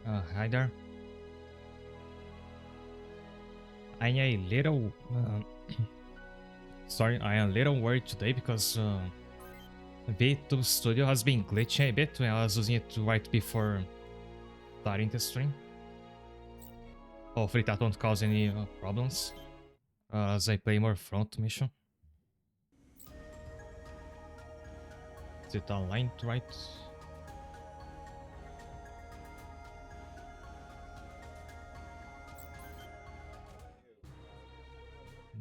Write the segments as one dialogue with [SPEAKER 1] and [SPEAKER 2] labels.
[SPEAKER 1] Hi there. I'm a little sorry, I am a little worried today because VTube Studio has been glitching a bit when I was using it right before starting the stream. Hopefully that won't cause any problems as I play more front mission. Is it aligned right?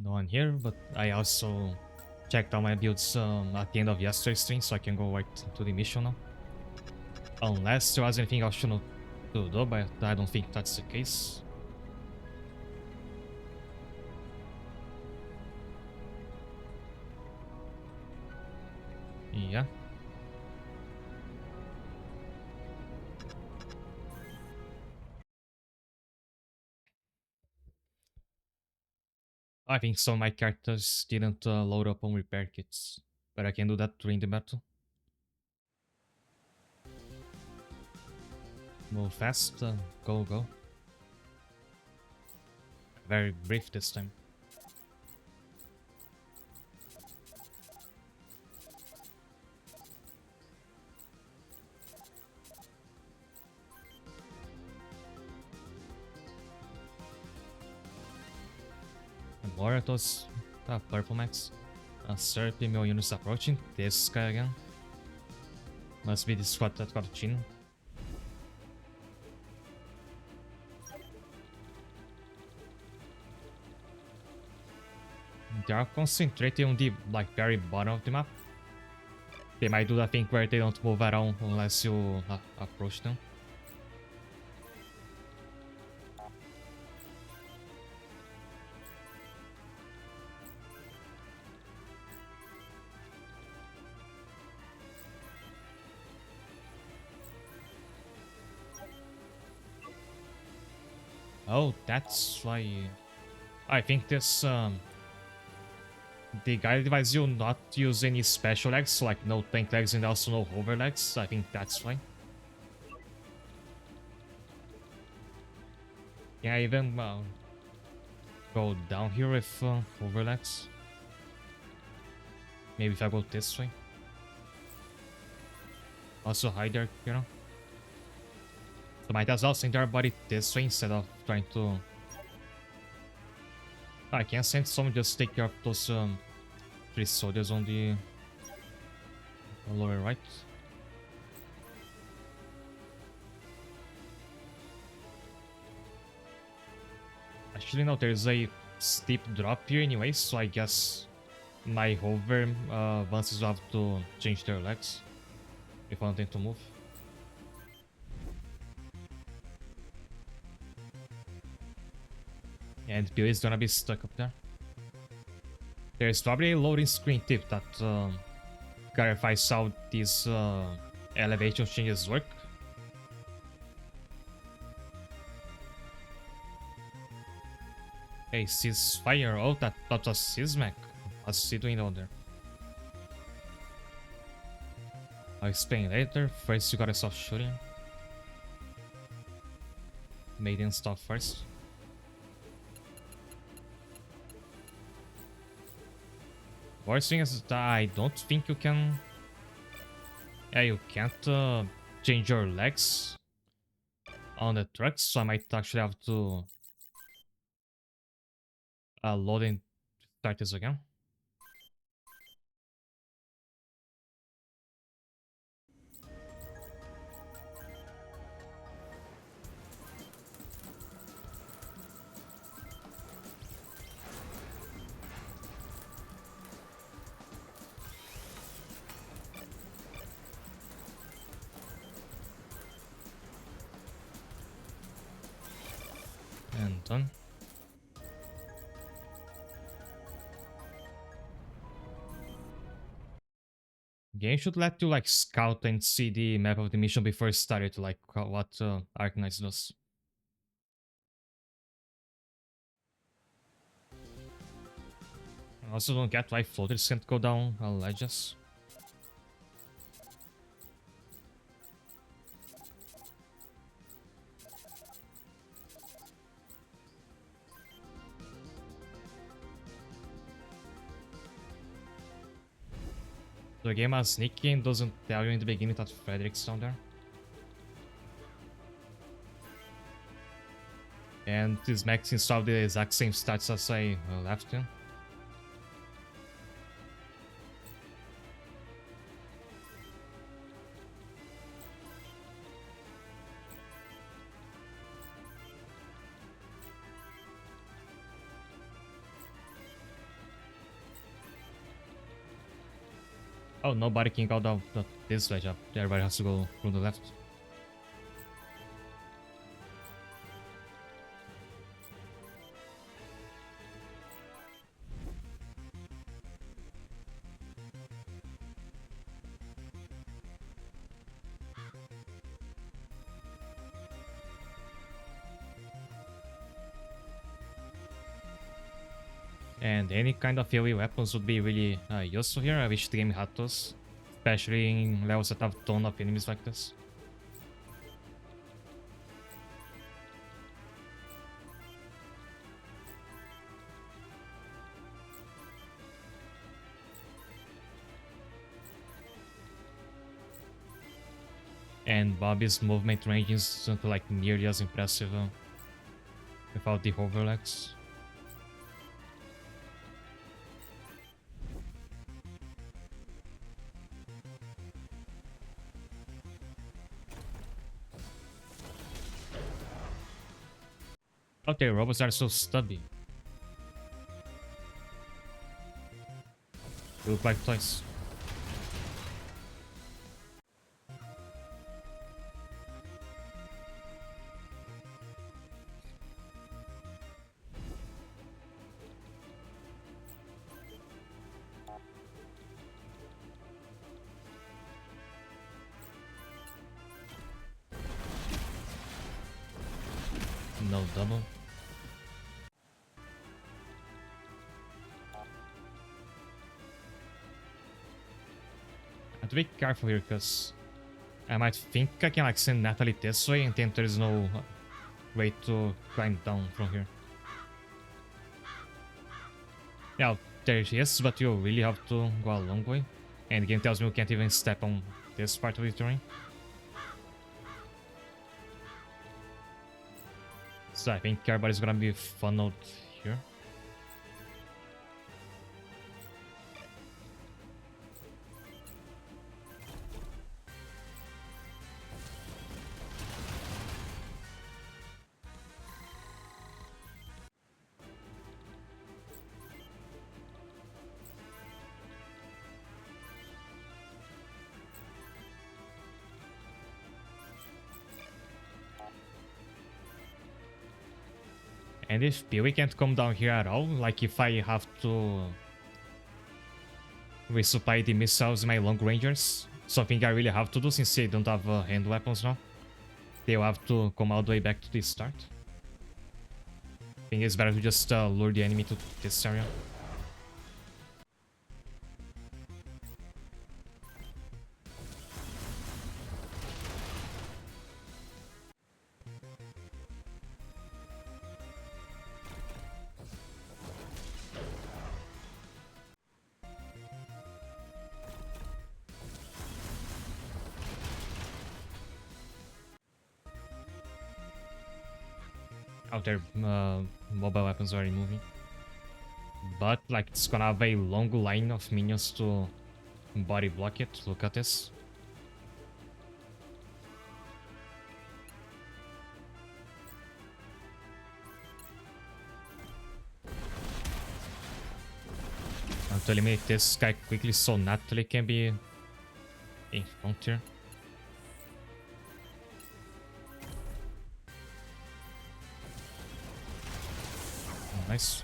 [SPEAKER 1] No one here, but I also checked all my builds at the end of yesterday's stream, so I can go right to the mission now. Unless there was anything else to do, but I don't think that's the case. Yeah. I think some of my characters didn't load up on repair kits, but I can do that during the battle. Move fast, go, go. Very brief this time. And more of those purple max. 30 mil units approaching. This guy again. Must be the squad that got Chin. They are concentrating on the very bottom of the map. They might do that thing where they don't move around unless you approach them. Oh, that's why. I think this the guide advises you not to use any special legs, like no tank legs and also no hover legs. I think that's why. Yeah, even go down here with hover legs. Maybe if I go this way. Also hide there, you know. So might as well send our body this way instead of trying to. I can send someone just take care of those 3 soldiers on the lower right. Actually, no, there's a steep drop here anyway, so I guess my hover advances will have to change their legs if I want them to move. And Bill is gonna be stuck up there. There's probably a loading screen tip that clarifies how these elevation changes work. Hey, ceasefire. Oh, that was Sismac. What's he doing down there? I'll explain later. First, you gotta stop shooting. Maiden stop first. Worst thing is that I don't think you can. Yeah, you can't change your legs on the trucks, so I might actually have to load and start this again. And done. Game should let you scout and see the map of the mission before you start it, like what Arknights does. I also don't get why floaters can't go down ledges. The game is sneaky and doesn't tell you in the beginning that Frederick's down there. And this max installed the exact same stats as I left him. Oh, nobody can go down this ledge up. Everybody has to go from the left. And any kind of AoE weapons would be really useful here. I wish the game had those. Especially in levels that have a ton of enemies like this. And Bobby's movement range isn't like nearly as impressive without the hoverlegs. Okay, robots are so stubby. They look like toys. No double. I have to be careful here because I might think I can like send Natalie this way and then there's no way to climb down from here. Yeah, there she is, but you really have to go a long way. And the game tells me we can't even step on this part of the terrain. So I think everybody's gonna be funneled here. And if Peewee can't come down here at all, like if I have to resupply the missiles in my long rangers, something I really have to do since they don't have hand weapons now, they'll have to come all the way back to the start. I think it's better to just lure the enemy to this area. Out there, mobile weapons are moving. But like it's gonna have a long line of minions to body block it. Look at this. I have to eliminate this guy quickly so Natalie can be in front here. Nice.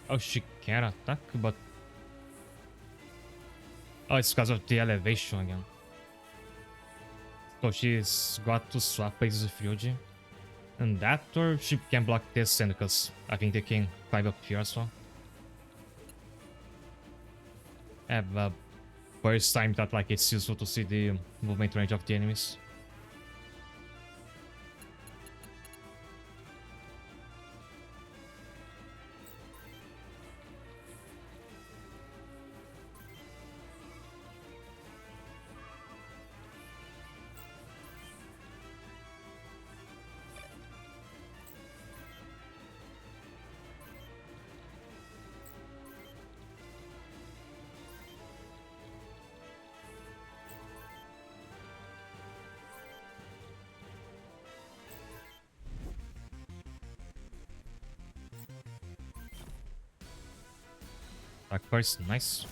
[SPEAKER 1] Oh, she can attack, but... Oh, it's because of the elevation again. So she's got to swap places with Ryuji. And that, or she can block this end, because I think they can climb up here as well. Have first time that like it's useful to see the movement range of the enemies. Attack first, nice.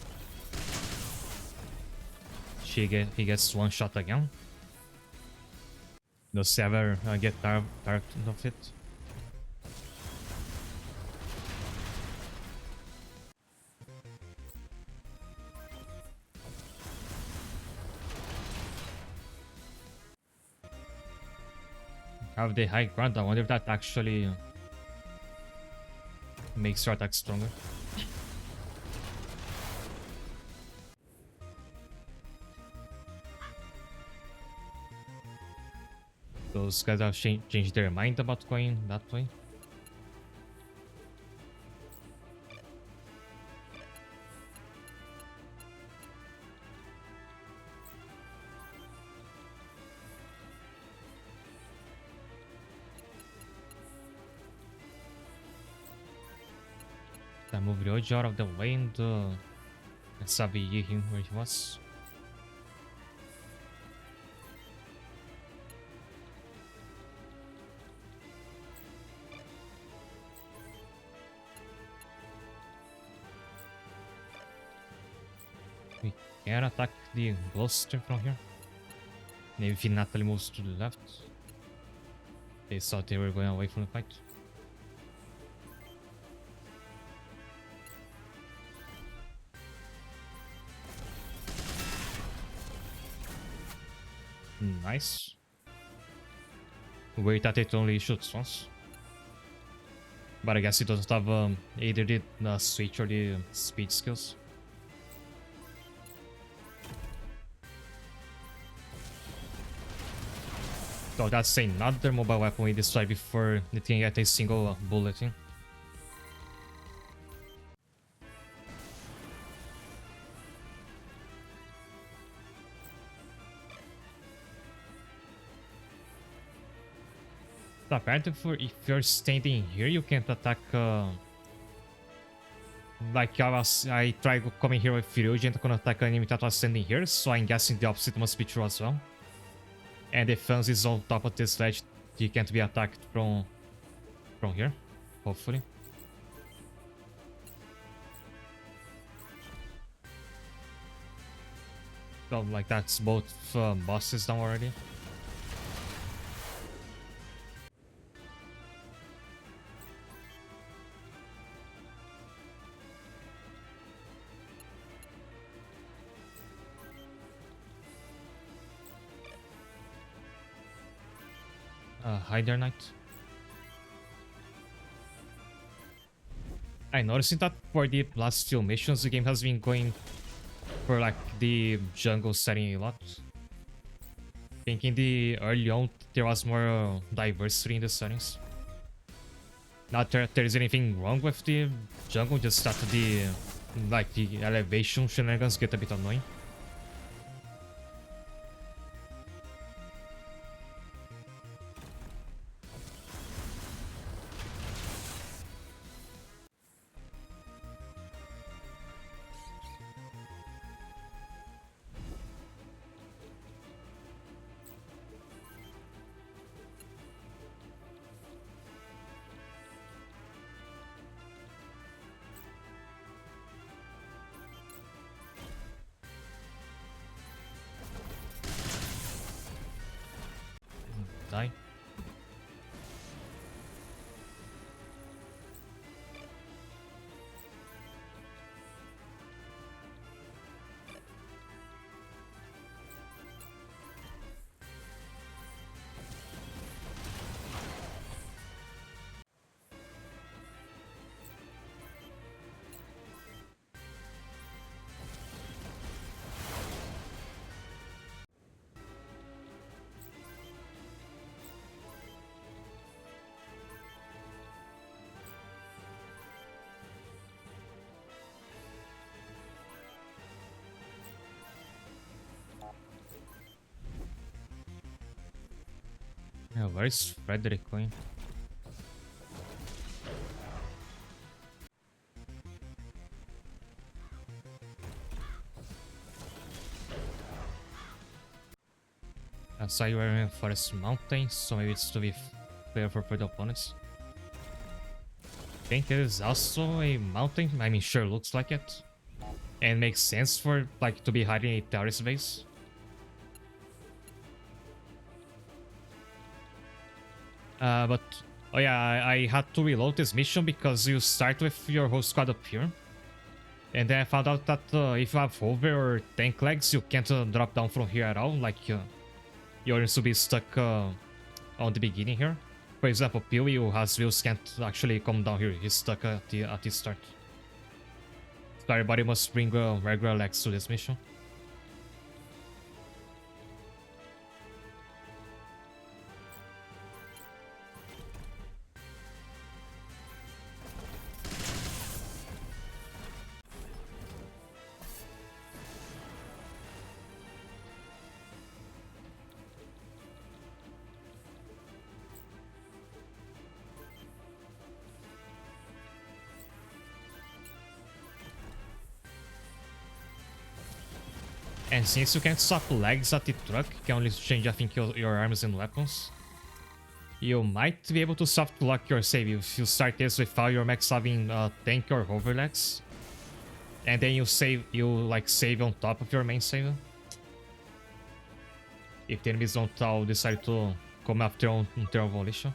[SPEAKER 1] He gets one shot again. Does he ever get tired of it? Have the high ground. I wonder if that actually makes your attack stronger. Those guys have changed their mind about going that way. I moved Ryoji out of the way and Savi him where he was. We can attack the Gloucester from here. Maybe if he naturally moves to the left. They thought they were going away from the fight. Nice. Wait that it only shoots once. But I guess it doesn't have either the switch or the speed skills. So that's another mobile weapon we destroy before it can get a single bullet in. So apparently if you're standing here, you can't attack... like I tried coming here with Fury and I couldn't attack an enemy that was standing here, so I'm guessing the opposite must be true as well. And if Fans is on top of this ledge, he can't be attacked from here, hopefully. So like that's both bosses down already. Hi there, Knight. I noticed that for the last few missions, the game has been going for like the jungle setting a lot. I think in the early on, there was more diversity in the settings. Not that there is anything wrong with the jungle, just that the elevation shenanigans get a bit annoying. Die. Yeah, where's Frederick going? I saw you were in Forest Mountain, so maybe it's to be fair for the opponents. I think it is also a mountain. I mean, sure looks like it. And makes sense for like to be hiding a terrorist base. But oh yeah, I had to reload this mission because you start with your whole squad up here. And then I found out that if you have hover or tank legs, you can't drop down from here at all. Like you're to be stuck on the beginning here. For example, Peely, who has wheels, can't actually come down here. He's stuck at the start. So everybody must bring regular legs to this mission. And since you can't swap legs at the truck, you can only change, I think, your arms and weapons. You might be able to soft lock your save if you start this without your max having tank or hover legs. And then you save on top of your main save. If the enemies don't all decide to come after on their own volition.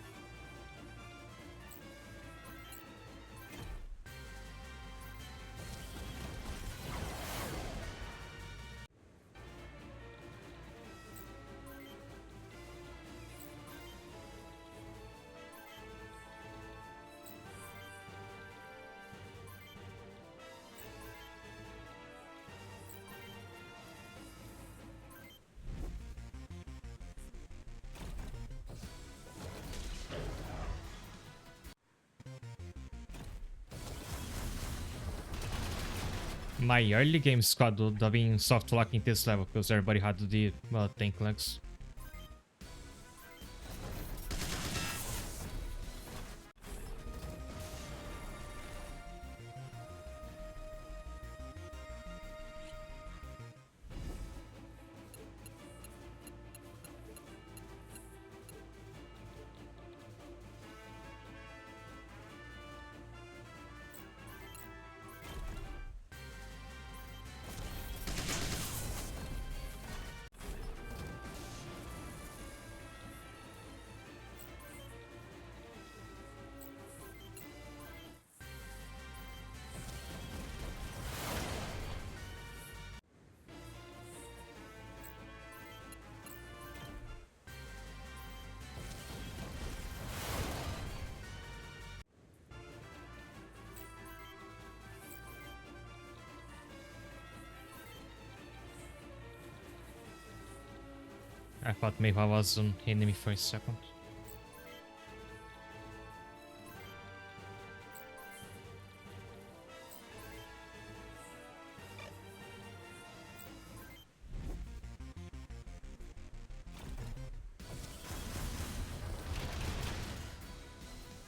[SPEAKER 1] My early game squad would have been soft locking this level because everybody had the tank legs. I thought maybe I was an enemy for a second.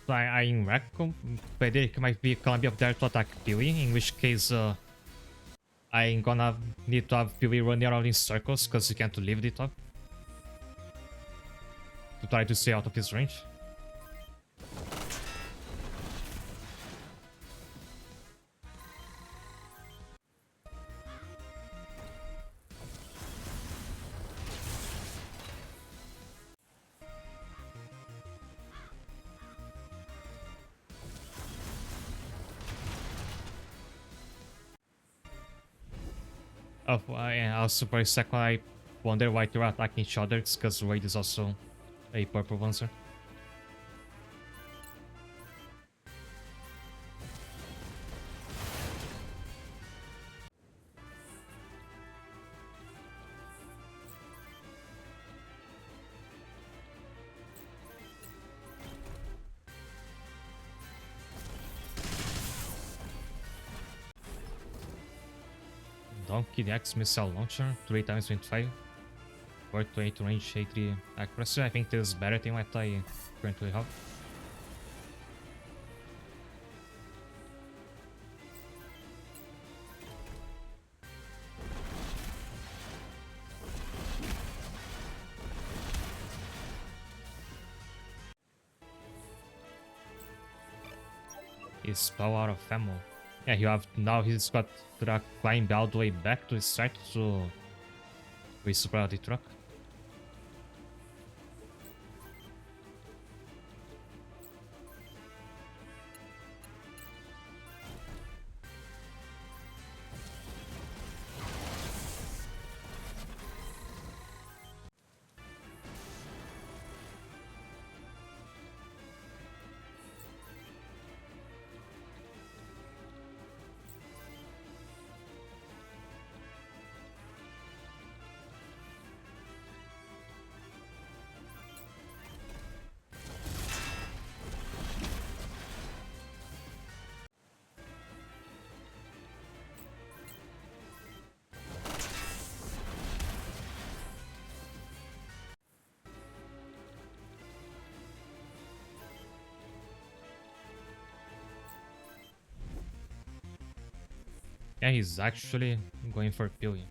[SPEAKER 1] I in Raccoon, but it might be gonna be up there to attack Peely, in which case I'm gonna need to have Peely running around in circles because he can't leave the top. To try to stay out of his range. Oh, and also for a second I wonder why they're attacking each other. It's because Raid is also a purple monster. Donkey the X missile launcher, 3 times 25, 428 range, 83 accuracy. I think this is better than what I currently have. Is spell out of ammo. Yeah, you have now he's got to climb all the way back to his site to resupply the truck. Yeah, he's actually going for pillion.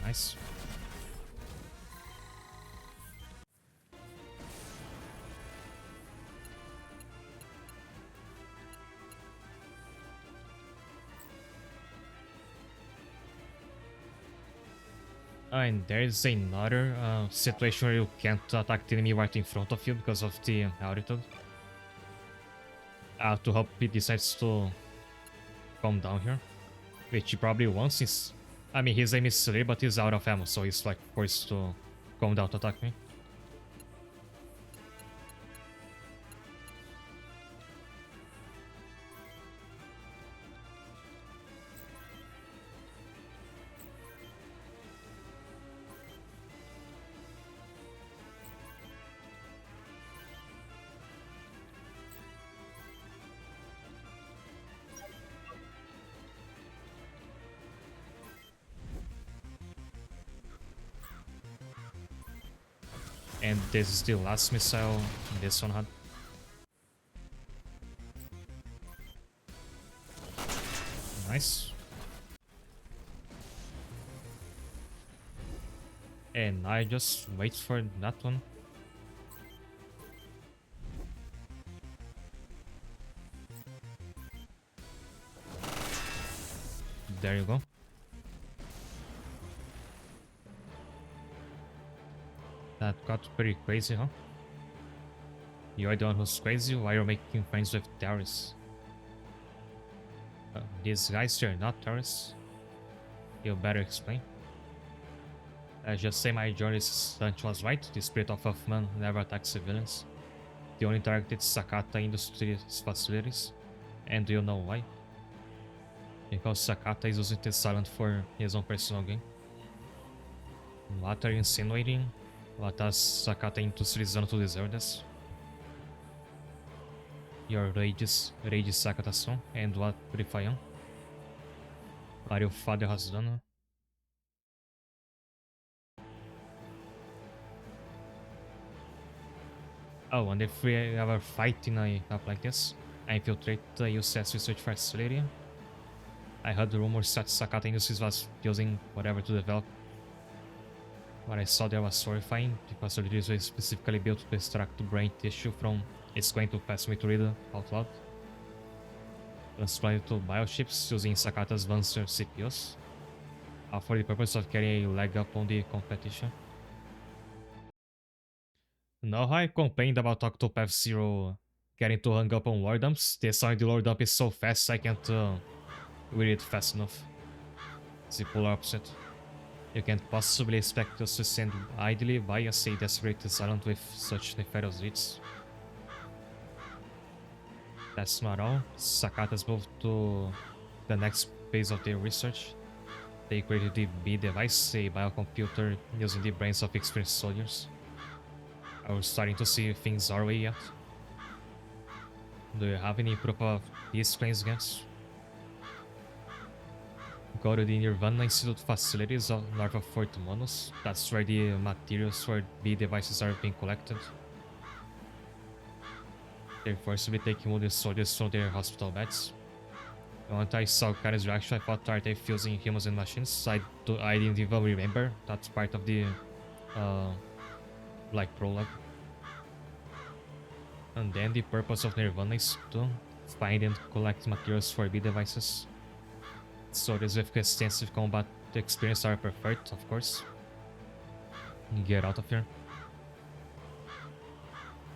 [SPEAKER 1] Nice. And there's another situation where you can't attack the enemy right in front of you because of the altitude. To help he decides to come down here. Which he probably wants since... I mean, his aim is 3, but he's out of ammo, so he's like forced to come down to attack me. And this is the last missile this one had. Nice. And I just wait for that one. There you go. That got pretty crazy, huh? You're the one who's crazy while you're making friends with terrorists. These guys are not terrorists. You better explain. Just say my journalist hunch was right. The spirit of Huffman never attacks civilians. The only target is Sakata Industries facilities. And do you know why? Because Sakata is using the silent for his own personal gain. What are you insinuating? What does Sakata Industries done to deserve this? Your rage is Sakata-san, and what if I am? What your father has done? Oh, and if we ever fight in a map like this, I infiltrate the UCS research facility. I heard the rumors that Sakata Industries was using whatever to develop. What I saw there was horrifying. The facilities were specifically built to extract brain tissue from its going to pass me to read out loud. Transplanted to bioships using Sakata's advanced CPUs. For the purpose of getting a leg up on the competition. Now I complained about Octopath Zero getting too hung up on lore dumps. The sound of the lore dump is so fast I can't read it fast enough. It's the polar opposite. You can't possibly expect us to stand idly by and stay desperate silent with such nefarious deeds. That's not all. Sakata's moved to the next phase of their research. They created the B device, a biocomputer using the brains of experienced soldiers. Are we starting to see things our way yet? Do you have any proof of these claims against? Go to the Nirvana Institute facilities north of Fort Monos. That's where the materials for B devices are being collected. They're forced to be taking wounded soldiers from their hospital beds. When I saw Kara's reaction, I thought, are they fusing humans and machines? I didn't even remember. That's part of the uh, like prologue. And then the purpose of Nirvana is to find and collect materials for B devices. Soldiers with extensive combat experience are preferred, of course. Get out of here.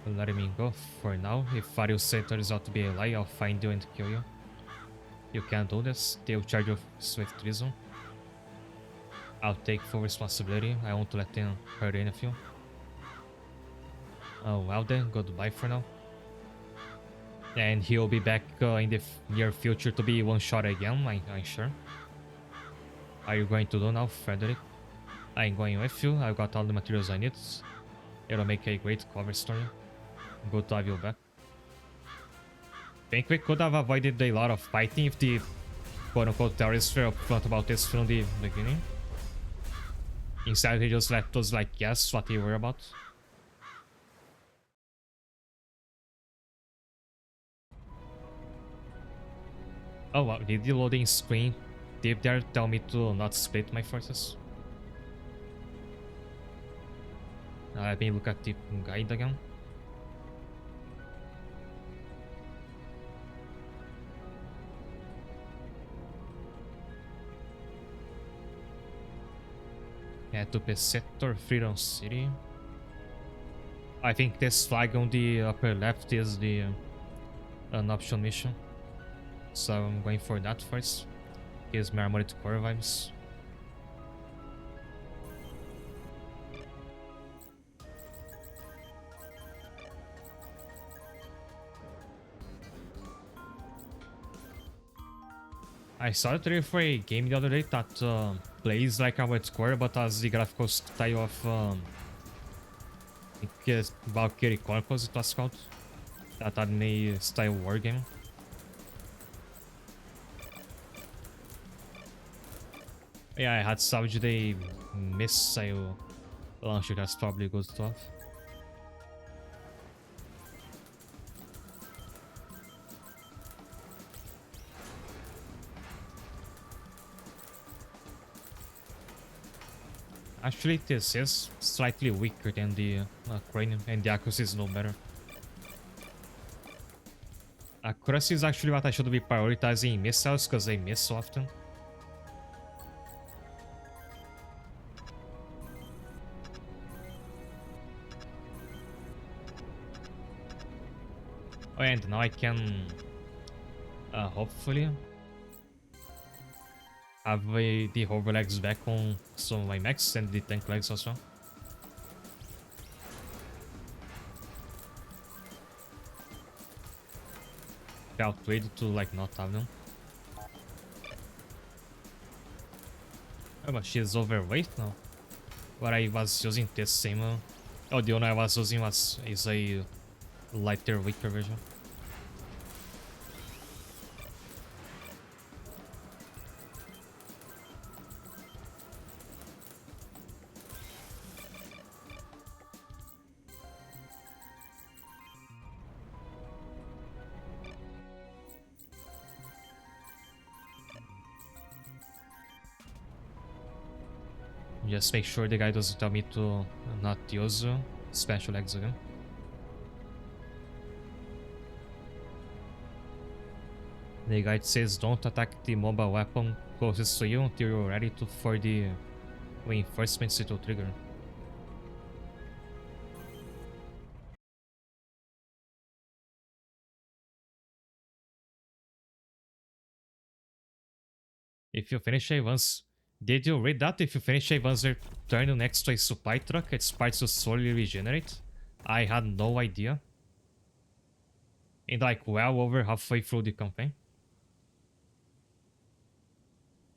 [SPEAKER 1] Let me go for now. If Fario said turns out to be a lie, I'll find you and kill you. You can't do this. They'll charge you with treason. I'll take full responsibility. I won't let them hurt any of you. Oh, well then, goodbye for now. And he'll be back in the near future to be one-shot again, I'm sure. Are you going to do now, Frederick? I'm going with you. I've got all the materials I need. It'll make a great cover story. Good to have you back. Think we could have avoided a lot of fighting if the quote-unquote terrorists were upfront about this from the beginning. Instead, he just let us like guess what they were about. Oh wow, did the loading screen deep there tell me to not split my forces? Let me look at the guide again. Yeah, to Pesetor, Freedom City. I think this flag on the upper left is the an option mission. So I'm going for that first. Gives me armored core vibes. I saw a trailer for a game the other day that plays like armored core but has the graphical style of I think it's Valkyrie Chronicles it was called. That anime style war game. Yeah, I had salvaged a missile launcher that's probably good to have. Actually, this is slightly weaker than the cranium, and the accuracy is no better. Accuracy is actually what I should be prioritizing in missiles, because they miss so often. Oh, and now I can hopefully have the hover legs back on some of my mechs and the tank legs also. Felt weird to like not have them. Oh, but she's overweight now. But I was using this same. Oh, the one I was using is a lighter, weaker version. Just make sure the guy doesn't tell me to not use special legs again. The guide says don't attack the mobile weapon closest to you until you're ready for the reinforcements to trigger. If you finish a once, did you read that? If you finish a once turn next to a supply truck, its parts will slowly regenerate. I had no idea. And like well over halfway through the campaign.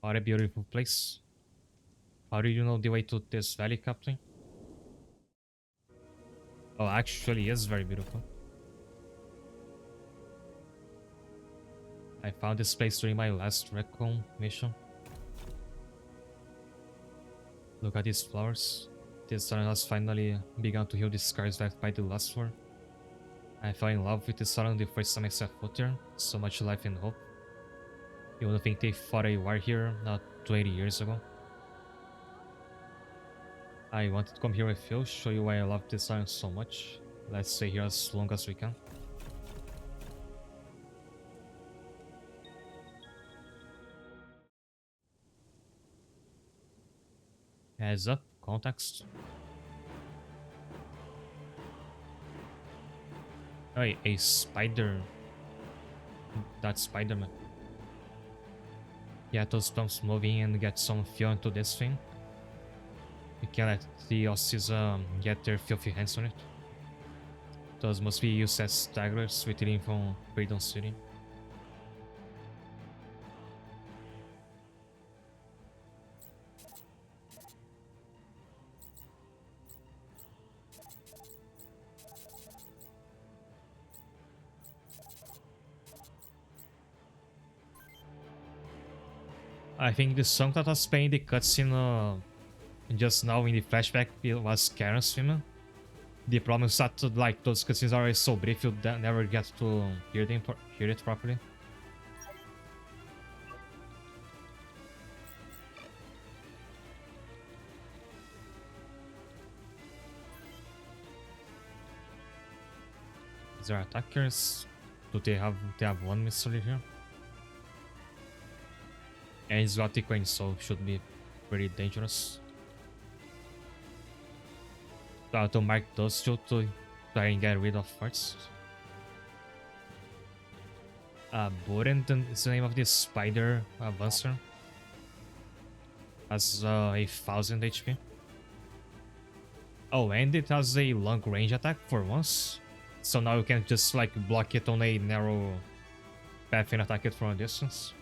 [SPEAKER 1] What a beautiful place. How do you know the way to this valley, Captain? Oh, actually is very beautiful. I found this place during my last recon mission. Look at these flowers. This sun has finally begun to heal the scars left by the last war. I fell in love with this island the first time I set foot there. So much life and hope. You wouldn't think they fought a war here not 20 years ago. I wanted to come here with you, show you why I love this island so much. Let's stay here as long as we can. Heads up, context. Oh, a spider. That's Spider-Man. Get those pumps moving and get some fuel into this thing. You can't let the Aussies get their filthy hands on it. Those must be used as staggerers retreating from Freedom City. I think the song that was playing the cutscene just now in the flashback was Karen's theme. The problem is that like those cutscenes are so brief you never get to hear it properly. These are attackers. Do they have one missile here? And it's got the coin, so should be pretty dangerous. So I have to mark those two to try and get rid of first. Buren is the name of this spider avancer. Has 1000 HP. Oh, and it has a long range attack for once. So now you can just like block it on a narrow path and attack it from a distance.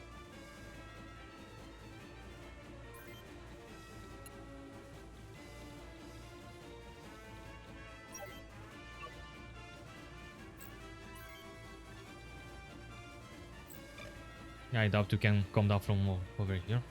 [SPEAKER 1] Yeah, I doubt you can come down from over here.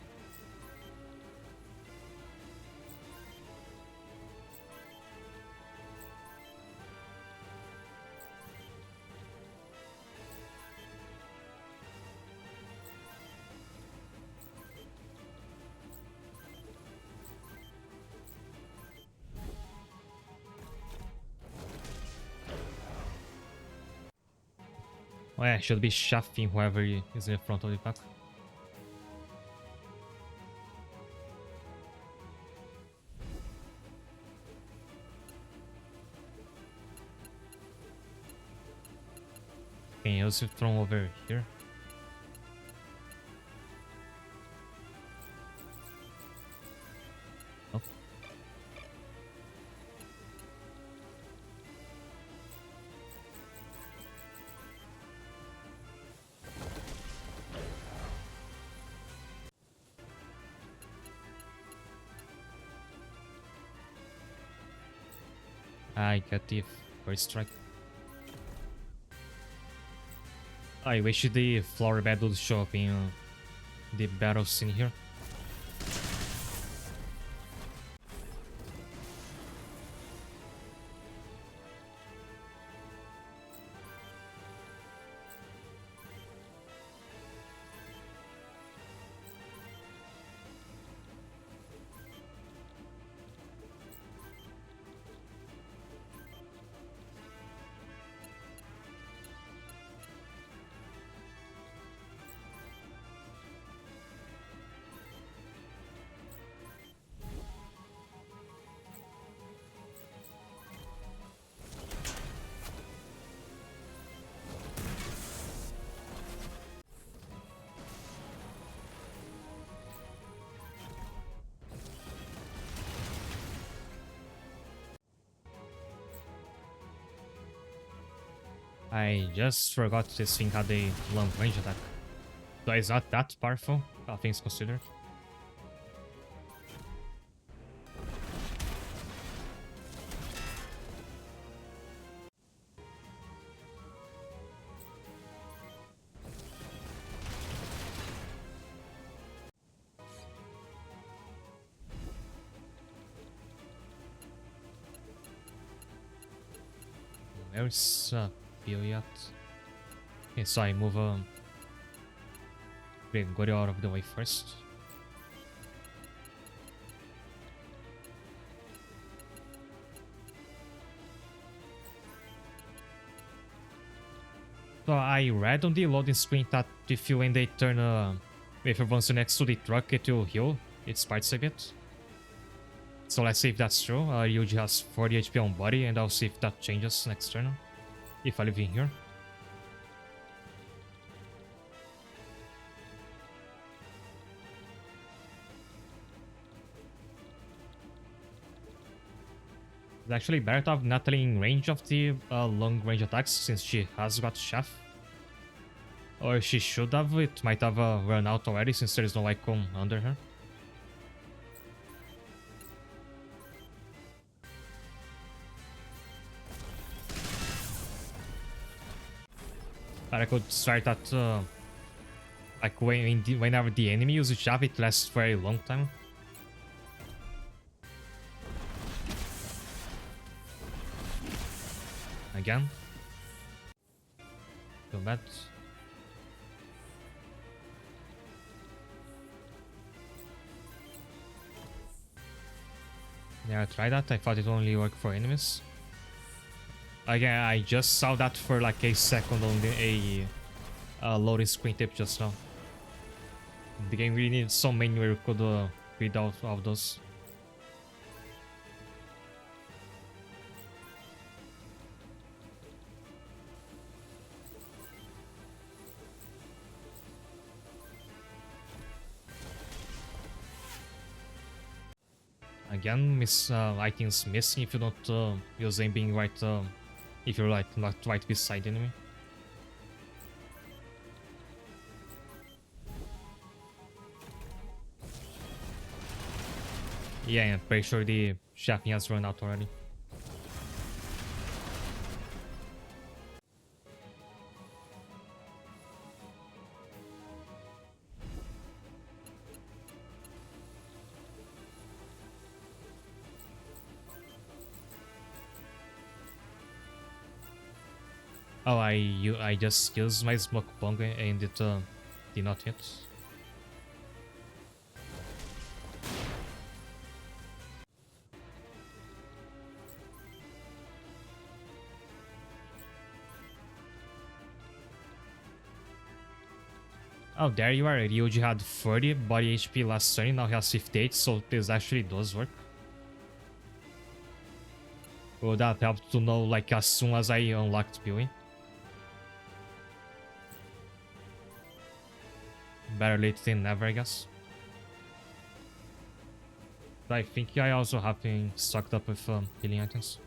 [SPEAKER 1] Oh yeah, should be shafting whoever is in front of the pack. Can use it from over here. Oh. I get the first strike. I wish the flower bed would show up in the battle scene here. I just forgot this thing had a long range attack. So it's not that powerful, all things considered. Where's Bill yet? Okay, so I move Gregorio out of the way first. So I read on the loading screen that if you when they turn if everyone's next to the truck it will heal its parts a bit. So let's see if that's true. Yuji has 40 HP on body and I'll see if that changes next turn. If I live in here. It's actually better to have Natalie in range of the long range attacks since she has got Chef. Or she should have, it might have run out already since there is no icon under her. But I could start at like whenever the enemy uses Chef it lasts for a long time. Again. Too bad. Yeah, I tried that. I thought it only worked for enemies. Again, I just saw that for like a second on a loading screen tip just now. The game really needs some menu where you could read out of those. Again, items missing if you don't use them being right, if you're like not right beside enemy. Yeah, I'm pretty sure the shafting has run out already. Oh, I just used my smoke bomb and it did not hit. Oh, there you are. Ryuji had 40 body HP last turn, now he has 58, so this actually does work. Would that help to know like as soon as I unlocked Billy? Better late than never, I guess. But I think I also have been stocked up with healing items.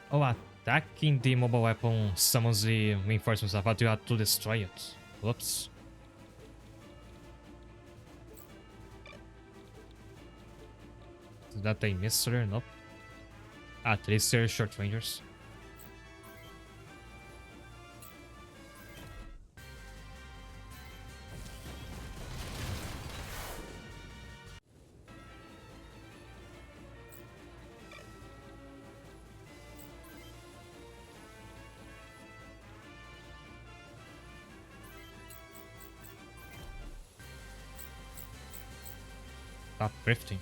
[SPEAKER 1] Oh, attacking the mobile weapon summons the reinforcements. I thought you had to destroy it. Whoops. Is that a miss or nope? At least they're short rangers. Stop drifting.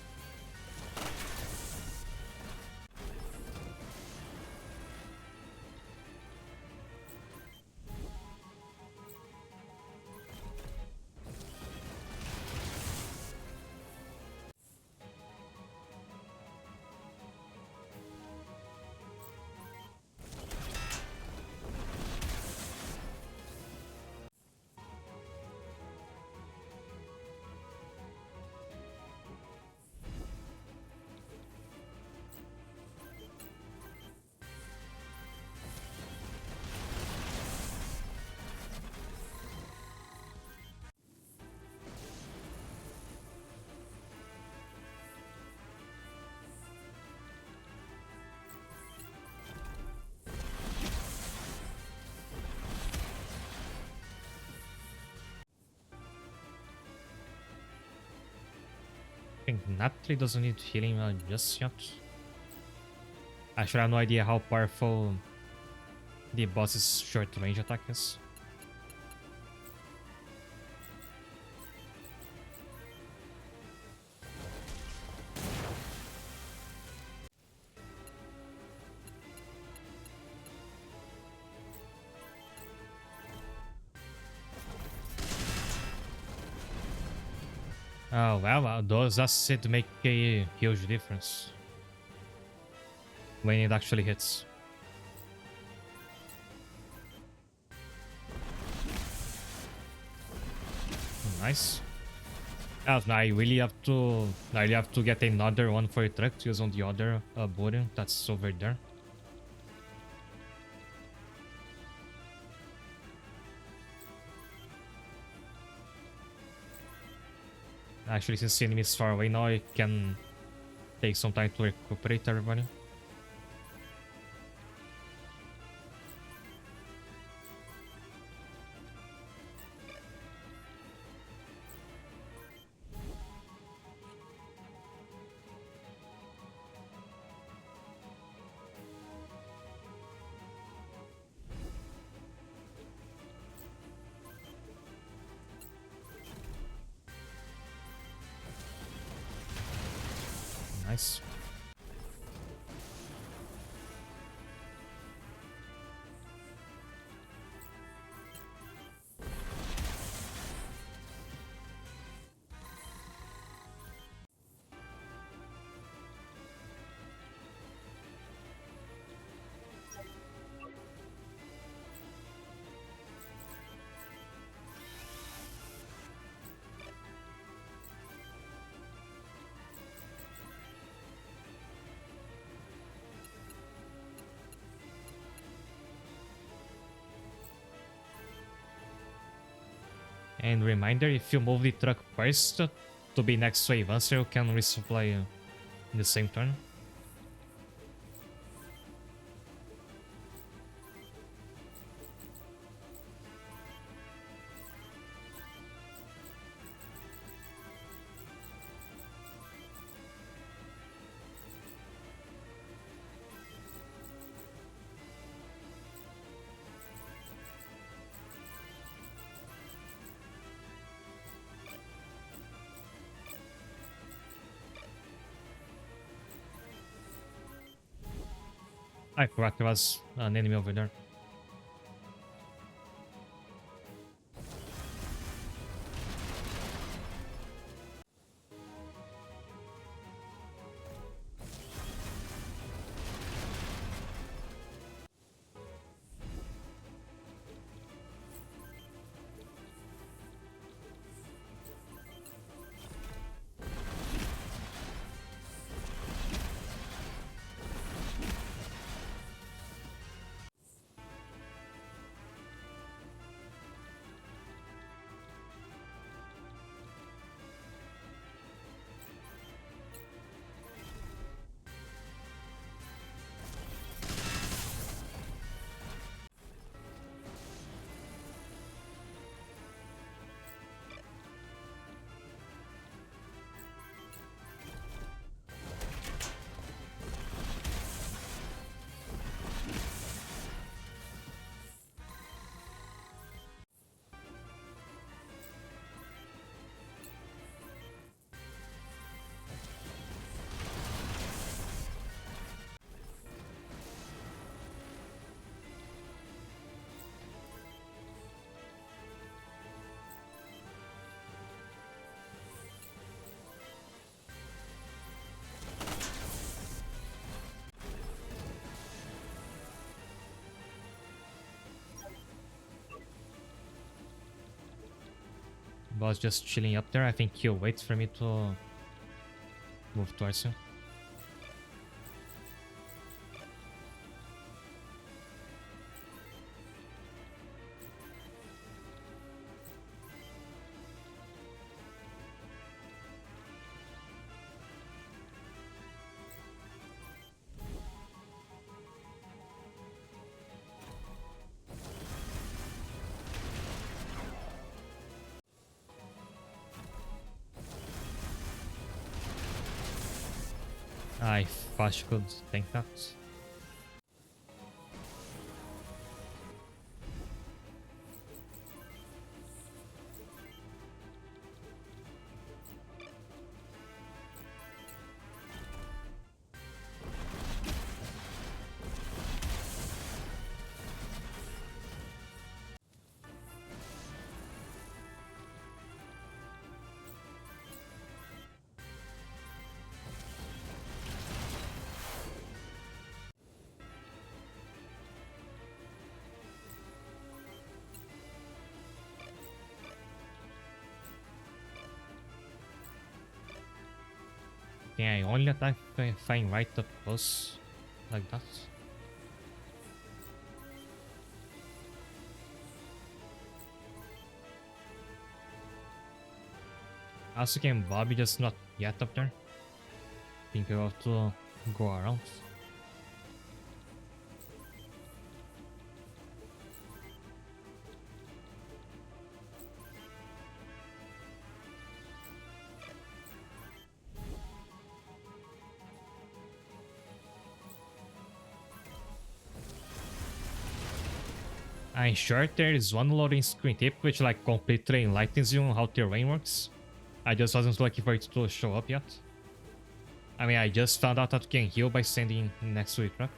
[SPEAKER 1] I think Natalie doesn't need healing just yet. Actually, I have no idea how powerful the boss's short range attack is. Oh well, those assets make a huge difference when it actually hits. Nice. I really have to get another one for a truck to use on the other building that's over there. Actually, since the enemy is far away now, I can take some time to recuperate everybody. Nice. And reminder, if you move the truck first to be next to a Avancer, you can resupply in the same turn. I forgot there was an enemy over there. was just chilling up there. I think he'll wait for me to move towards him. I thought she could tank that. Can I only attack if I'm right up close like that? Also, can Bobby just not yet up there? Think I have to go around. I'm sure there is one loading screen tip which like completely enlightens you on how terrain works. I just wasn't looking for it to show up yet. I mean, I just found out that you can heal by standing next to a truck.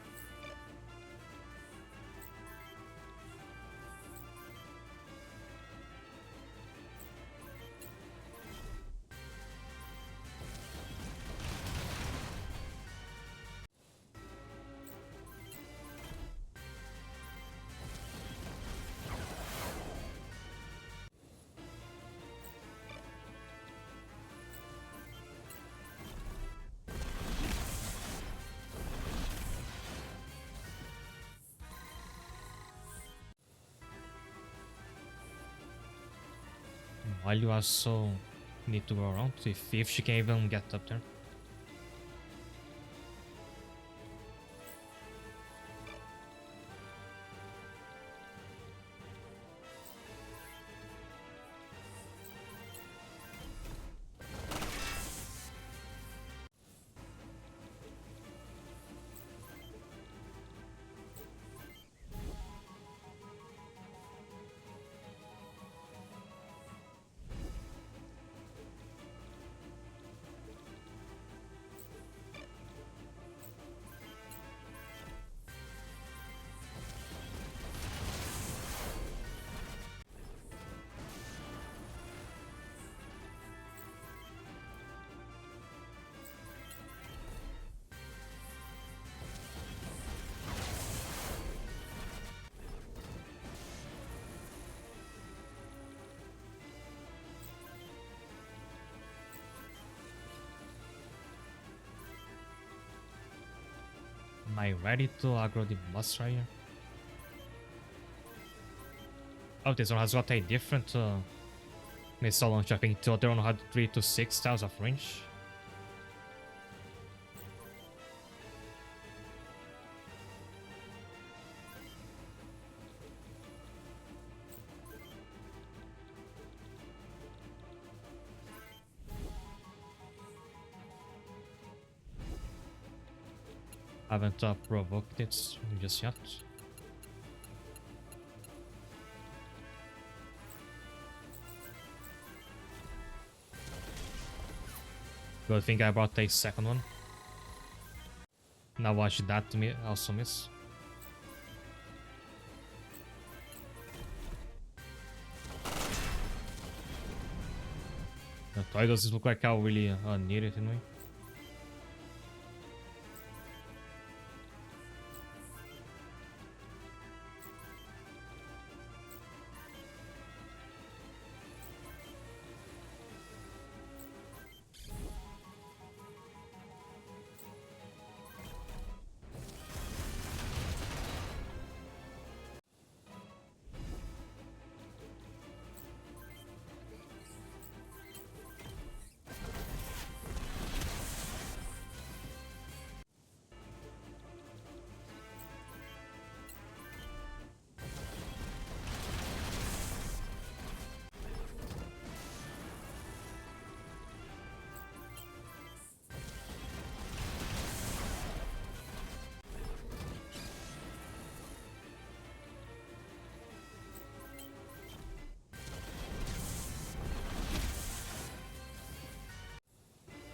[SPEAKER 1] While you also need to go around, if she can even get up there. Am I ready to aggro the boss right here? Oh, this one has got a different missile launcher. I think the other one had 3 to 6 tiles of range. Haven't provoked it just yet. Good thing I brought a second one. Now watch that also miss. Why does this look like I really need it anyway?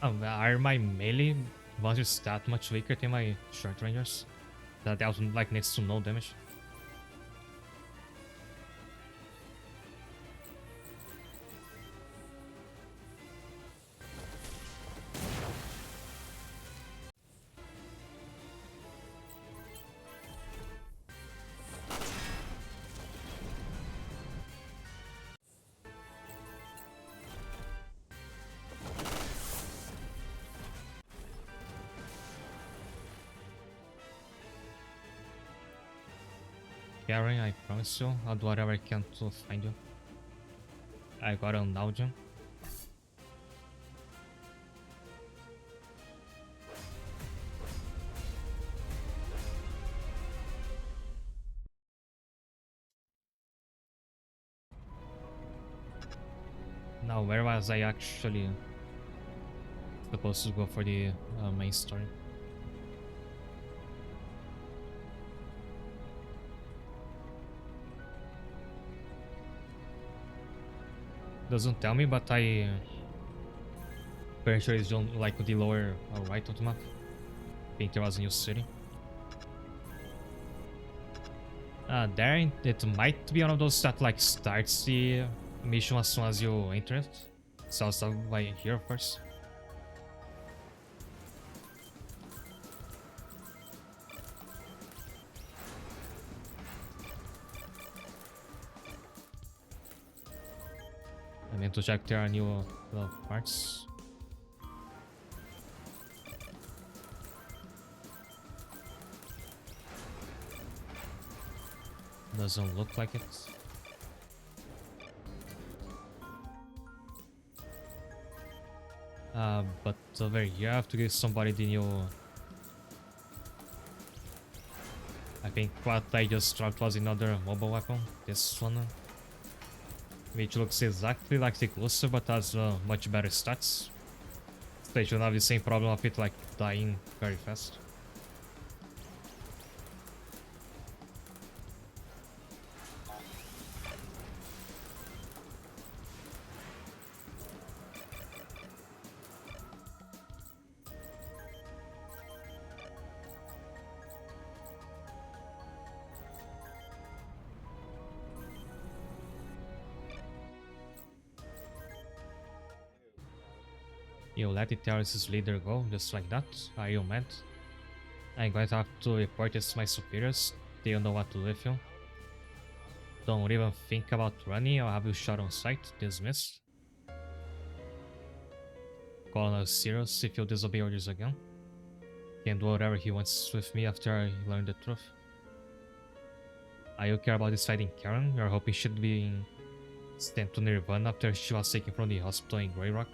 [SPEAKER 1] Are my melee monsters that much weaker than my short rangers? That dealt like next to no damage. Karen, I promise you, I'll do whatever I can to find you. I got an audio. Now, where was I actually supposed to go for the main story? Doesn't tell me, but I pretty sure it's on like the lower right of the map. I think there was a new city. There it might be one of those that like starts the mission as soon as you enter it. So I'll start by here first. I meant to check there are new parts. Doesn't look like it. But over here I have to give somebody the new... I think what I just dropped was another mobile weapon. This one. Which looks exactly like the Cluster but has much better stats. They should have the same problem of it like dying very fast. You let the terrorist's leader go, just like that? Are you mad? I'm going to have to report this to my superiors. They don't know what to do with you. Don't even think about running, I'll have you shot on sight. Dismissed. Colonel serious if you disobey orders again. Can do whatever he wants with me after I learn the truth. You care about this fighting Karen? You're hoping she'd be sent to Nirvana after she was taken from the hospital in Grey Rock?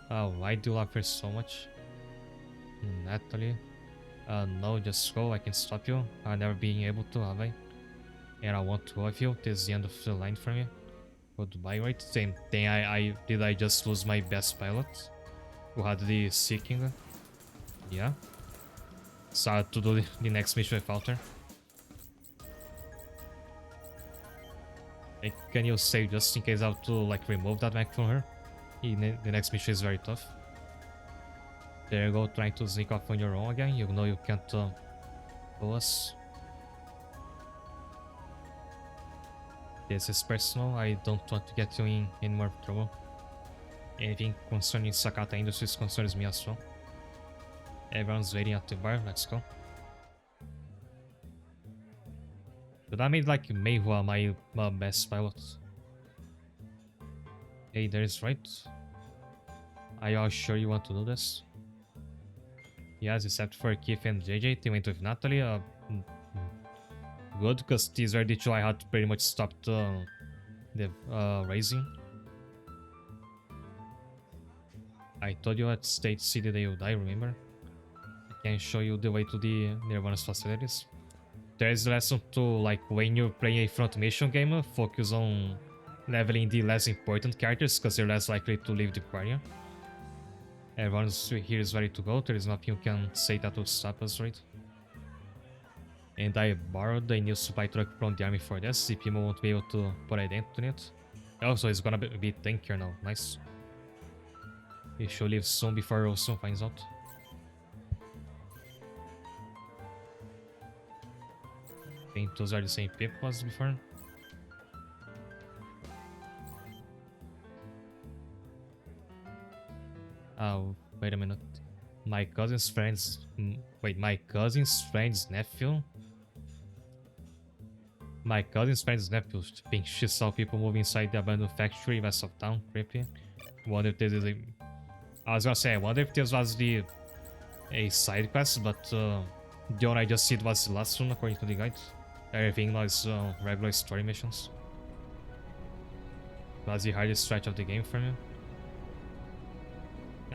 [SPEAKER 1] Why do you love her so much? Natalie? No, just go, I can stop you. I've never been able to, have I? And I want to go with you. This is the end of the line for me. Goodbye, right? Same thing, did I just lose my best pilot? Who had the seeking? Yeah. So I have to do the next mission without her. Can you save just in case I have to like remove that mech from her? The next mission is very tough. There you go, trying to sneak off on your own again. You know you can't pull us. This is personal. I don't want to get you in any more trouble. Anything concerning Sakata Industries concerns me as well. Everyone's waiting at the bar. Let's go. But I made like Meihua my best pilot. Hey, there is right. Are you all sure you want to do this? Yes, except for Keith and JJ. They went with Natalie. Good, because these were the two I had pretty much stopped the raising. I told you at State City they would die, remember? I can show you the way to the Nirvana's facilities. There is a lesson to, like, when you play a front mission game, focus on leveling the less important characters, because they're less likely to leave the party. Everyone here is ready to go, there is nothing you can say that will stop us, right? And I borrowed a new supply truck from the army for this, if people won't be able to put a dent in it. Oh, so it's gonna be tankier now, nice. He should leave soon before Rosun finds out. I think those are the same people as before. Oh, wait a minute. My cousin's friend's... Wait, my cousin's friend's nephew? My cousin's friend's nephew thinks she saw people moving inside the abandoned factory west of town. Creepy. Wonder if this is a... I was gonna say, I wonder if this was a side quest, but the one I just said was the last one according to the guide. Everything was regular story missions. Was the hardest stretch of the game for me.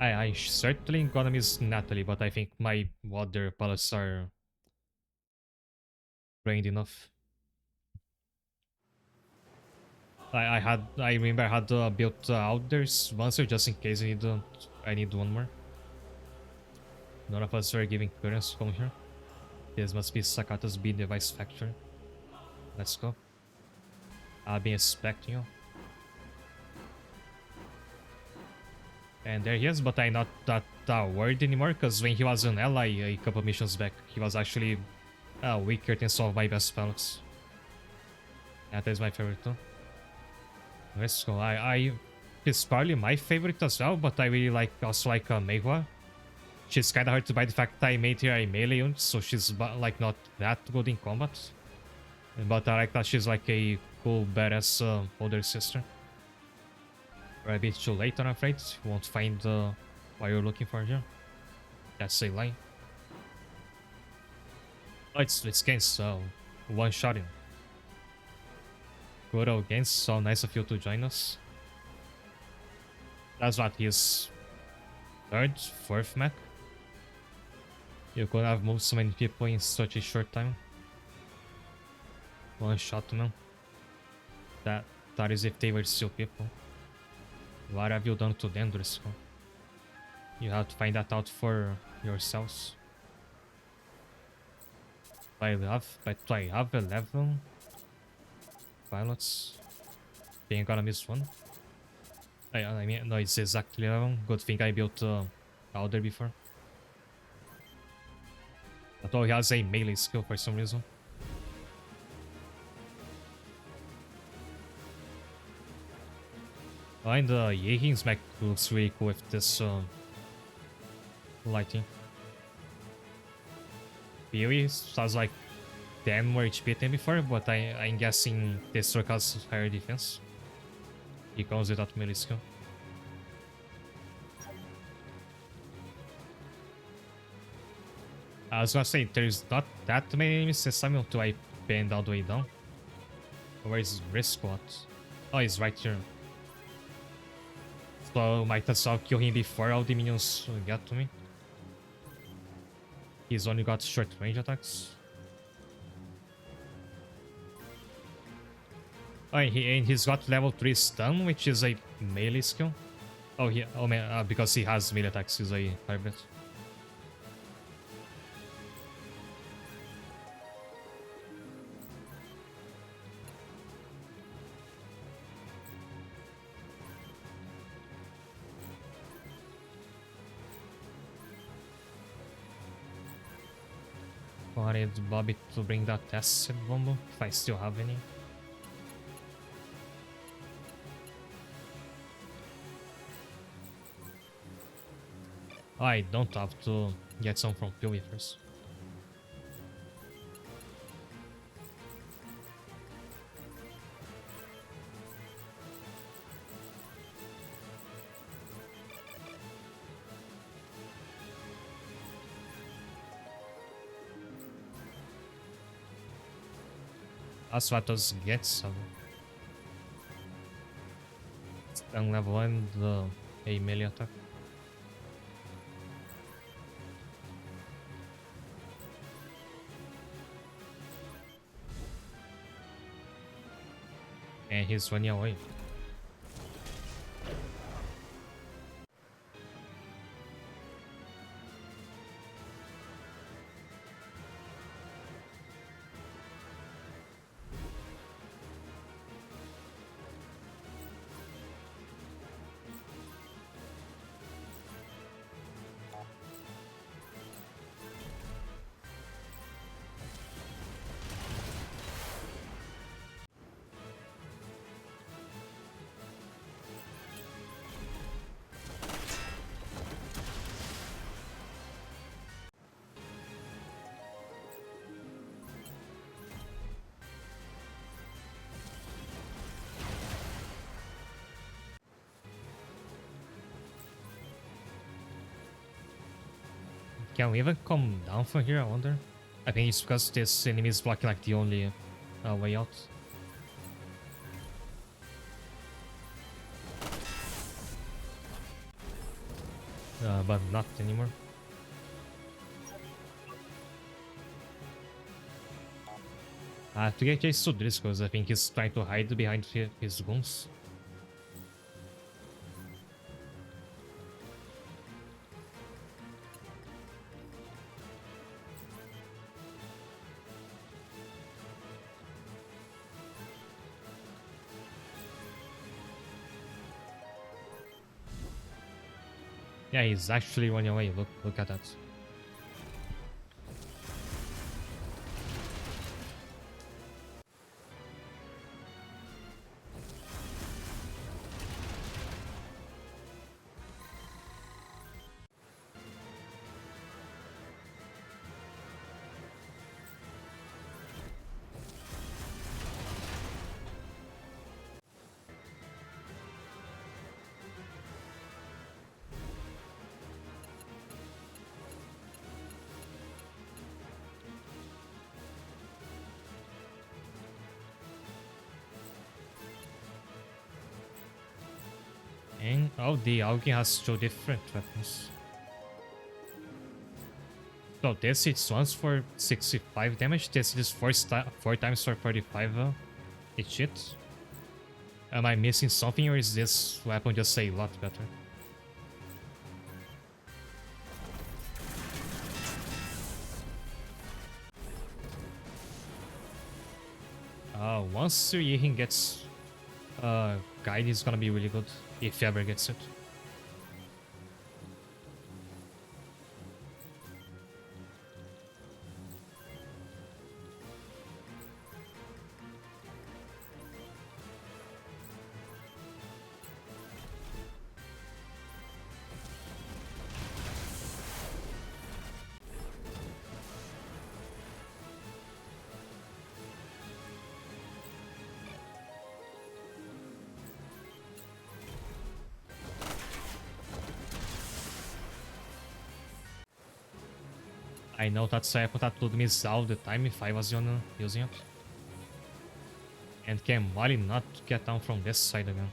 [SPEAKER 1] I certainly gonna miss Natalie, but I think my other palettes are trained enough. I remember I had built outdoors once just in case I need one more. None of us are giving clearance to come here. This must be Sakata's B device factory. Let's go. I've been expecting you. And there he is, but I'm not that worried anymore, because when he was an ally a couple missions back, he was actually weaker than some of my best palettes. That is my favorite too. Let's go. She's probably my favorite as well, but I really also like Meihua. She's kinda hard to buy the fact that I made her a melee unit, so she's like not that good in combat. But I like that she's like a cool badass older sister. We're a bit too late, I'm afraid. You won't find what you're looking for here. That's a lie. Oh, it's Gens, so one shot him. Good old Gens, so nice of you to join us. That's what his third, fourth mech. You could have moved so many people in such a short time. One shot, man. That is if they were still people. What have you done to them, Driscoll? You have to find that out for yourselves. I have 11 pilots. Think I'm gonna miss one. I mean, no, it's exactly 11. Good thing I built out there before. But oh, he has a melee skill for some reason. Oh, and the Yehin's mech looks really cool with this lighting. Pee has like 10 more HP than before, but I'm guessing this truck has higher defense. He comes without melee skill. I was gonna say, there's not that many enemies this time until I bend all the way down. Where is Briscoe at? Oh, he's right here. So might as well kill him before all the minions get to me. He's only got short range attacks. Oh, and he's got level 3 stun, which is a melee skill. Oh man, because he has melee attacks, he's a hybrid. I need Bobby to bring that acid bomb, if I still have any. I don't have to get some from Peewee first. That's what those gets. Stun level 1 and a melee attack. And he's running away. Can we even come down from here, I wonder? I think it's because this enemy is blocking like the only way out. But not anymore. I have to get chased to this because I think he's trying to hide behind his goons. Yeah, he's actually running away. Look at that. And oh, the Augen has two different weapons. So this hits once for 65 damage, this is four times for 45 it hit. Am I missing something or is this weapon just a lot better? Once Yihin gets guide, is gonna be really good if he ever gets it. I know that weapon that would miss all the time if I was using it. And can Wally not get down from this side again?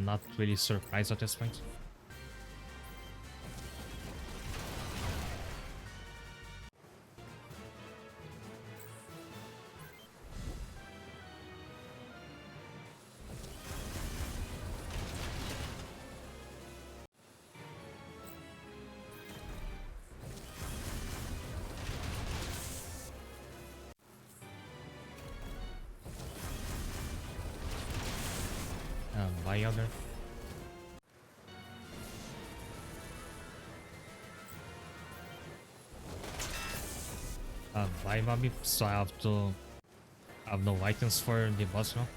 [SPEAKER 1] Not really surprised at this point. By other. Buy Bobby, so I have no items for the boss now.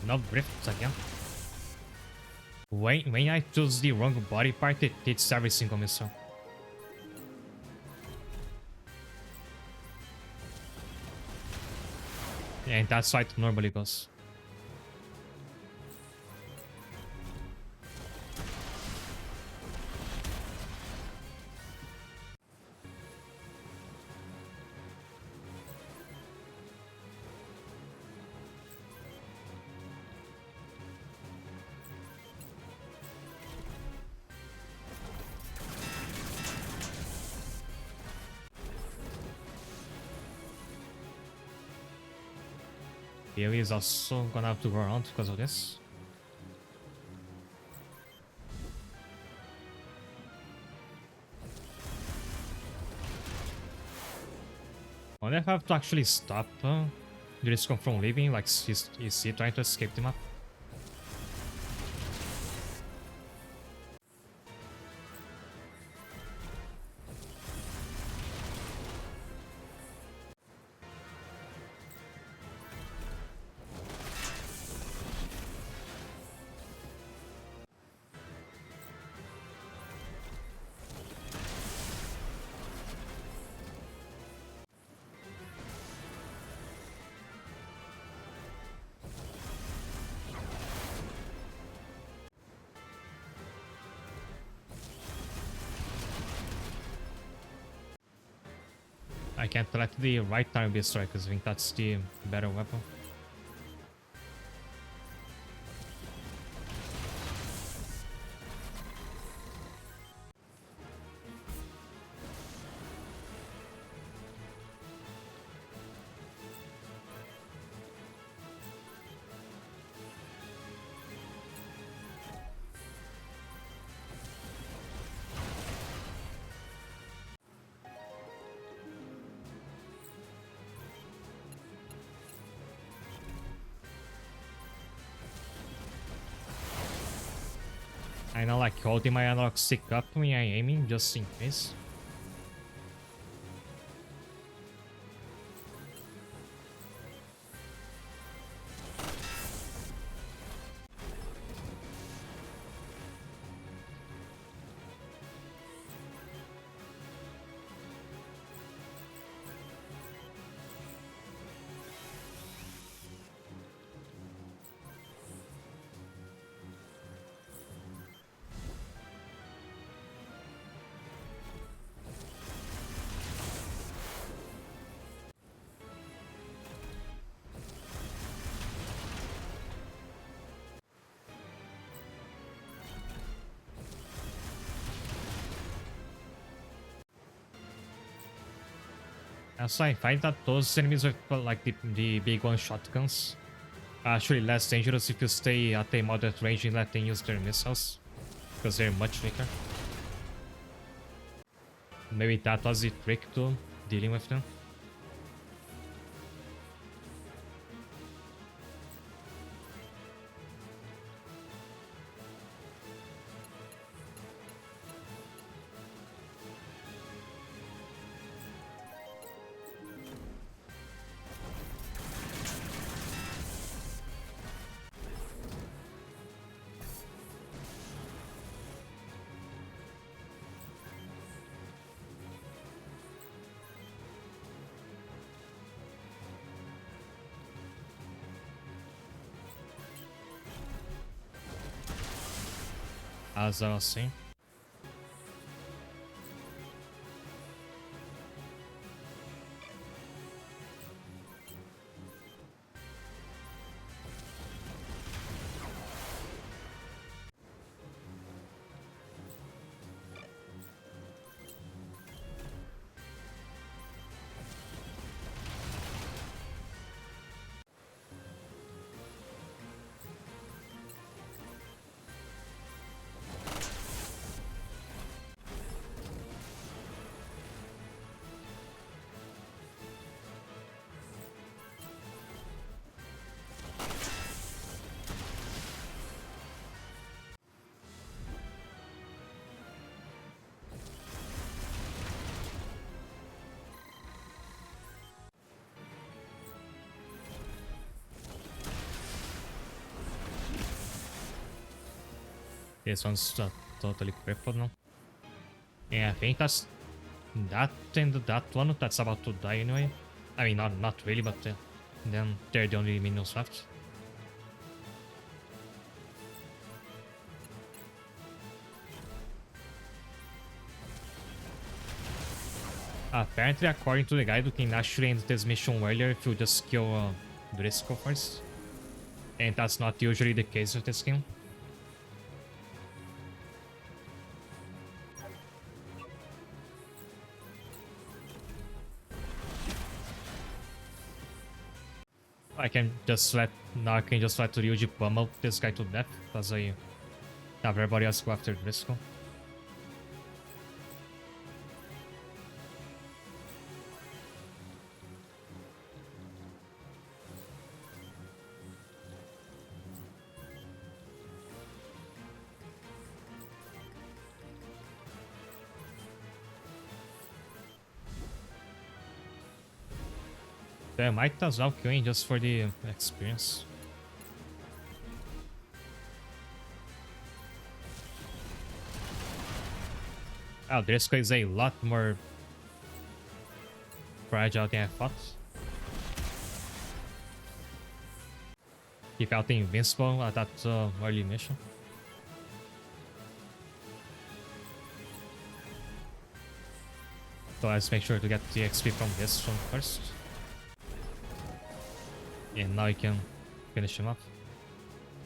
[SPEAKER 1] No rifts again. When I choose the wrong body part, it hits every single missile. And that's how it normally goes. Bailey is also gonna have to go around because of this. I have to actually stop Driscoll from leaving, like is he trying to escape the map? I can't let the right time be a strike because I think that's the better weapon. I know, like holding my analog stick up when I'm aiming just in case. Also, I find that those enemies with like the big one shotguns are actually less dangerous if you stay at a moderate range and let them use their missiles, because they're much weaker. Maybe that was the trick to dealing with them. As I was saying. This one's totally crippled now. Yeah, I think that's that and that one that's about to die anyway. I mean, not really, but then they're the only minions left. Apparently, according to the guide, we can actually end this mission earlier if you just kill Driscoll first. And that's not usually the case with this game. I can just let Ryuji pummel this guy to death because I have everybody else go after Driscoll. So I might as well kill him just for the experience. Oh, Driscoll is a lot more fragile than I thought. He felt invincible at that early mission. So let's make sure to get the XP from this one first. And now you can finish him off.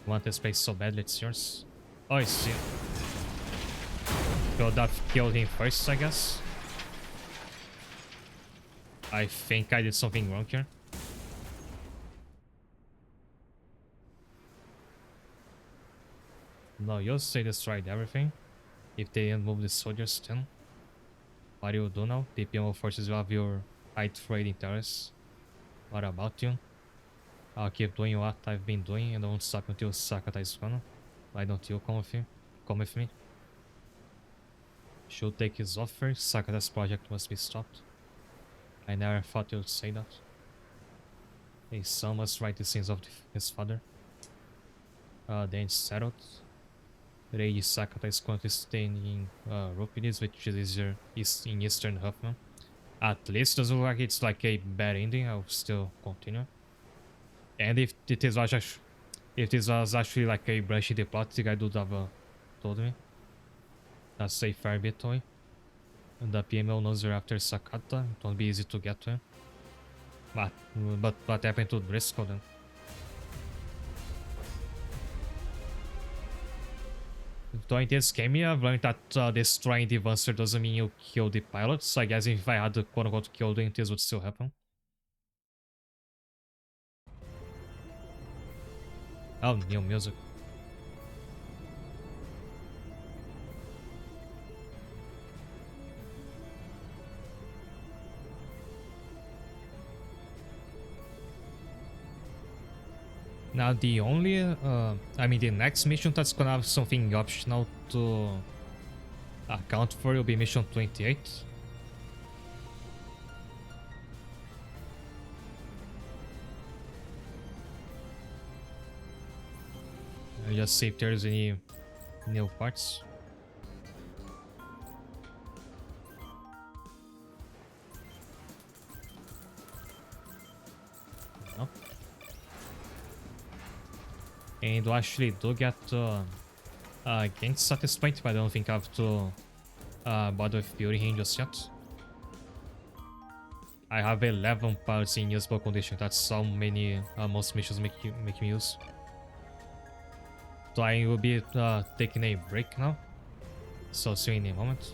[SPEAKER 1] You want this space so badly, it's yours. Oh, I see. Should have killed him first, I guess. I think I did something wrong here. No, you'll say destroyed everything. If they didn't move the soldiers then. What do you do now? The PMO forces will have your height raiding terrorists. What about you? I'll keep doing what I've been doing and I won't stop until Sakata is gone. Why don't you come with me? Come with me. Should take his offer. Sakata's project must be stopped. I never thought you'd say that. A son must right the sins of his father. Then it's settled. Reiji Sakata is currently staying in Rupidis, which is in Eastern Huffman. At least doesn't look like it's like a bad ending. I'll still continue. And if this was actually like a branch in the plot, the guy would have told me. That's a fair bit away. And the PML knows you're after Sakata. It won't be easy to get to him. But what happened to Driscoll then? So in this game, I've learned that destroying the Vancer doesn't mean you kill the pilot. So I guess if I had quote-unquote killed them, this would still happen. Oh, new music. Now the only, I mean the next mission that's gonna have something optional to account for will be mission 28. I'll just see if there's any new parts. No. And we actually do get against at this point, but I don't think I have to bother with building him just yet. I have 11 parts in usable condition. That's how many most missions make me use. So I will be taking a break now. So see you in a moment.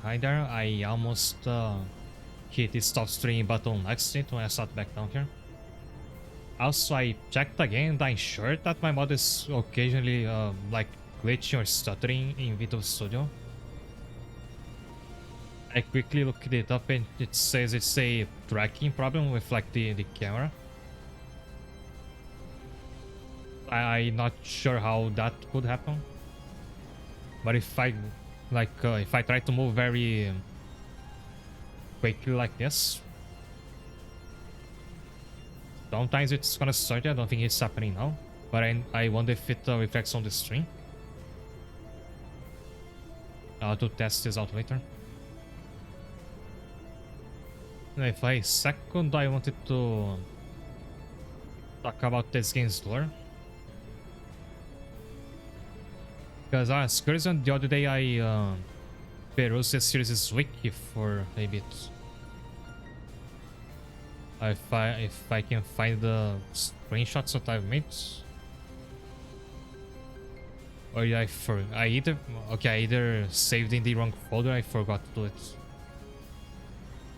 [SPEAKER 1] hi there. I almost hit the stop stream button next to it when I sat back down here. Also, I checked again and I'm sure that my mod is occasionally like glitching or stuttering in Visual Studio. I quickly looked it up and it says it's a tracking problem with like the camera. I'm not sure how that could happen. But if I like if I try to move very quickly like this, sometimes it's gonna start. I don't think it's happening now, but I wonder if it reflects on the stream. I'll to test this out later. If I second, I wanted to talk about this game's lore. Because as curious, the other day I perused the series' wiki for a bit. If I can find the screenshots that I've made. Or I either saved in the wrong folder, I forgot to do it.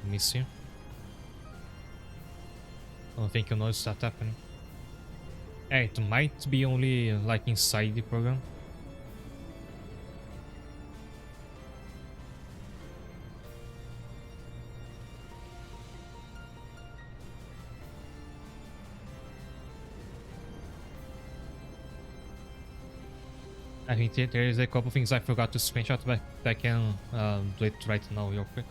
[SPEAKER 1] Let me see. I don't think you noticed that happening. Yeah, it might be only like inside the program. I think there is a couple things I forgot to screenshot, but I can do it right now real quick.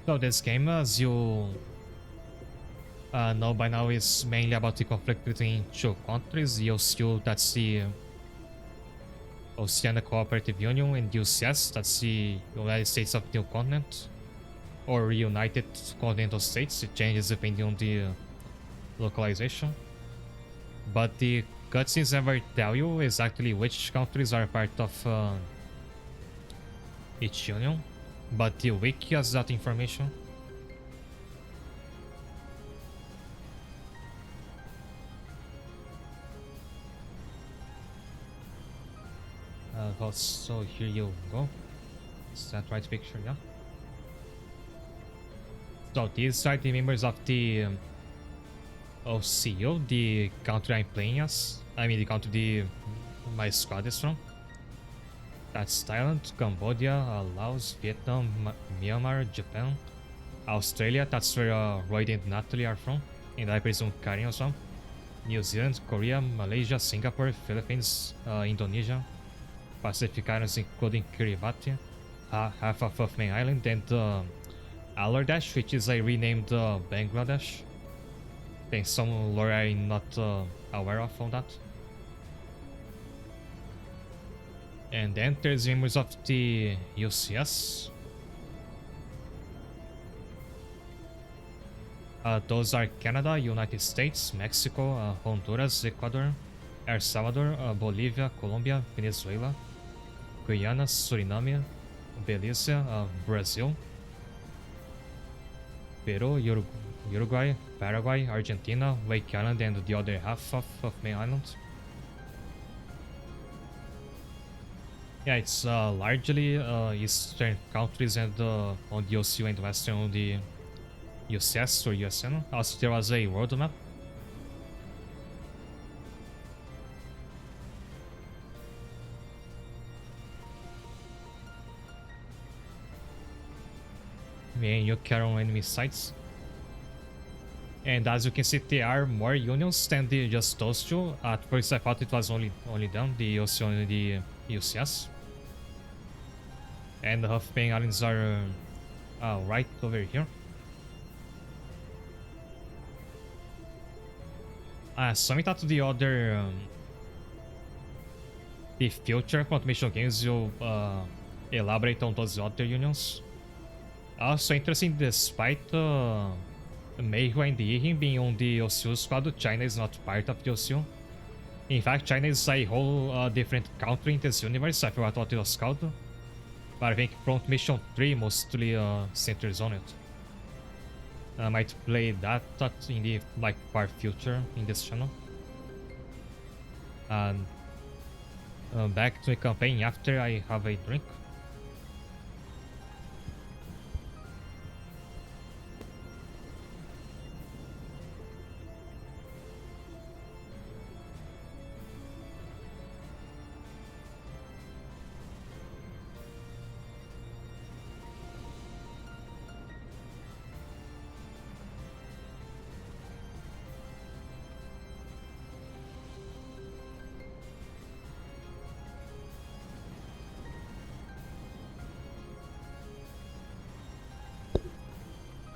[SPEAKER 1] So this game, as you know by now, is mainly about the conflict between two countries, the OCU, that's the Oceania Cooperative Union, and UCS, that's the United States of the New Continent, or United Continental States. It changes depending on the localization. But the cutscenes never tell you exactly which countries are part of each union, but the wiki has that information. So here you go. Is that right picture? Yeah. So these are the members of the OCU, the country I'm playing as. I mean the country my squad is from. That's Thailand, Cambodia, Laos, Vietnam, Myanmar, Japan, Australia. That's where Roy and Natalie are from, and I presume Karin as well. New Zealand, Korea, Malaysia, Singapore, Philippines, Indonesia. Pacific Islands including Kiribati, half of Main Island, and Bangladesh, which is a renamed Bangladesh. There's some lore I'm not aware of on that. And then there's members of the UCS. Those are Canada, United States, Mexico, Honduras, Ecuador, El Salvador, Bolivia, Colombia, Venezuela, Guyana, Suriname, Belize, Brazil, Peru, Uruguay, Paraguay, Argentina, Wake Island, and the other half of Main Island. Yeah, it's largely eastern countries and on the OCU and western on the UCS or USN. Also, there was a world map. And you carry on enemy sites. And as you can see, there are more unions than just those two. At first I thought it was only them, the OCU and the UCS. And the Huffman Islands are right over here. Something that the other the future confirmation games will elaborate on those other unions. Also interesting, despite Meihua and Yihin being on the OCU squad, China is not part of the OCU. In fact, China is a whole different country in this universe. I forgot what it was called, but I think Front Mission 3 mostly centers on it. I might play that in the like far future in this channel. And back to the campaign after I have a drink.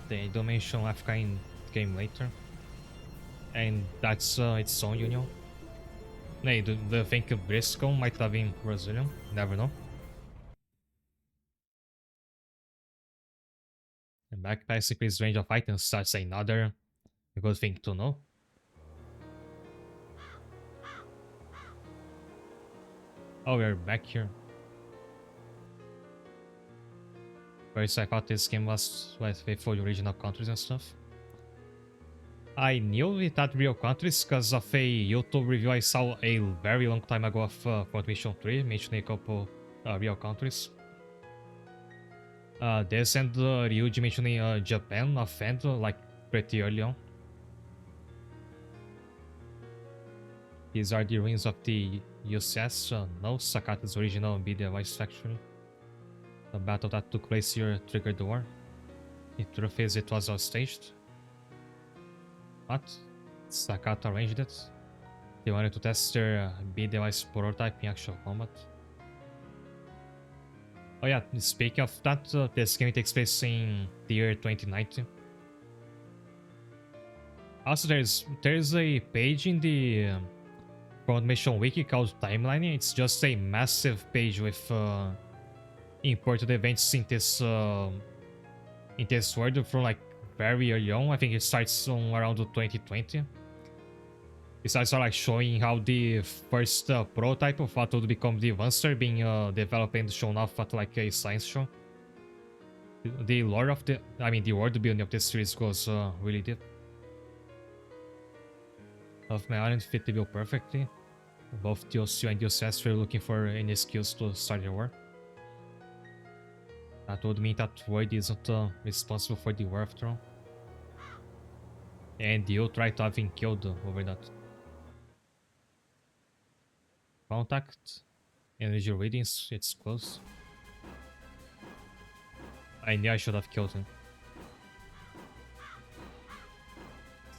[SPEAKER 1] They don't mention Africa in game later. And that's its own union. Nee, the think Briscoe might have been Brazilian. Never know. The backpack increased range of items. That's another good thing to know. Oh, we're back here. First, I thought this game was with full original countries and stuff. I knew it had real countries because of a YouTube review I saw a very long time ago of Front Mission 3, mentioning a couple real countries. This and Ryuji mentioning Japan offend like pretty early on. These are the ruins of the UCS, no, Sakata's original media voice factory. The battle that took place here triggered the war. The truth is it was all staged. What? Sakata arranged it? They wanted to test their B-device prototype in actual combat. Oh yeah, speaking of that, this game takes place in the year 2019. Also, there's a page in the Front Mission Wiki called Timeline. It's just a massive page with imported events in this world from like very early on. I think it starts on around 2020. It starts like showing how the first prototype of what would become the Monster being developed and shown off at like a science show. The lore of the world building of this series goes really deep. Of my island fit the bill perfectly. Both DOC and DOCS were looking for any skills to start the war. That would mean that Void isn't responsible for the war after all. And you tried to have him killed over that. Contact. Energy readings, it's close. I knew I should have killed him.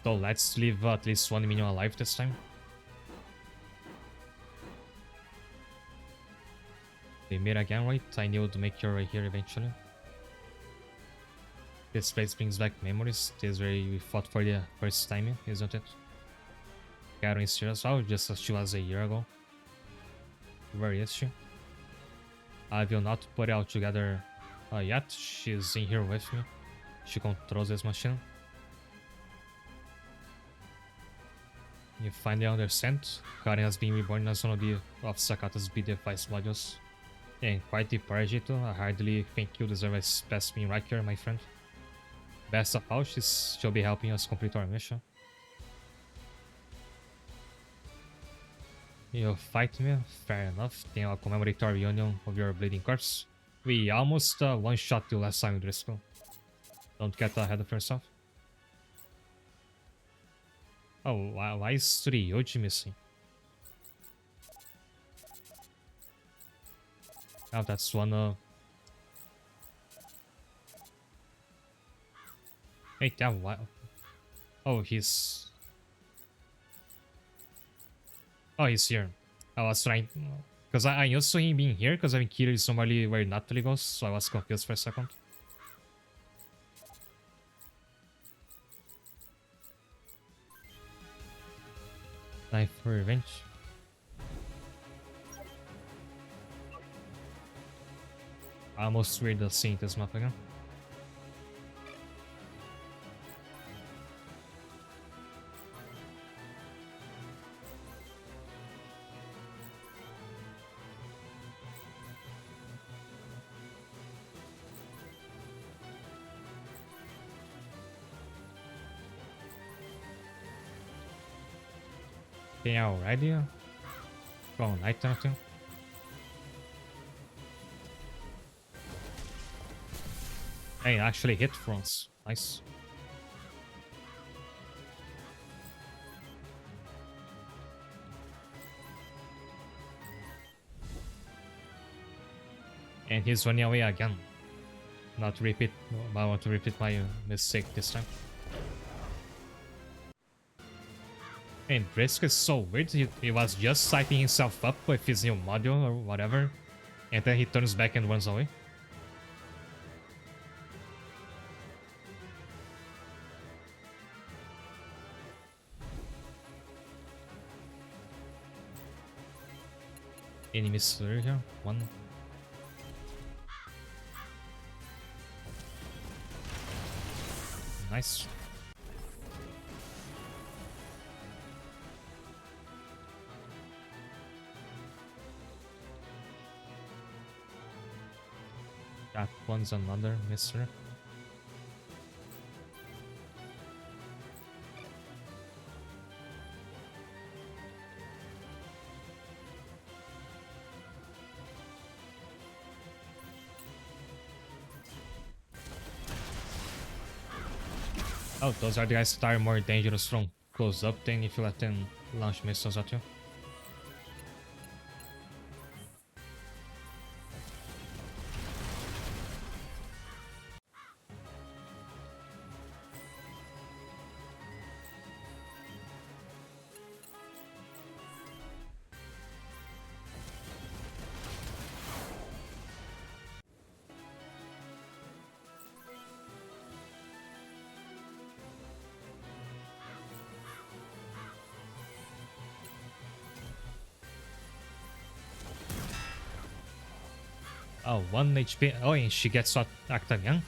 [SPEAKER 1] So let's leave at least 1 minion alive this time. They meet again, right? I knew to make your way here eventually. This place brings back memories. This is where we fought for the first time, isn't it? Garo is here as well, just as she was a year ago. Where is she? I will not put it all together yet. She's in here with me. She controls this machine. You finally understand. Karen has been reborn as one of Sakata's B-device modules. And quite the parasite. I hardly think you deserve a specimen right here, my friend. Best of all, she'll be helping us complete our mission. You fight me? Fair enough. Then I'll commemorate our reunion of your bleeding corpse. We almost one-shot you last time, Driscoll. Don't get ahead of yourself. Oh, why is Ryoji missing? Oh, that's one. Wait, yeah, what? Oh, he's. Oh, he's here. I was trying. Because I used to him being here, because I think here is somebody where Natalie goes, so I was confused for a second. Time for revenge. Almost weird seeing this map again. Okay, already. Oh, night too. Hey, actually hit fronts. Nice. And he's running away again. Not repeat. I want to repeat my mistake this time. And Brisk is so weird. He was just psyching himself up with his new module or whatever, and then he turns back and runs away. Enemy slur here. One. Nice. That one's another mister. Oh, those are the guys that are more dangerous from close up than if you let them launch missiles at you. Oh, 1 HP. Oh, and she gets attacked again.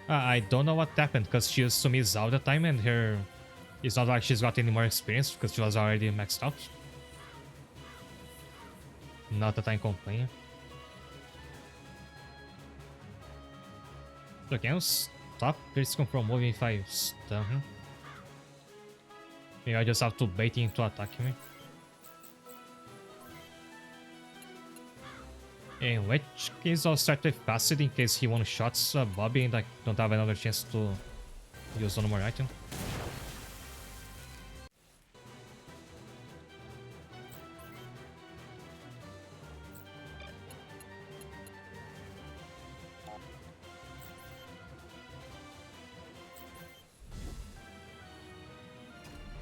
[SPEAKER 1] I don't know what happened because she used to miss all the time and her... It's not like she's got any more experience because she was already maxed out. Not that I'm complaining. So can you stop Critical from moving if I stun him? Maybe I just have to bait him to attack me. In which case I'll start with Passive in case he one-shots Bobby and I don't have another chance to use one more item.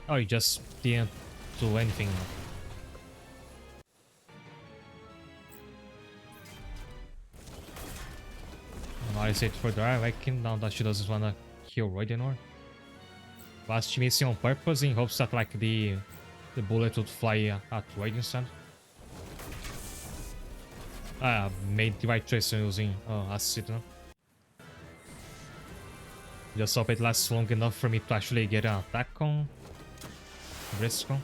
[SPEAKER 1] Oh, you just didn't do anything. Now is it for Dry Awakening now that she doesn't wanna kill Royd anymore? Was she missing on purpose in hopes that like the bullet would fly at Royd instead? Made the right choice using Acid. No? Just hope it lasts long enough for me to actually get an attack on Briscoe.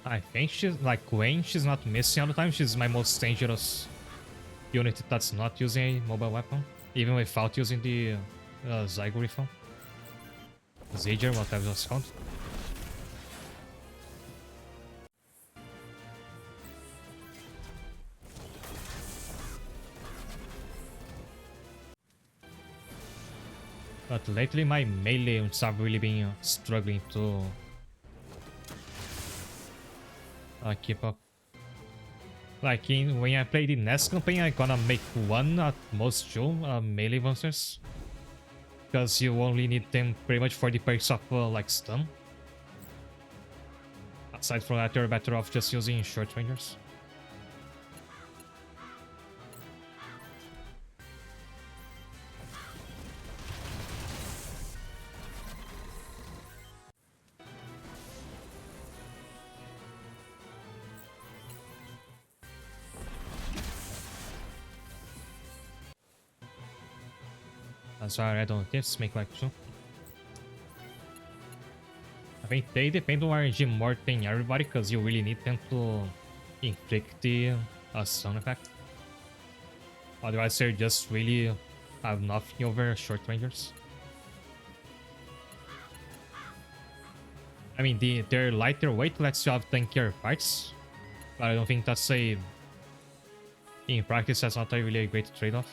[SPEAKER 1] I think she's like when she's not missing all the time, she's my most dangerous unit that's not using a mobile weapon, even without using the Zygriffon. Zager, whatever it's called. But lately my melee units have really been struggling to keep up. Like when I play the next campaign, I'm gonna make one at most two melee monsters. Because you only need them pretty much for the perks of like stun. Aside from that, you're better off just using short rangers. That's why I don't tips make like 2. I think they depend on RNG more than everybody because you really need them to inflict the stun effect. Otherwise, they just really have nothing over short rangers. I mean, their lighter weight lets you have tankier fights, but I don't think that's a... In practice, that's not a really great trade-off.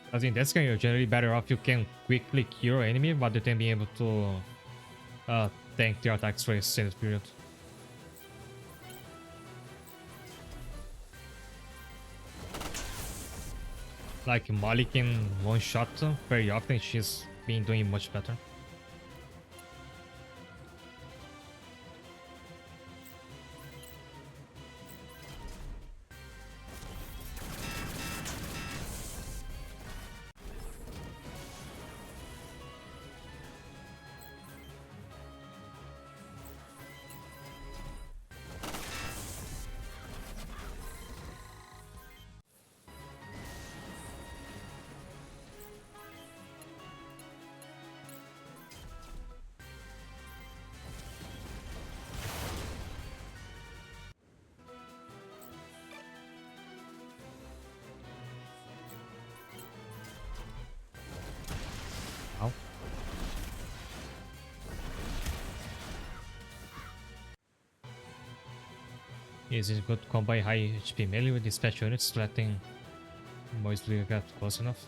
[SPEAKER 1] Because in this game, you're generally better off you can quickly kill your enemy rather than being able to tank their attacks for a extended period. Like Molly can one-shot very often, she's been doing much better. Ow. Is it good combo high HP melee with the special units, letting mostly get close enough?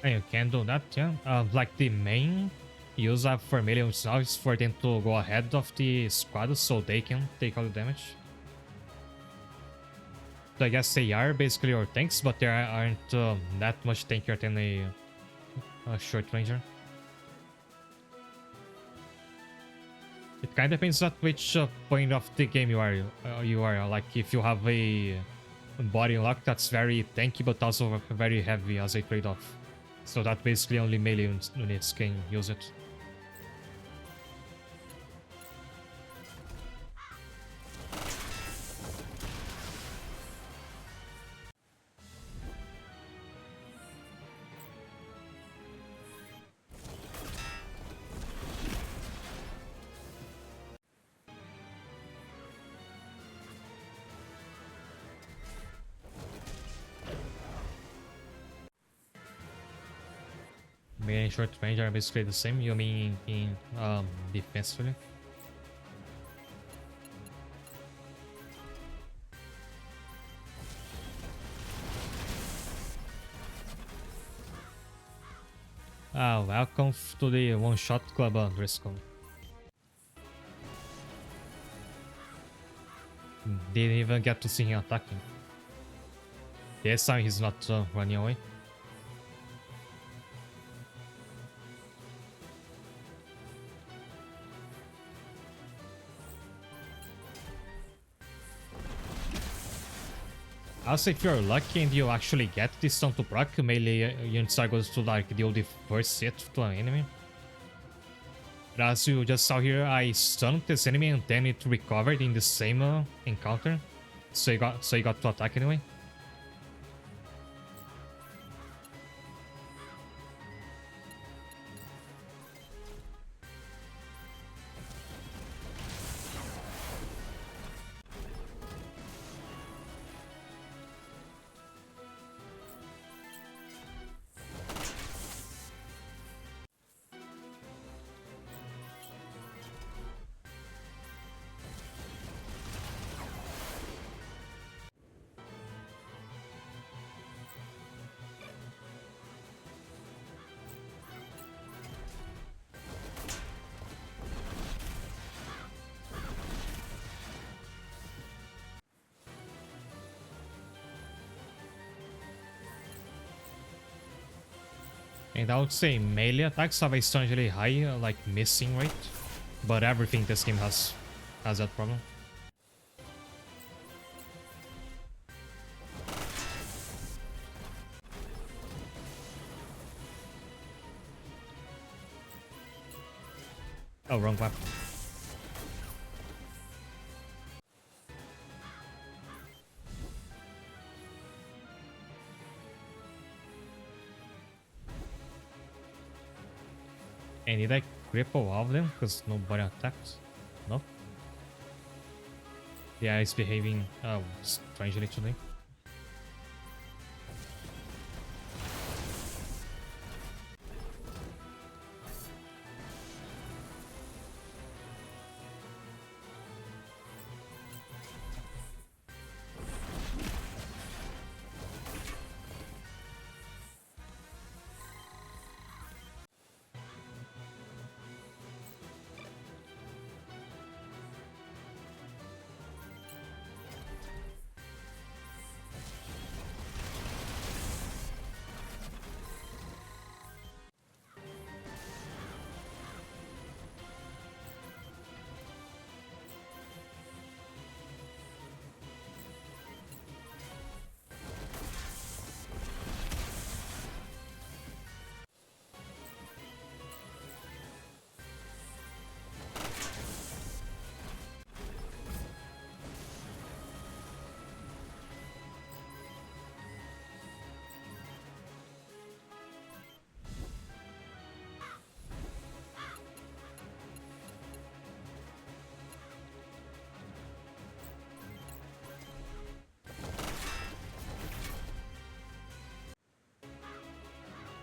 [SPEAKER 1] And you can do that, yeah. Like the main use of for melee units now is for them to go ahead of the squad so they can take all the damage. So I guess they are basically your tanks, but they aren't that much tankier than a short ranger. It kind of depends on which point of the game you are. Like if you have a body lock that's very tanky but also very heavy as a trade-off. So that basically only melee units can use it. Melee and short range are basically the same, you mean in defensively? Welcome to the one-shot club, Driscoll. Didn't even get to see him attacking. This time he's not running away. Also, if you're lucky and you actually get this stun to proc, melee units are going to like deal the first hit to an enemy. But as you just saw here, I stunned this enemy and then it recovered in the same encounter. So you got to attack anyway. And I would say melee attacks have a strangely high like missing rate, but everything this game has that problem. Oh, wrong weapon. And did I cripple all of them because nobody attacked? No? Yeah, it's behaving strangely today.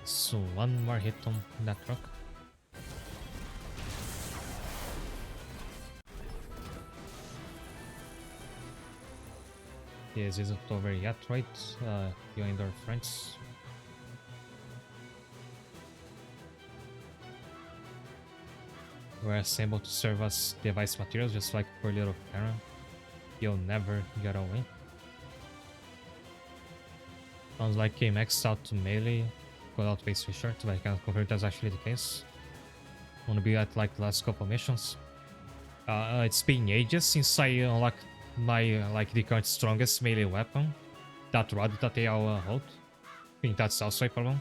[SPEAKER 1] So one more hit on that rock. Yes, isn't over yet, right? You and our friends. We're assembled to serve as device materials, just like poor little Karen. You'll never get away. Sounds like a maxed out to melee without base Fisher, but I can't confirm that's actually the case. Wanna be at like the last couple missions. It's been ages since I unlocked my like the current strongest melee weapon, that rod that they all hold. I think that's also a problem.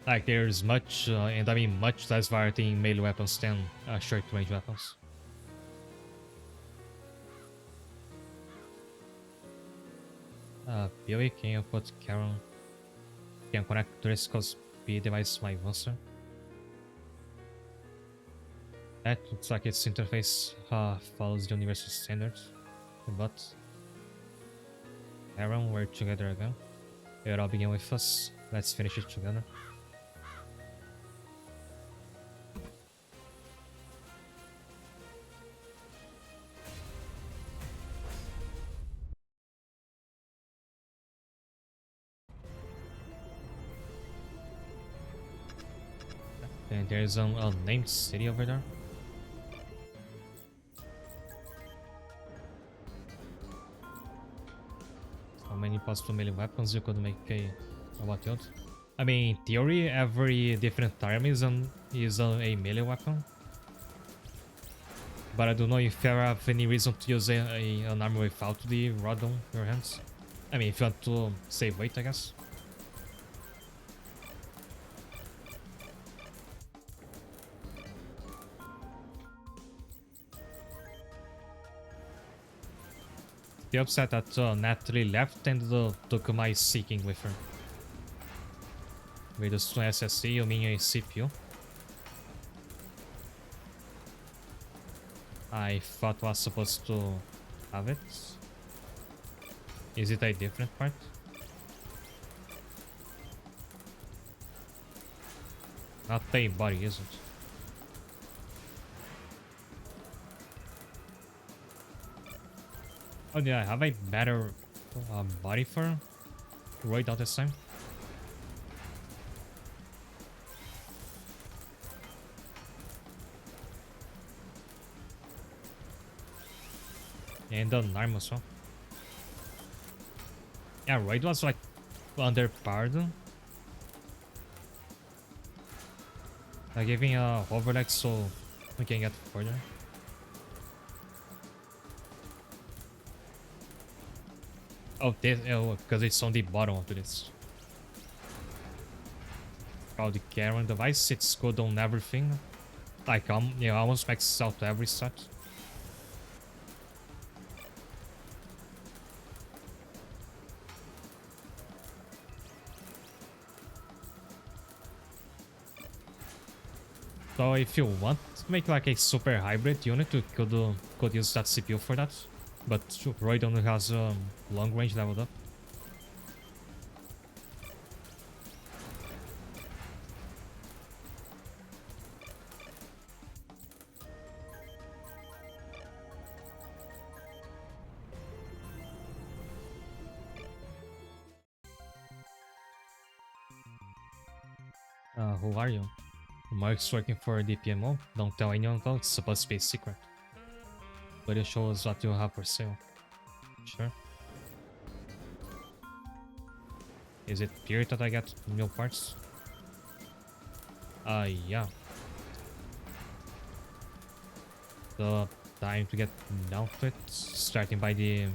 [SPEAKER 1] Like there's much, and I mean much less variety in melee weapons than short range weapons. Billy, can you put Karen? Can connect Driscoll's B device to my monster? That looks like its interface follows the universal standards. But Aaron, we're together again. You're all begin with us. Let's finish it together. And there's a named city over there. How many possible melee weapons you could make a battlefield? I mean, in theory, every different arm is a melee weapon. But I don't know if you have any reason to use an arm without the rod on your hands. I mean, if you want to save weight, I guess. The upset that Natalie left and took my seeking with her. With the SSC, you mean a CPU? I thought was supposed to have it. Is it a different part? Not a body, is it? Oh yeah, I have a better body for Roy out this time. And the arm as well. Yeah, Royd was like underpowered. I'm giving a overleg so we can get further. Oh, this, because it's on the bottom of this. Oh, the Karen device, it's good on everything. Like, yeah, almost max out every set. So if you want to make like a super hybrid unit, you could use that CPU for that. But Royd only has long range leveled up. Who are you? Mark's working for DPMO. Don't tell anyone though, it's supposed to be a secret. But it shows what you have for sale. Sure. Is it period that I get new parts? Yeah. The time to get down to it, starting by the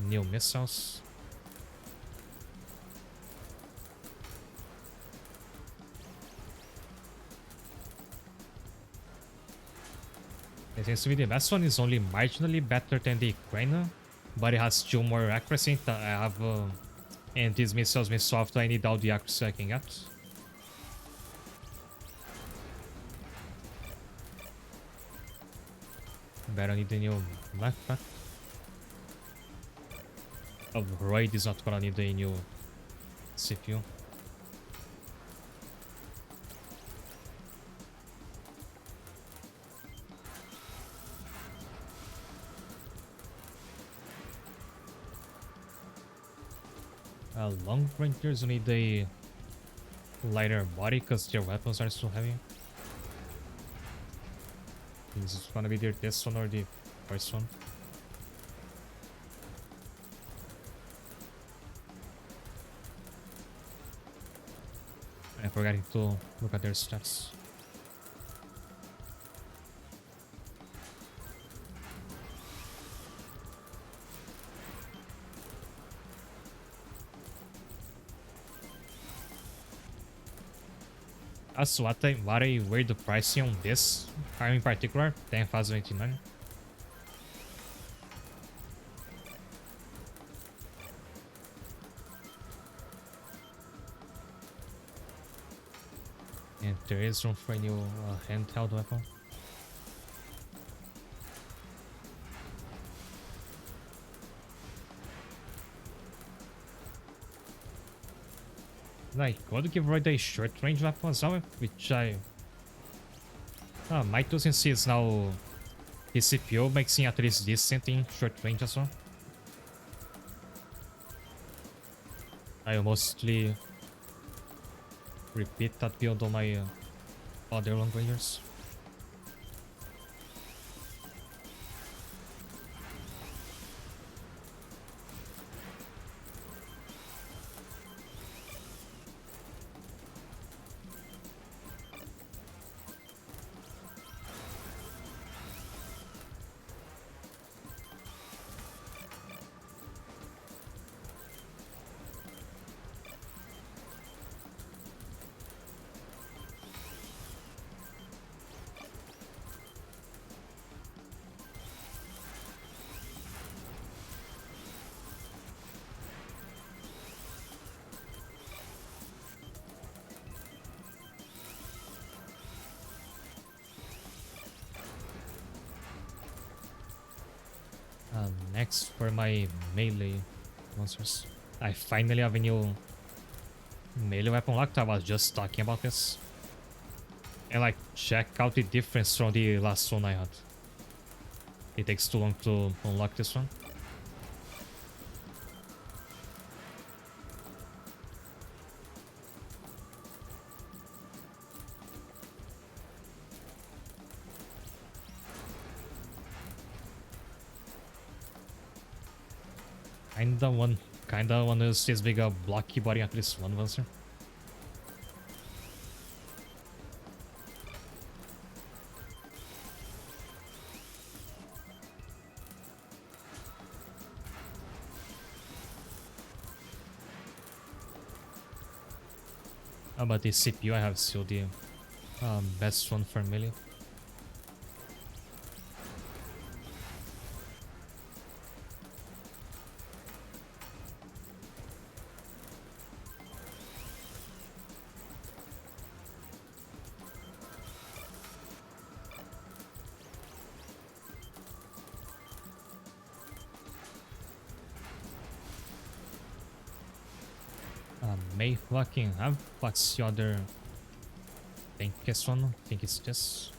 [SPEAKER 1] new missiles. It seems to be the best one is only marginally better than the Ukraine, but it has 2 more accuracy. I have, and these missiles may soft. I need all the accuracy I can get. Better need a new backpack. Oh, Royd is not gonna need a new CPU. Long rangers need a lighter body because their weapons are so heavy. This is gonna be either this one or the first one. I'm forgetting to look at their stats. Also, what I weighed the pricing on this arm in particular, 10,089. And there is room for a new handheld weapon. Like, could give Royd a short range weapon as well, which I might do since he is now his CPU makes him at least decent in short range as well. I will mostly repeat that build on my other long rangers. Next for my melee monsters. I finally have a new melee weapon locked. I was just talking about this. And like, check out the difference from the last one I had. It takes too long to unlock this one. Kinda one is this big blocky body at least one monster. But the CPU I have COD Best one for melee. May fucking have. What's the other? I think this one. I think it's this.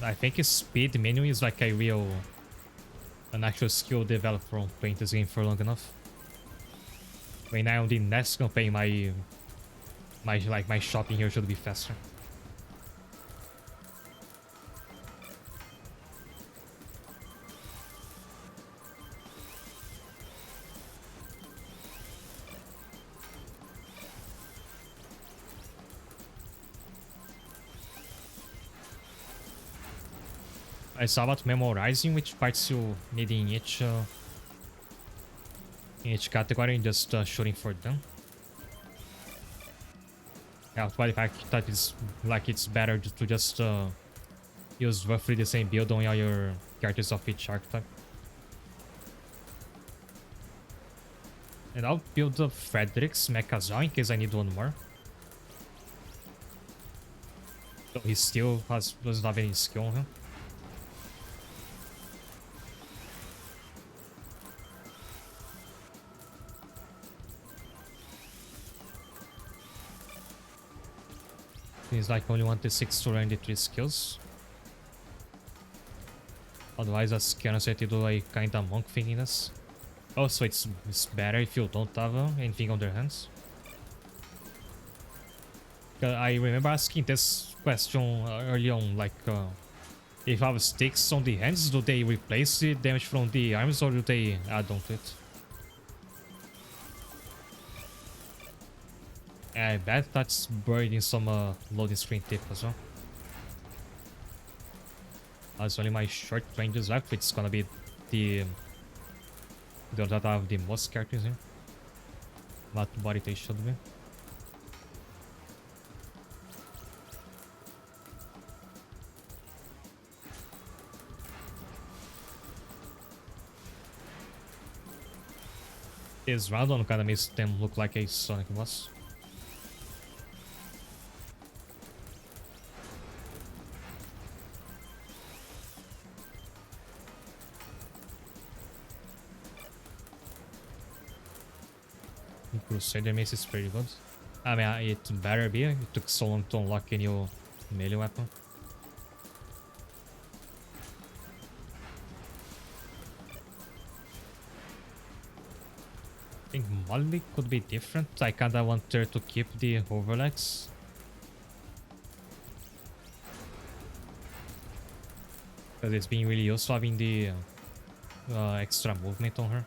[SPEAKER 1] I think his speed menu is like an actual skill developed from playing this game for long enough. When I on the next campaign, my shopping here should be faster. I saw about memorizing which parts you need in each category and just shooting for them. Yeah, but the fact that it's better to just use roughly the same build on all your characters of each archetype. And I'll build up Frederick's mech as well in case I need one more. So he still doesn't have any skill on him. Seems like only 1d6 to learn the 3 skills. Otherwise, that's gonna set to do a kinda monk thing in this. Also, it's better if you don't have anything on their hands. I remember asking this question early on, like, if I have sticks on the hands, do they replace the damage from the arms or do they add on to it? I bet that's buried in some loading screen tip as well. That's only my short ranges left, it's gonna be the that I have the most characters in. What body they should be. This random kinda makes them look like a Sonic boss. Crusader Mace is pretty good. I mean, it better be. It took so long to unlock a new melee weapon. I think Molly could be different. I kinda want her to keep the overlays. Because it's been really useful having the extra movement on her.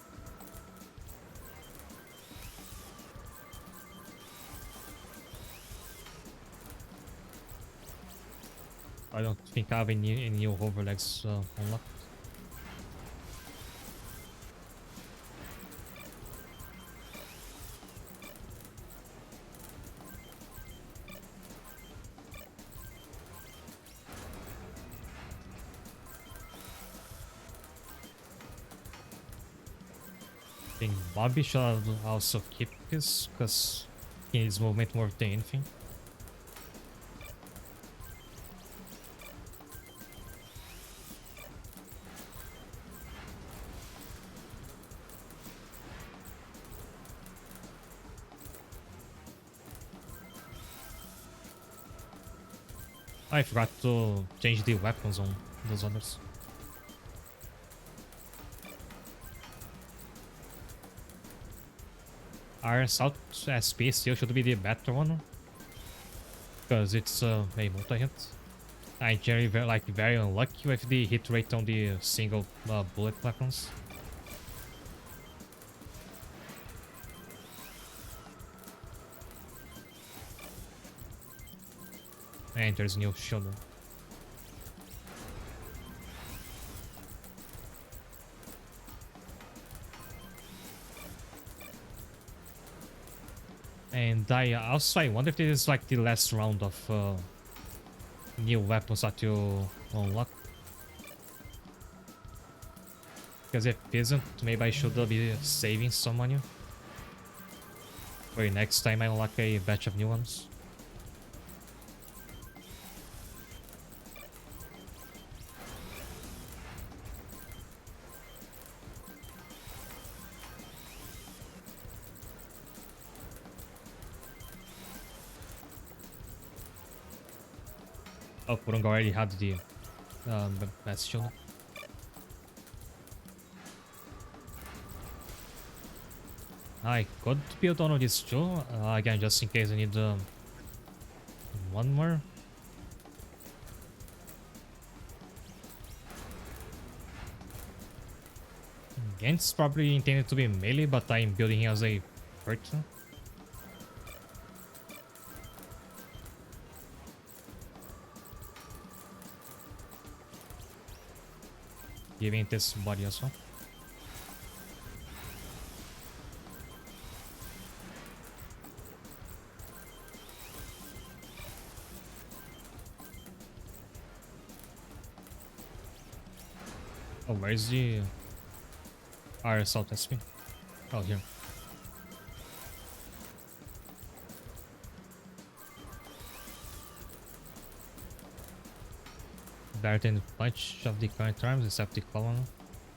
[SPEAKER 1] I don't think I have any new overlegs unlocked. I think Bobby should also keep this because he needs movement more than anything. I forgot to change the weapons on those others. Our South SP still should be the better one. Because it's a multi-hit. I'm very unlucky with the hit rate on the single bullet weapons. And there's new shield. And I wonder if this is like the last round of new weapons that you unlock. Because if it isn't, maybe I should be saving some money for next time I unlock a batch of new ones. Oh, Purunga already had the bastion. I could build one of these too, again, just in case I need one more. Again, it's probably intended to be melee, but I'm building him as a person. Giving this body as well. Oh, where's the assault SP? Oh, here. Better than much of the current arms except the column.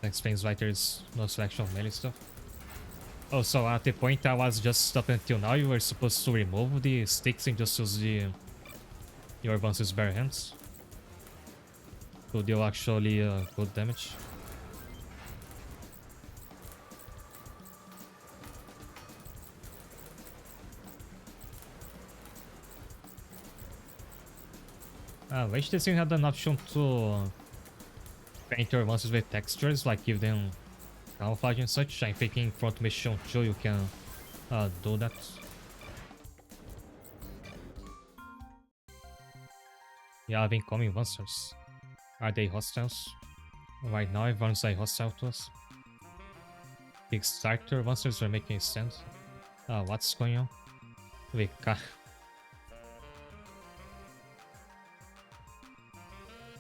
[SPEAKER 1] That explains why there's no selection of melee stuff. Oh, so at the point I was just up until now, you were supposed to remove the sticks and just use your advances bare hands to deal actually good damage. I wish this thing had an option to paint your monsters with textures, like give them camouflage and such. I'm thinking front mission 2 you can do that. Yeah, I have incoming monsters. Are they hostiles? Right now everyone's like hostile to us. Kickstarter monsters are making a stand. What's going on? We can't.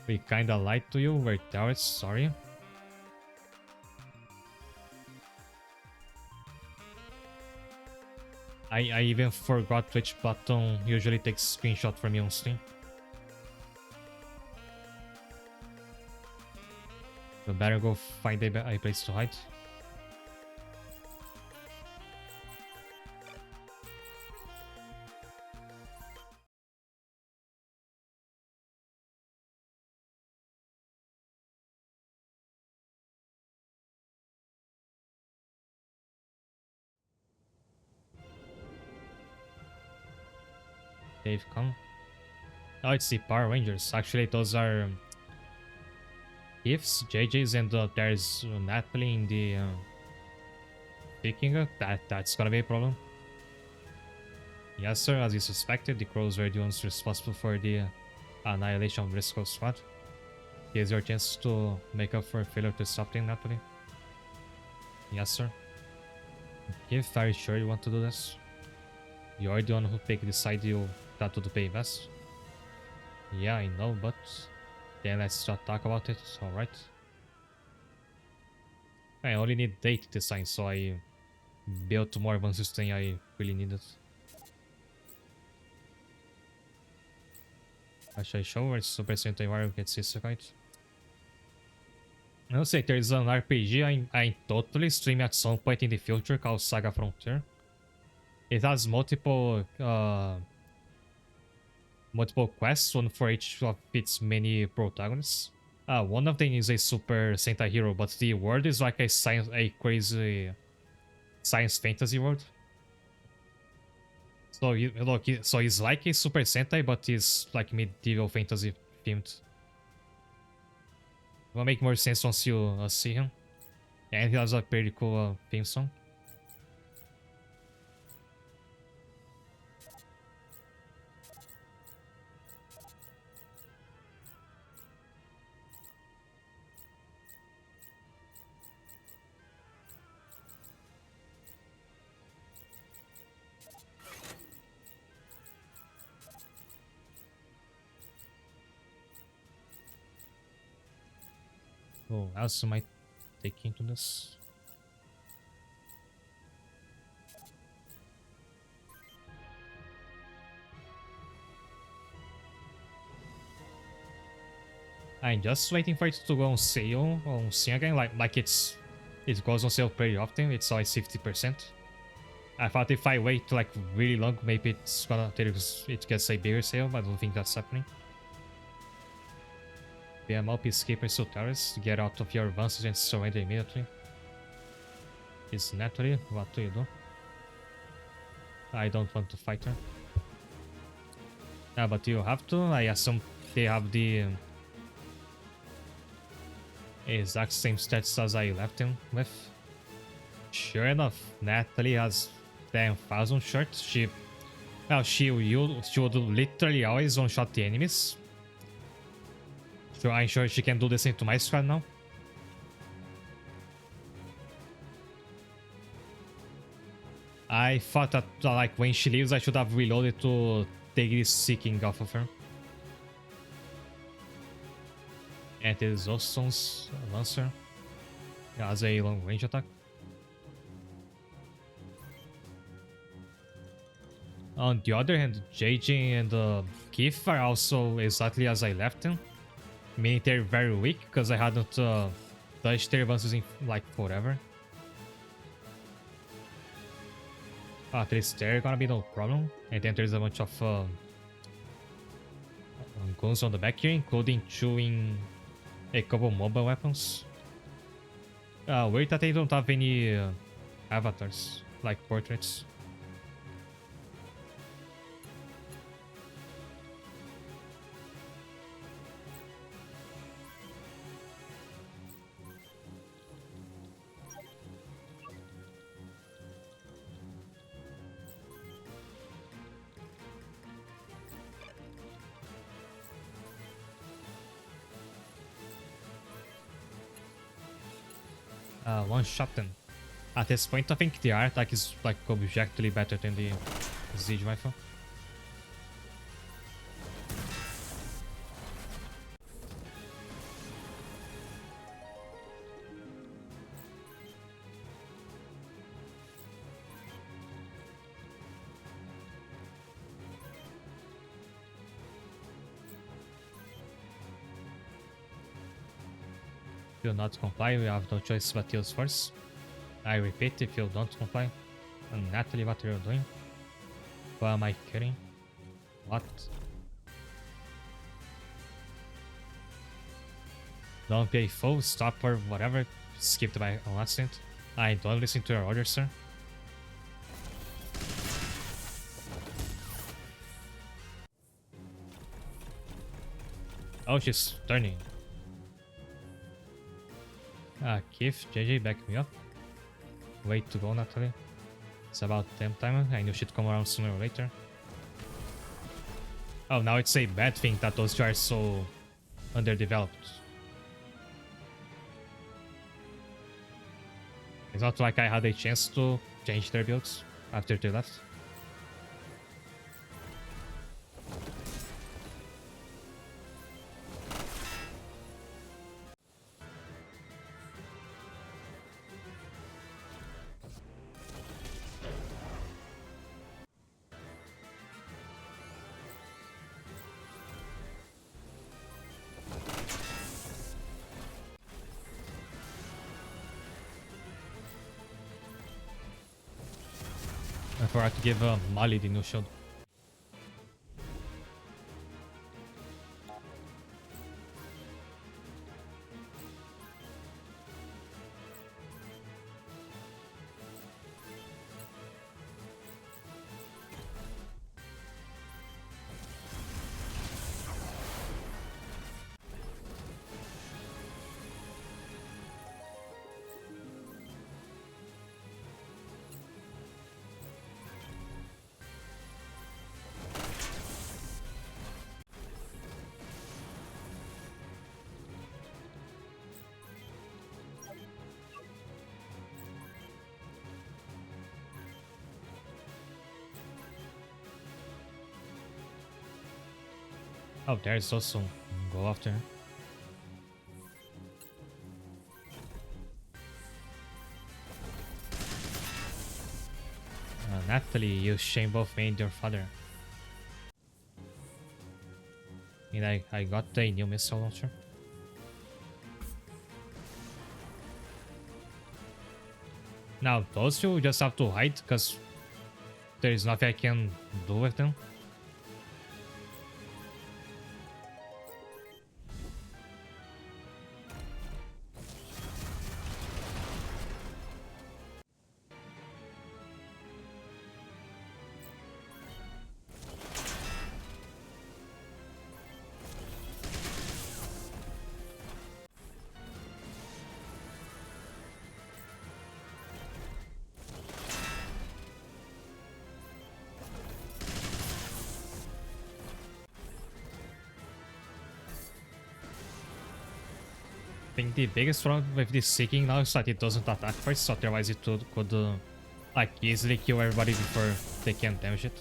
[SPEAKER 1] We kinda lied to you, we're terrorists, sorry. I even forgot which button usually takes screenshot from you on Steam. We better go find a place to hide. They've come. Oh, it's the Power Rangers. Actually, those are Ifs, JJs, and there's Natalie in the picking. That's gonna be a problem. Yes, sir. As you suspected, the Crows were the ones responsible for the annihilation of Briscoe's squad. Here's your chance to make up for failure to stop them, Natalie. Yes, sir. If very sure you want to do this. You're the one who picked the side you thought to pay best. Yeah, I know, but then let's not talk about it, alright? I only need date design, so I built more advances than I really needed. Should I show where Super Sentai Warrior gets isekai? I'll say there's an RPG I totally stream at some point in the future called Saga Frontier. It has multiple quests, one for each of its many protagonists. One of them is a Super Sentai hero, but the world is like a crazy science fantasy world. So so he's like a Super Sentai, but he's like medieval fantasy themed. Will make more sense once you see him. And he has a pretty cool theme song. Oh, I also might take into this. I'm just waiting for it to go on sale on Steam again, like it goes on sale pretty often. It's always 50%. I thought if I wait like really long, maybe it gets a bigger sale, but I don't think that's happening. BML Peacekeeper Sultaris, get out of your advances and surrender immediately. Is naturally, what do you do? I don't want to fight her. Yeah, but you have to. I assume they have the exact same stats as I left him with. Sure enough, Natalie has 10,000 shots. She would literally always one-shot the enemies. So I'm sure she can do the same to my squad now. I thought that like when she leaves I should have reloaded to take this seeking off of her. And it is Oston's Lancer. Yeah, has a long range attack. On the other hand, JJ and Keith are also exactly as I left them. Meaning they're very weak because I hadn't touched their advances in like forever. At least they're gonna be no problem. And then there's a bunch of guns on the back here, including chewing a couple mobile weapons. Weird that they don't have any avatars, like portraits. One shot them. At this point, I think the R attack is like objectively better than the siege rifle. If you not comply, we have no choice but use force. I repeat, if you don't comply, and Natalie, what are you doing? Who am I kidding? What? Don't be a fool, stop or whatever. Skipped by an accident. I don't listen to your orders, sir. Oh, she's turning. Keith, JJ, back me up. Way to go, Natalie. It's about damn time. I knew she'd come around sooner or later. Oh, now it's a bad thing that those two are so underdeveloped. It's not like I had a chance to change their builds after they left. I forgot to give Mali the new shield. Oh, there's also go after her. Natalie, you shame both me and your father. And I got a new missile launcher. Now, those two just have to hide, because there is nothing I can do with them. I think the biggest problem with this Seeking now is that it doesn't attack first, otherwise it could like easily kill everybody before they can damage it.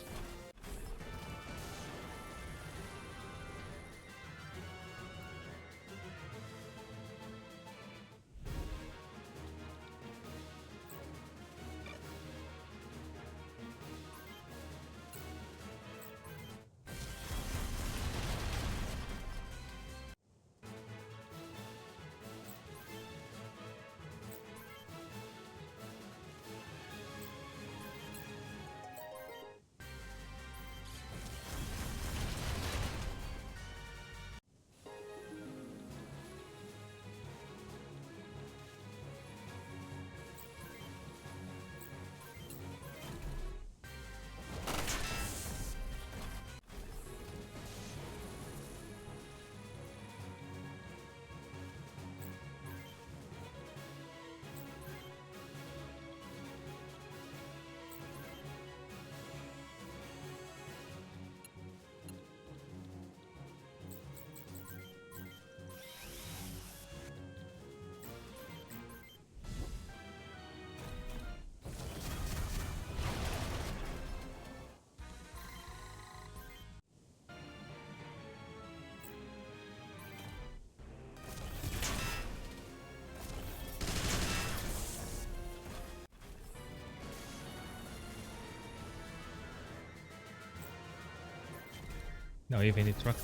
[SPEAKER 1] No, even the truck.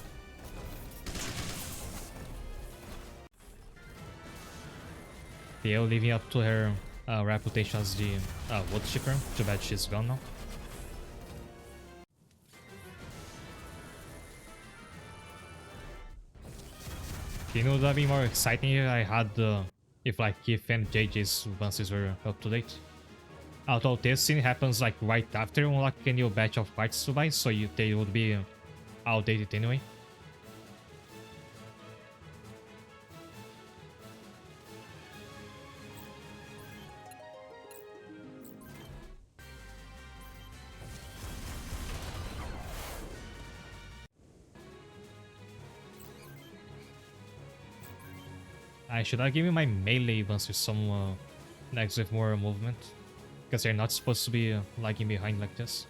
[SPEAKER 1] Theo living up to her reputation as the wood chipper. Too bad she's gone now. You know, that'd be more exciting if I had if like Keith and JJ's advances were up to date. Although this scene happens like right after unlocking a new batch of parts to buy, so they would be outdated anyway. I should have given my melee advances some next with more movement, because they're not supposed to be lagging behind like this.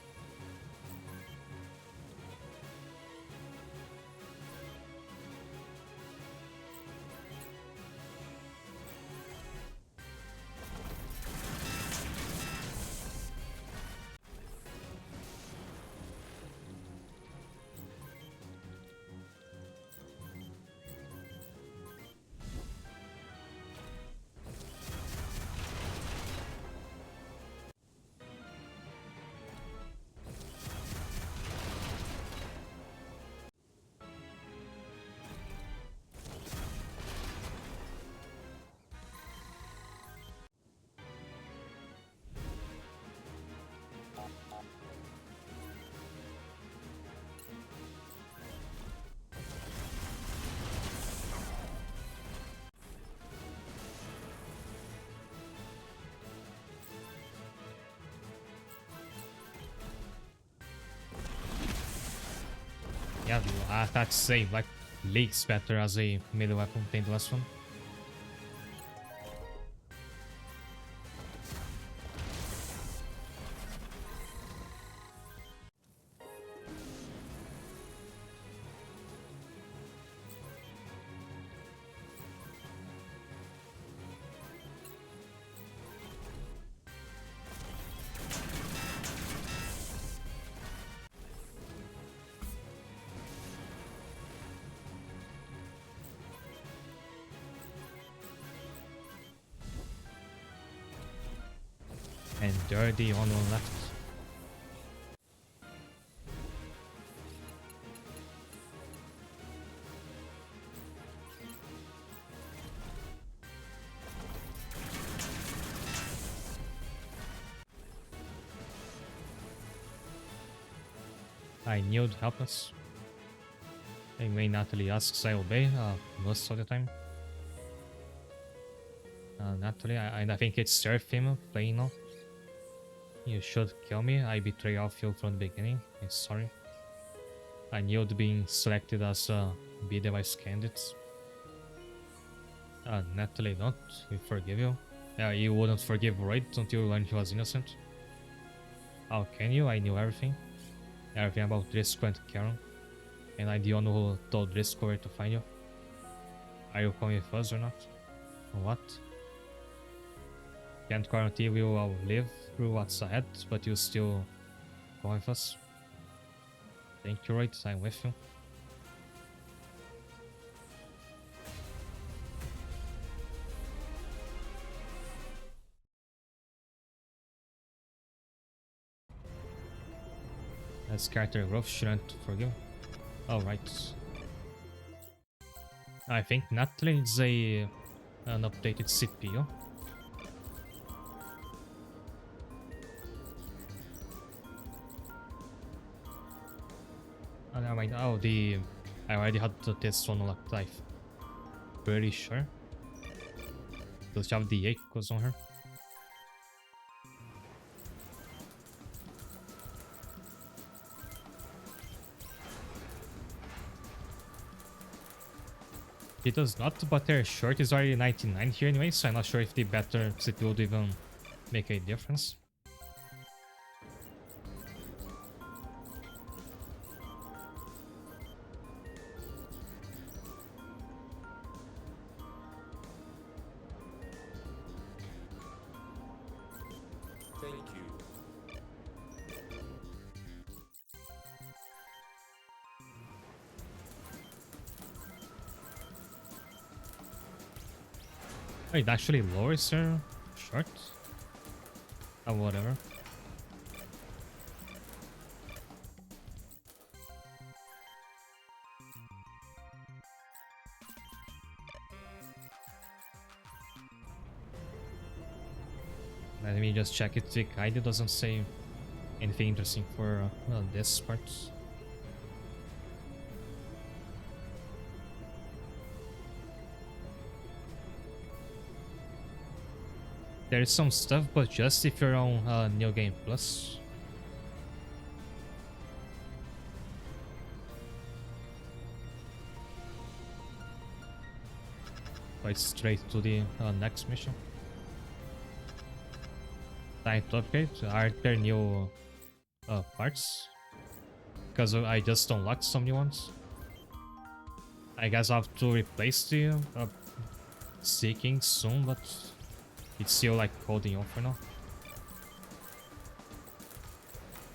[SPEAKER 1] Yeah, that's save like leaks better as a melee weapon than the last one. And they're the only one left. I knew it help us. And when Natalie asks, I obey most of the time. Natalie, I think it's Seraphim playing now. You should kill me. I betrayed all of you from the beginning. I'm sorry. I knew being selected as a B-device candidate. Natalie, don't. We forgive you. You wouldn't forgive Royd until you learned he was innocent. How can you? I knew everything. Everything about Driscoll and Karen. And I'm the one who told Driscoll where to find you. Are you coming with us or not? What? Can't guarantee we will live through what's ahead, but you still come with us. Thank you, Royd. I'm with you. As character growth shouldn't forgive. Alright. I think Natalie is an updated CPU. Never mind. Oh, I already had this one locked. I'm pretty sure. Does she have the echoes on her? It does not, but their short is already 99 here anyway, so I'm not sure if the better CPU would even make a difference.
[SPEAKER 2] Thank you.
[SPEAKER 1] Wait, actually lowers her short? Oh, whatever. Let me just check it. The guide doesn't say anything interesting for this part. There is some stuff, but just if you're on New Game Plus. Right straight to the next mission. Time to upgrade. Are there new parts? Because I just unlocked some new ones. I guess I have to replace the Seeking soon, but it's still like holding on for now.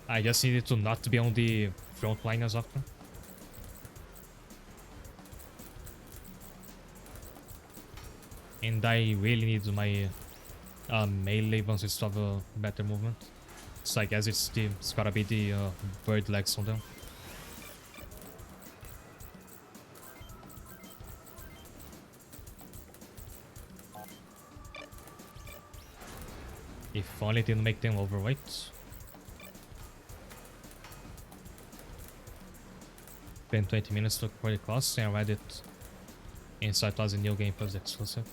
[SPEAKER 1] I just needed to not be on the front line as often. And I really need my melee ones to have a better movement. So I guess it's gotta be the bird legs on them. If only it didn't make them overweight. 10-20 minutes to for the cost, and I read it inside it was a New Game Plus exclusive.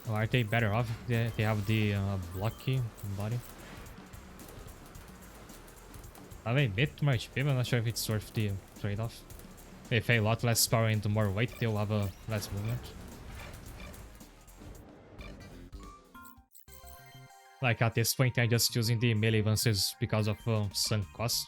[SPEAKER 1] Or are they better off if they have the blocky body? I have a bit more HP, but I'm not sure if it's worth the trade-off. If a lot less power and more weight, they'll have a less movement. Like at this point, I'm just using the melee advances because of sunk cost.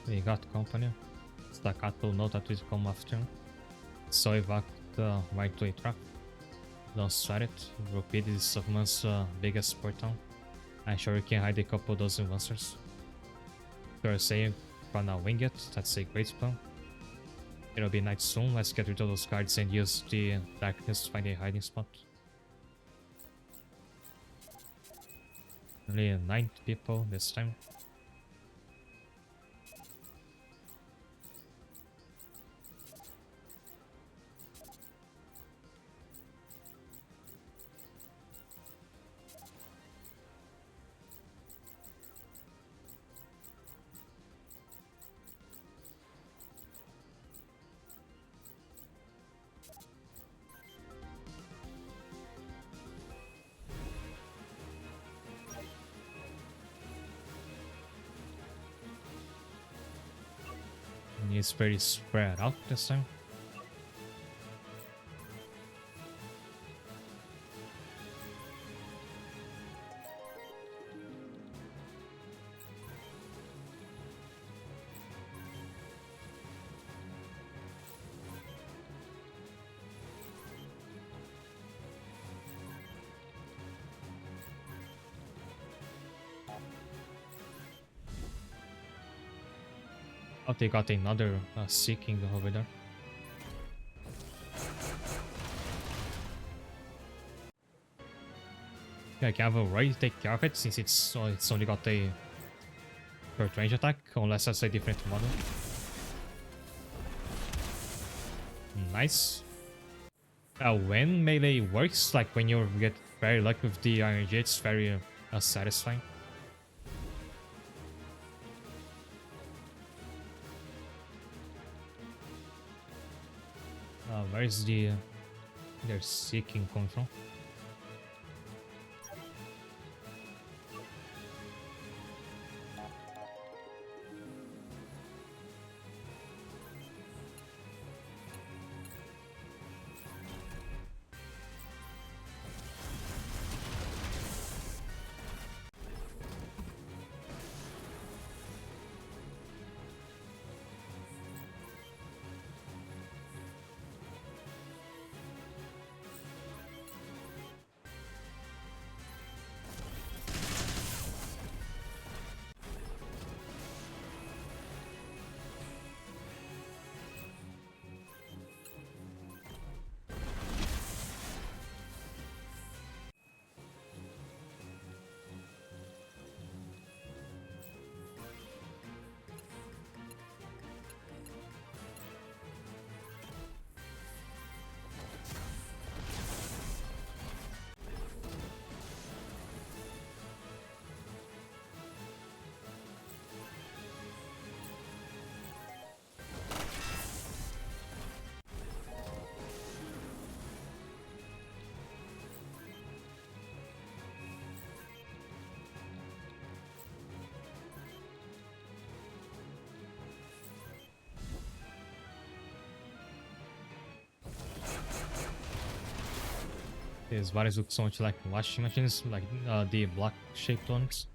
[SPEAKER 1] We got company. Staccato know that will come after. So evac the right to a trap. Don't sweat it. Repeat is Sufman's biggest portal. I'm sure you can hide a couple dozen monsters. You're saying gonna wing it, that's a great plan. It'll be night soon, let's get rid of those cards and use the darkness to find a hiding spot. Only 9 people this time. And it's pretty spread out this time. Oh, they got another seeking over there. Yeah, I can have a right to take care of it since it's only got a short range attack, unless that's a different model. Nice. When melee works, like when you get very lucky with the RNG, it's very satisfying. Where is the they're seeking coming from? There's vários que são like washing machines, like the black shaped ones.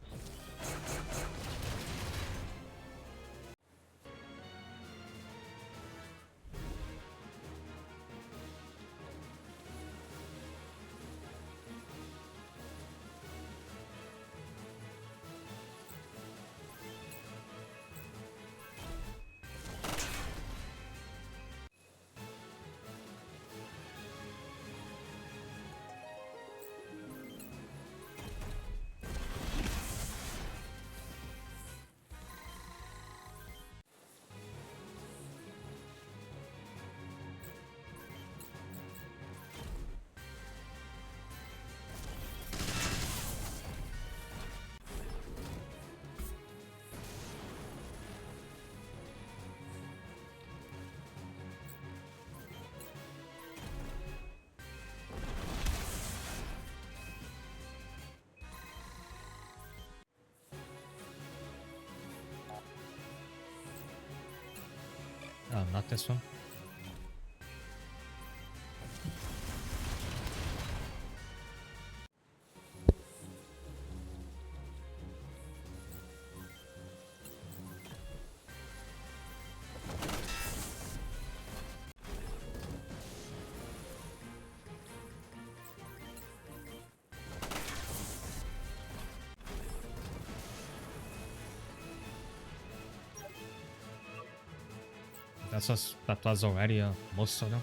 [SPEAKER 1] not this one. That was already most of them.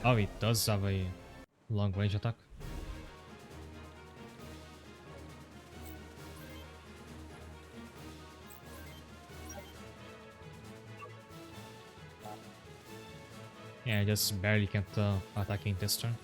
[SPEAKER 1] Oh, it does have a long range attack. Yeah, I just barely can't attack in this turn.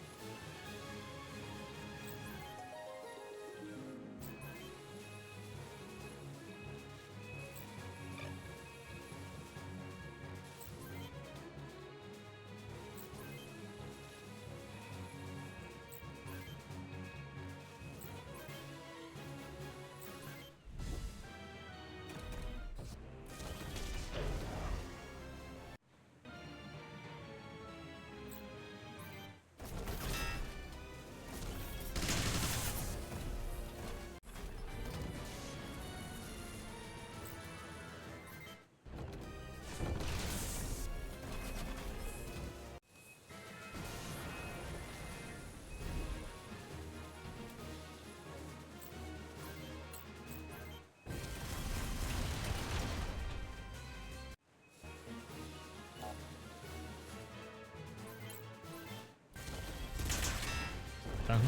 [SPEAKER 1] Done.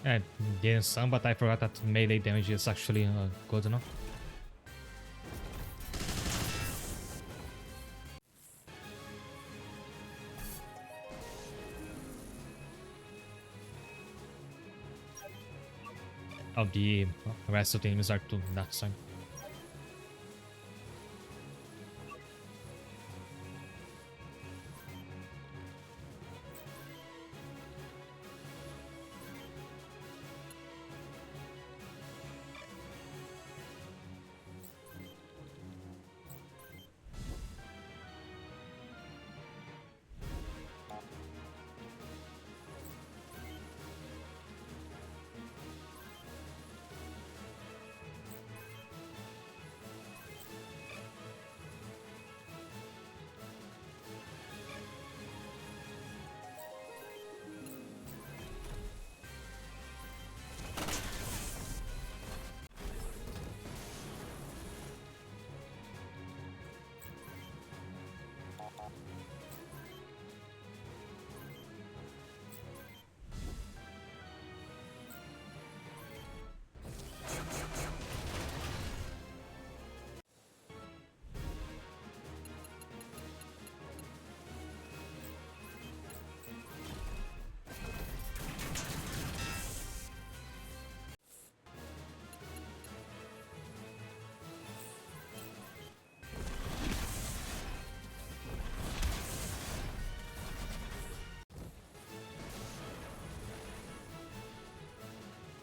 [SPEAKER 1] I did some, but I forgot that melee damage is actually good enough. Of the rest of the enemies are to that side.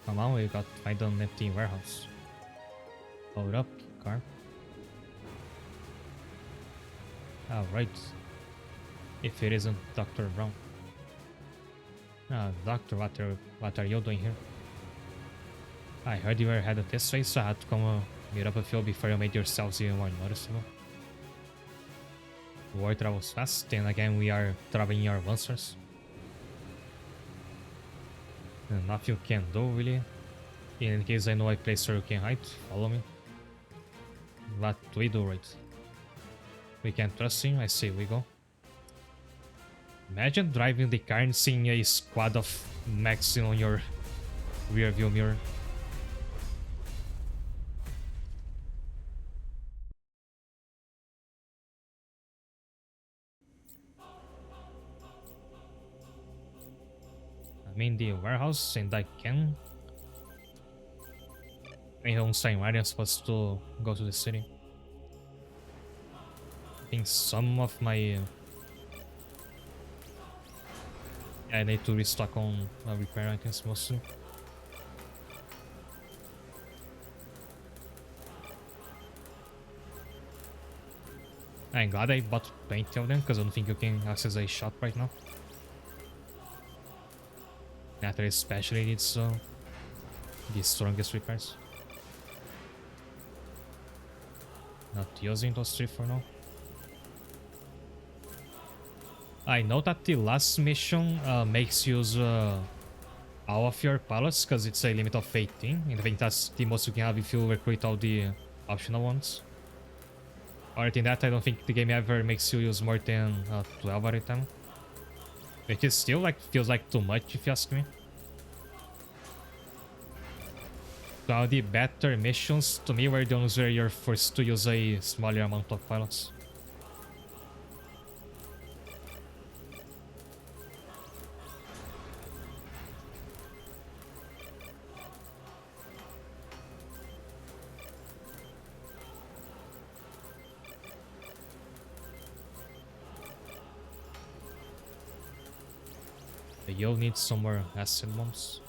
[SPEAKER 1] Come on, we got find an empty warehouse. Hold up, car. Alright. If it isn't Dr. Brown. Doctor, what are you doing here? I heard you were headed this way, so I had to come meet up with you before you made yourselves even more noticeable. War travels fast, and again we are traveling our monsters. And nothing you can do, really. In case I know a place where you can hide, follow me. What do we do, right? We can trust him, I say we go. Imagine driving the car and seeing a squad of mechs on your rear view mirror. I'm in the warehouse and I can... I don't say why I'm supposed to go to the city. I think some of my I need to restock on repair items mostly. I'm glad I bought 20 of them because I don't think you can access a shop right now. That especially needs the strongest repairs. Not using those three for now. I know that the last mission makes use all of your pilots because it's a limit of 18. And I think that's the most you can have if you recruit all the optional ones. Other than that, I don't think the game ever makes you use more than 12 at a time. Which is still like feels like too much if you ask me. So the better missions to me were the ones where you're forced to use a smaller amount of pilots. You'll need some more acid bombs.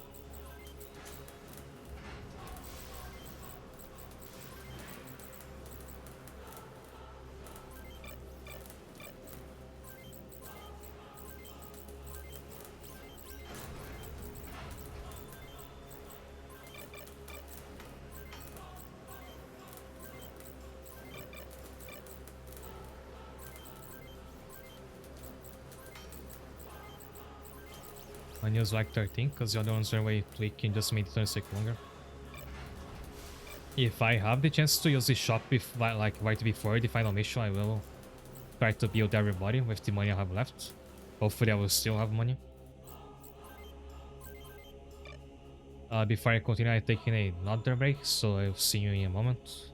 [SPEAKER 1] I use like 13 because the other ones are way tweaking, just made it take longer. If I have the chance to use the shop like right before the final mission, I will try to build everybody with the money I have left. Hopefully I will still have money. Before I continue, I'm taking another break, so I'll see you in a moment.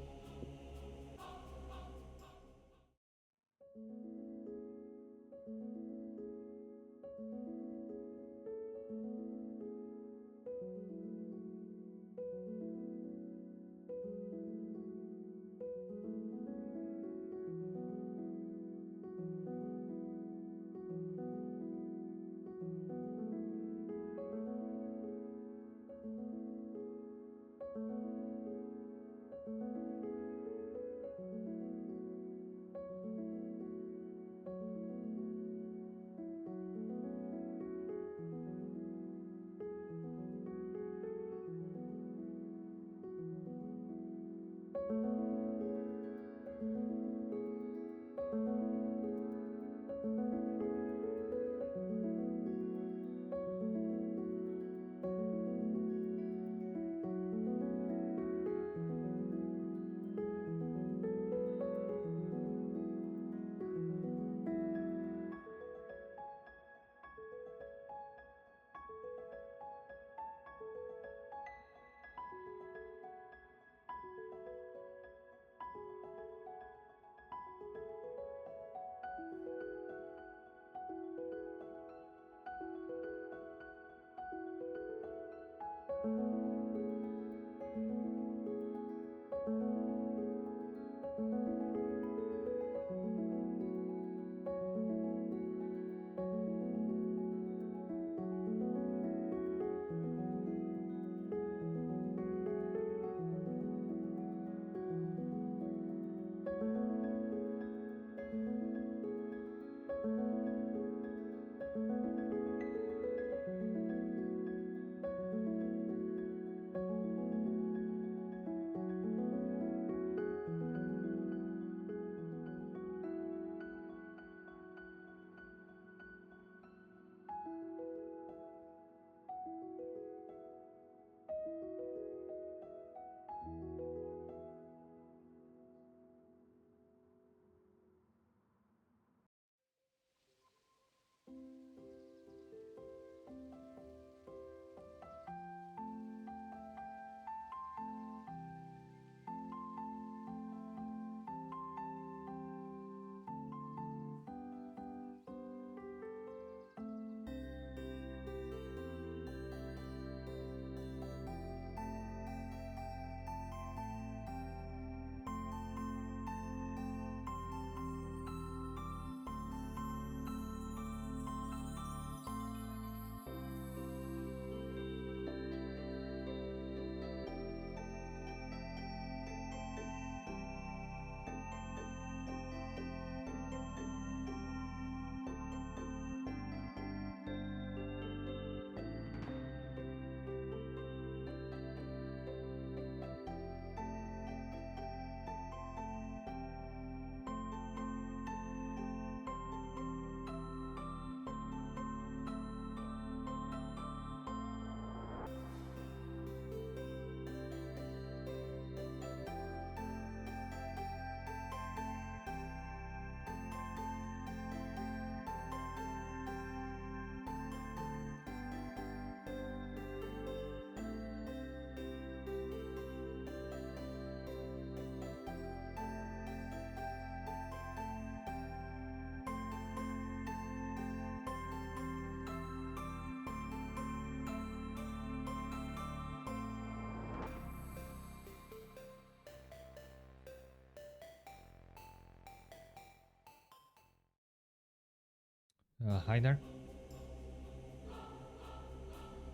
[SPEAKER 1] Hi there.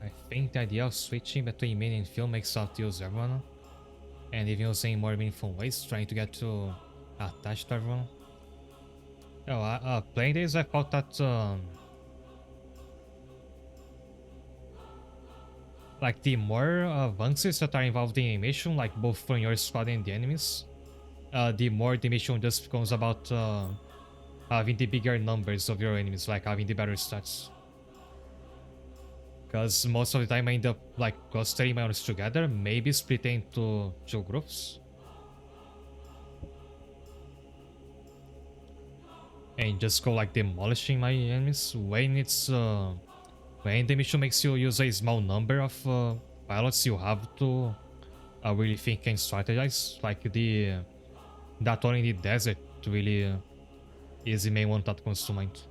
[SPEAKER 1] I think the idea of switching between main and field makes out use everyone, and even using more meaningful ways, trying to get to attach to everyone. Oh, playing this, I thought that like the more advances that are involved in animation, like both from your squad and the enemies, the more the mission just becomes about having the bigger numbers of your enemies, like having the better stats. Because most of the time I end up like clustering my units together, maybe splitting into two groups. And just go like demolishing my enemies when the mission makes you use a small number of pilots, you have to really think and strategize. Like that one in the desert really is the main one that comes to mind.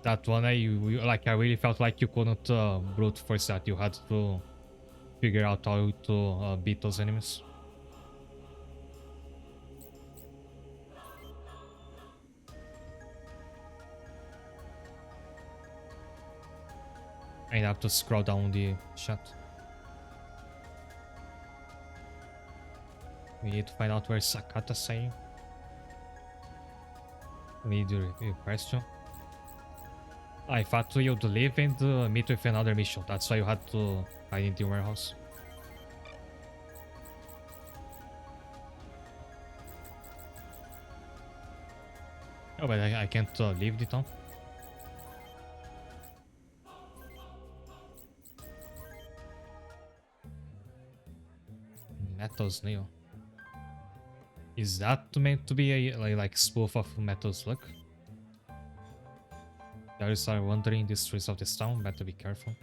[SPEAKER 1] That one I really felt like you couldn't brute force that. You had to figure out how to beat those enemies. I have to scroll down the chat. We need to find out where Sakata's saying. We need to request you. I thought you'd leave and meet with another mission. That's why you had to hide in the warehouse. Oh, but I can't leave the town. Metal Snail. Is that meant to be a like spoof of Metal's luck? Players are wandering the streets of this town, better be careful.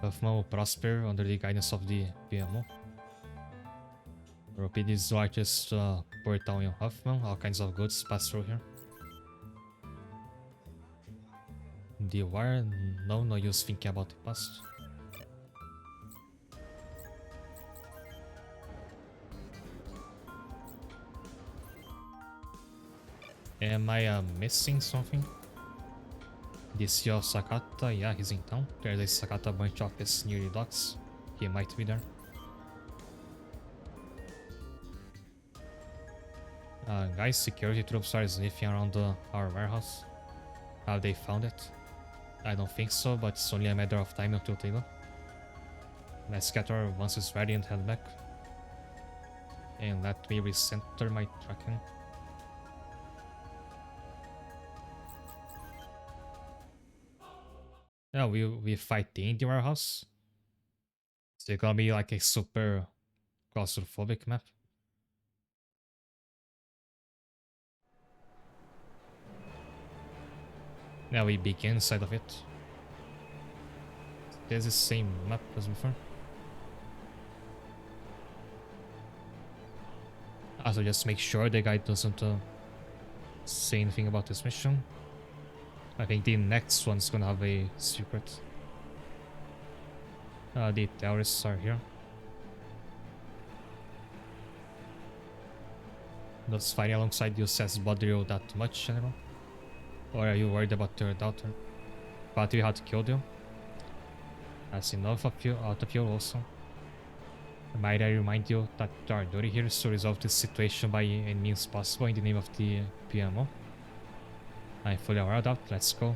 [SPEAKER 1] Huffman will prosper under the guidance of the PMO. Repeat is the largest port town in Huffman, all kinds of goods pass through here. The wire? No use thinking about the past. Am I missing something? The CEO of Sakata, yeah, he's in town. There's a Sakata branch office near the docks. He might be there. Guys, security troops are sniffing around our warehouse. Have they found it? I don't think so, but it's only a matter of time until they do. Let's get our once it's ready and head back. And let me recenter my tracking. Yeah, we fight in the warehouse. So it's gonna be like a super claustrophobic map. Now we begin inside of it. There's the same map as before. Also, just make sure the guy doesn't say anything about this mission. I think the next one's gonna have a secret. The terrorists are here. Does fighting alongside you says bother you that much, General? Or are you worried about your daughter? But we had killed you. That's enough of you out of you also. Might I remind you that our duty here is to resolve this situation by any means possible in the name of the PMO? I'm fully aware of that, let's go.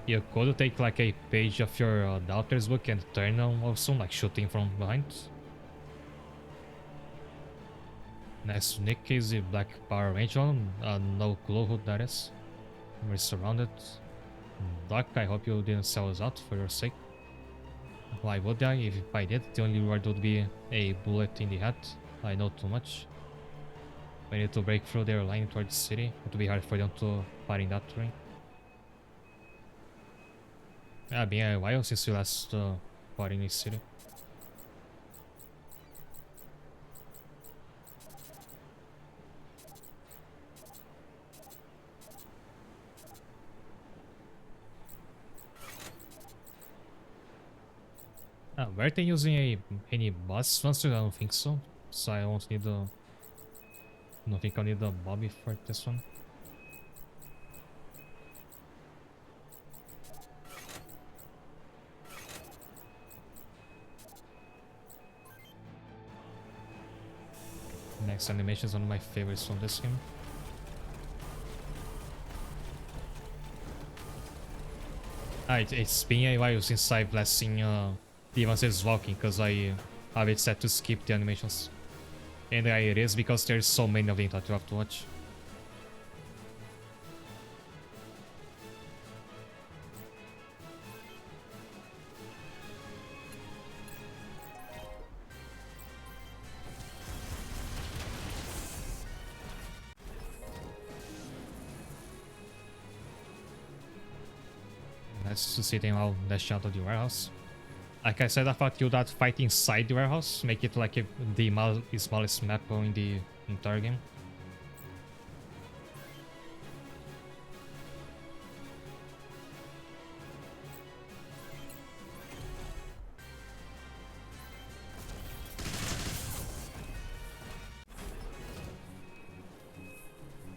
[SPEAKER 1] You could take like a page of your daughter's book and turn on also, like shooting from behind. Next to Nick is the Black Power Ranger, no clue who that is. We're surrounded. Doc, I hope you didn't sell us out for your sake. Why would I? If I did, the only reward would be a bullet in the head. I know too much. We need to break through their line towards the city. It would be hard for them to fight in that terrain. Yeah, been a while since we last fought in this city. Were they using any boss monsters? I don't think so. So I won't need Don't think I'll need a Bobby for this one. Next animation is one of my favorites from this game. It's spinning while since I blessing Evans is walking because I have it set to skip the animations. And it is because there's so many of them that you have to watch. Nice to see them all dash out of the warehouse. Like I said, I thought you that fight inside the warehouse, make it like the smallest map in the entire game.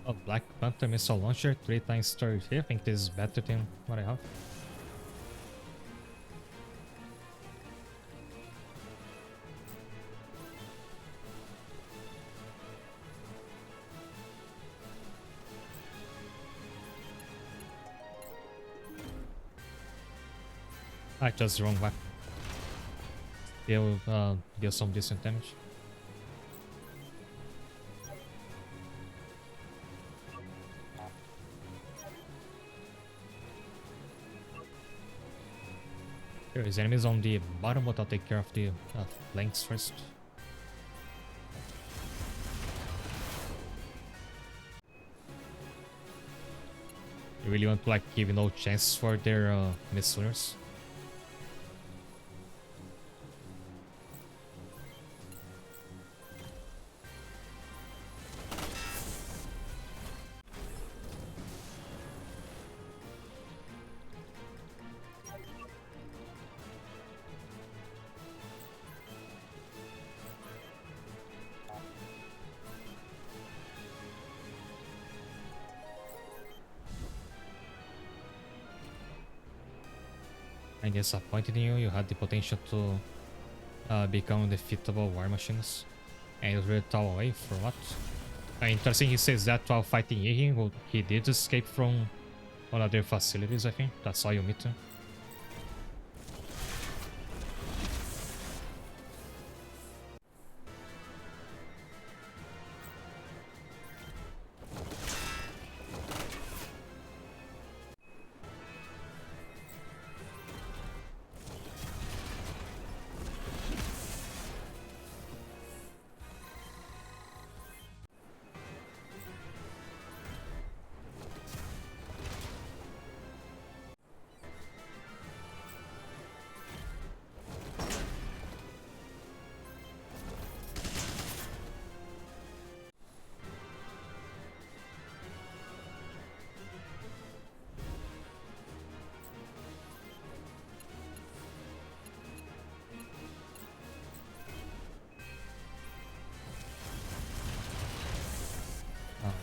[SPEAKER 1] A Black Panther missile launcher, 3 times 30. I think this is better than what I have. I chose the wrong weapon. Deal some decent damage. There is enemies on the bottom, but I'll take care of the flanks first. You really want to like give no chance for their missiles. I'm disappointed in you. You had the potential to become undefeatable war machines, and you threw it all away for what? Interesting, he says that while fighting Yihin, who he did escape from one of their facilities, I think. That's how you meet him.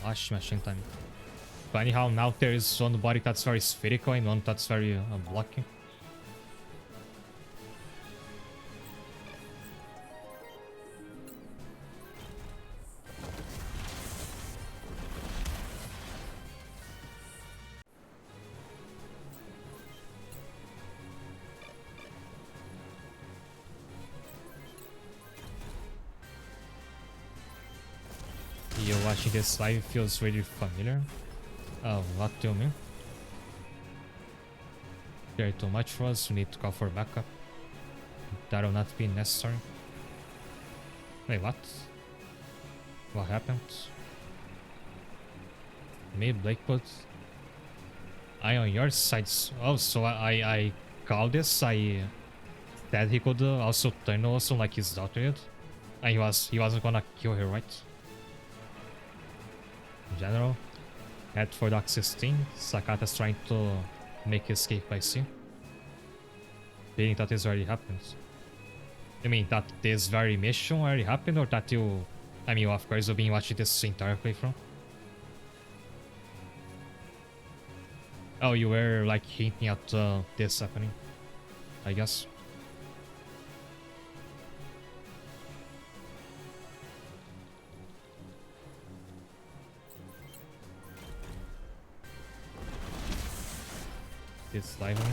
[SPEAKER 1] Last machine time. But anyhow, now there is one body that's very spherical and one that's very blocky. You watching this live feels really familiar. What do you mean? Very too much for us, we need to call for backup. That will not be necessary. Wait, what? What happened? Me, Blackwood. I on your side. Oh, so I called this. I said he could also turn also like his daughter did. And he wasn't gonna kill her, right? In general, head for Dock 16. Sakata's trying to make escape by sea. Feeling that this already happened. I mean, that this very mission already happened, or that you I mean, of course, I've been watching this entire playthrough. Oh, you were like hinting at this happening, I guess. This live one.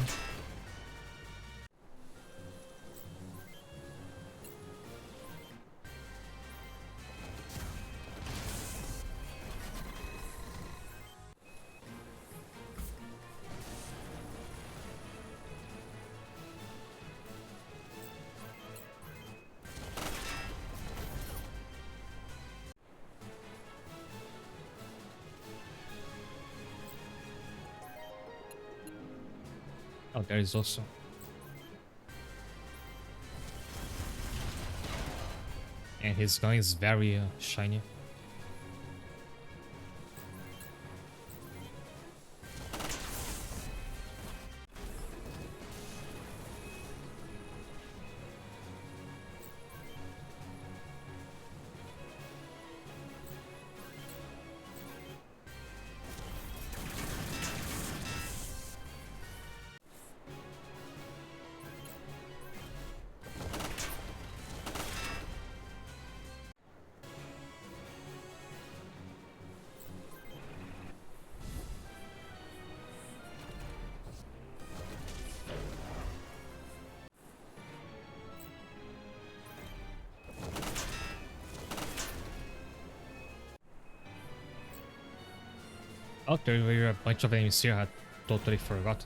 [SPEAKER 1] Oh, there is also. And his gun is very shiny. Oh, there were a bunch of enemies here. I totally forgot.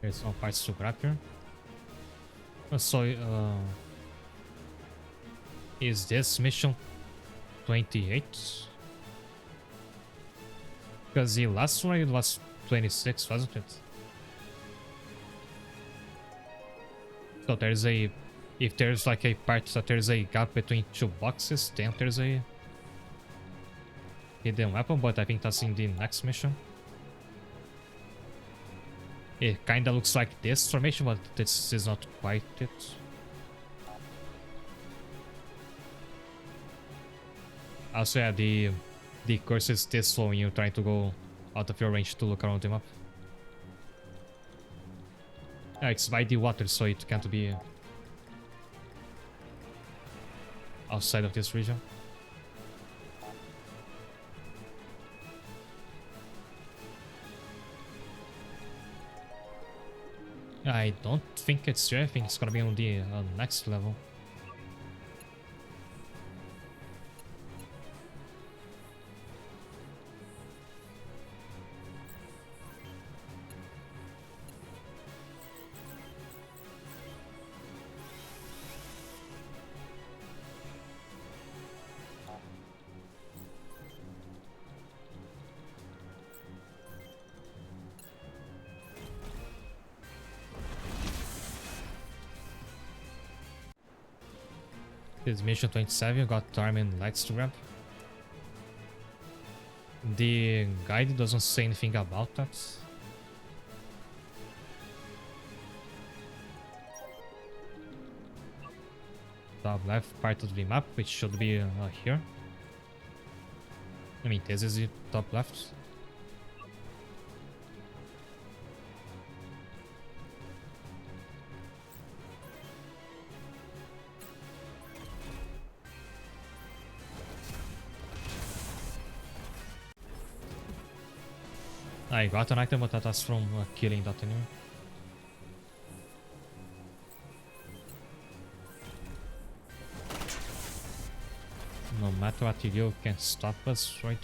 [SPEAKER 1] There's some parts to grab here. So, is this mission 28? Because the last one it was 26, wasn't it? So there's a... If there's like a part that there's a gap between two boxes, then there's a hidden weapon, but I think that's in the next mission. It kinda looks like this formation, but this is not quite it. Also, yeah, the course is this slow when you're trying to go out of your range to look around the map. Yeah, it's by the water, so it can't be outside of this region. I don't think it's here. I think it's gonna be on the next level. This is mission 27, got arm and lights to grab. The guide doesn't say anything about that. Top left part of the map, which should be here. I mean, this is the top left. I got an item, but that's from killing that enemy. No matter what you do, can stop us, right?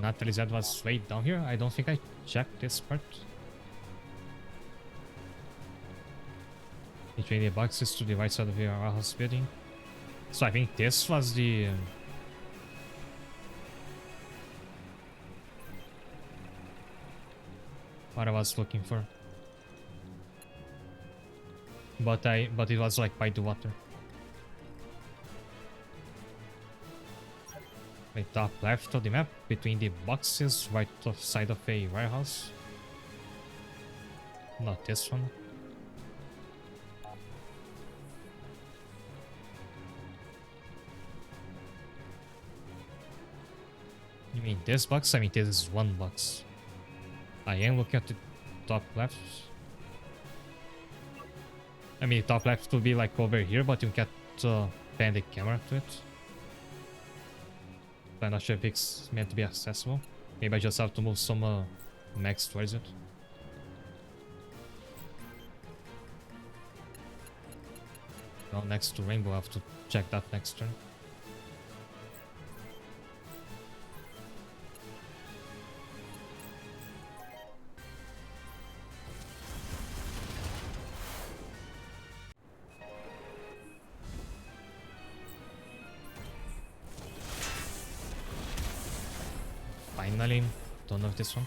[SPEAKER 1] Natalie's ad was way down here. I don't think I checked this part. Between the boxes to the right side of the warehouse building. So I think this was the... what I was looking for. But it was like by the water. Wait, top left of the map, between the boxes, right side of a warehouse. Not this one. You mean this box? I mean this is one box. I am looking at the top left. I mean top left will be like over here, but you can't pan the camera to it. I'm not sure if it's meant to be accessible. Maybe I just have to move some mechs towards it. Well, next to Rainbow, I have to check that next turn. Finally, done with this one.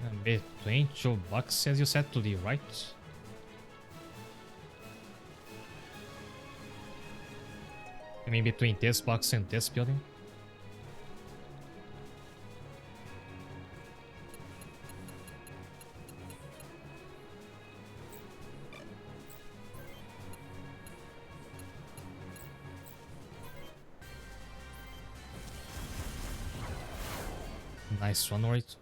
[SPEAKER 1] And between two boxes, you said, to the right. I mean between this box and this building. Nice one, right?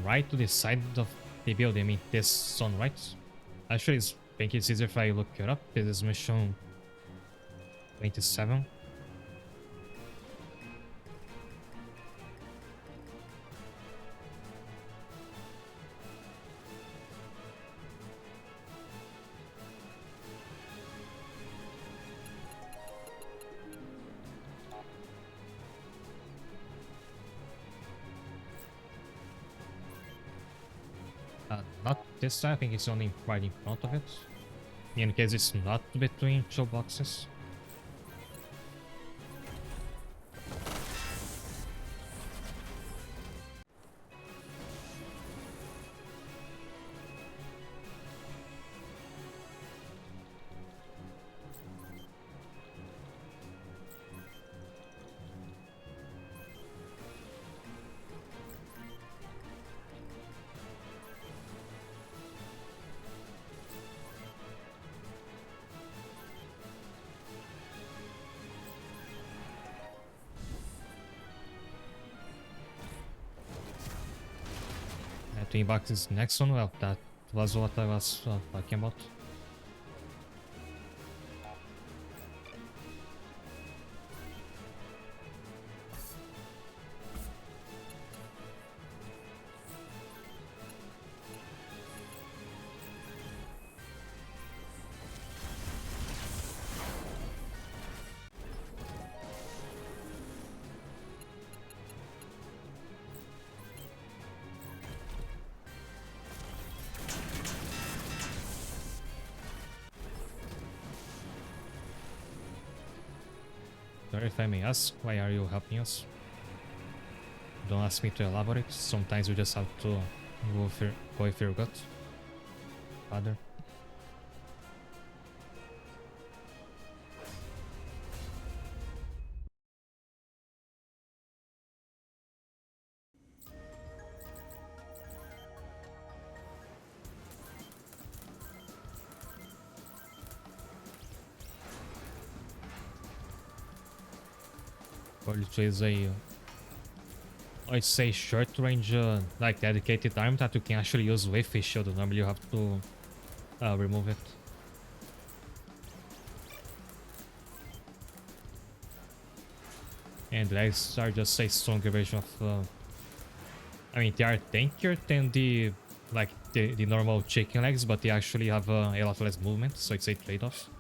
[SPEAKER 1] Right to the side of the building, I mean this on right. Actually, I think it's easier if I look it up. It is mission 27. Not this side, I think it's only right in front of it. In case it's not between two boxes. Twin boxes next one, well, that was what I was talking about. Sorry if I may ask, why are you helping us? Don't ask me to elaborate, sometimes you just have to go with your gut. Father. Pode aí, ó. I say short range, like dedicated arm that you can actually use with a shield. Normally you have to remove it. And legs are just a stronger version of. I mean, they are tankier than the normal chicken legs, but they actually have a lot less movement, so it's a trade-off.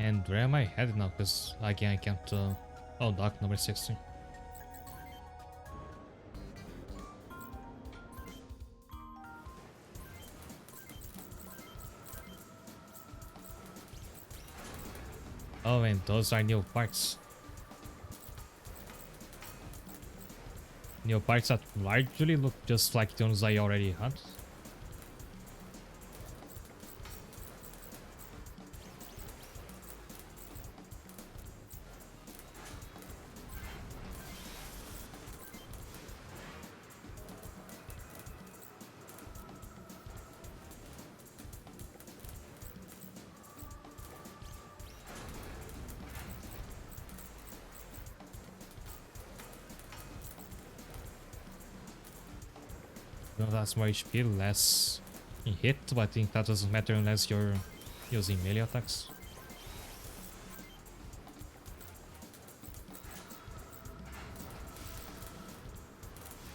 [SPEAKER 1] And where am I headed now? Because again, I can't. Oh, dock number 60. Oh, and those are new parts. New parts that largely look just like the ones I already had. You know, that's more HP, less in hit, but I think that doesn't matter unless you're using melee attacks.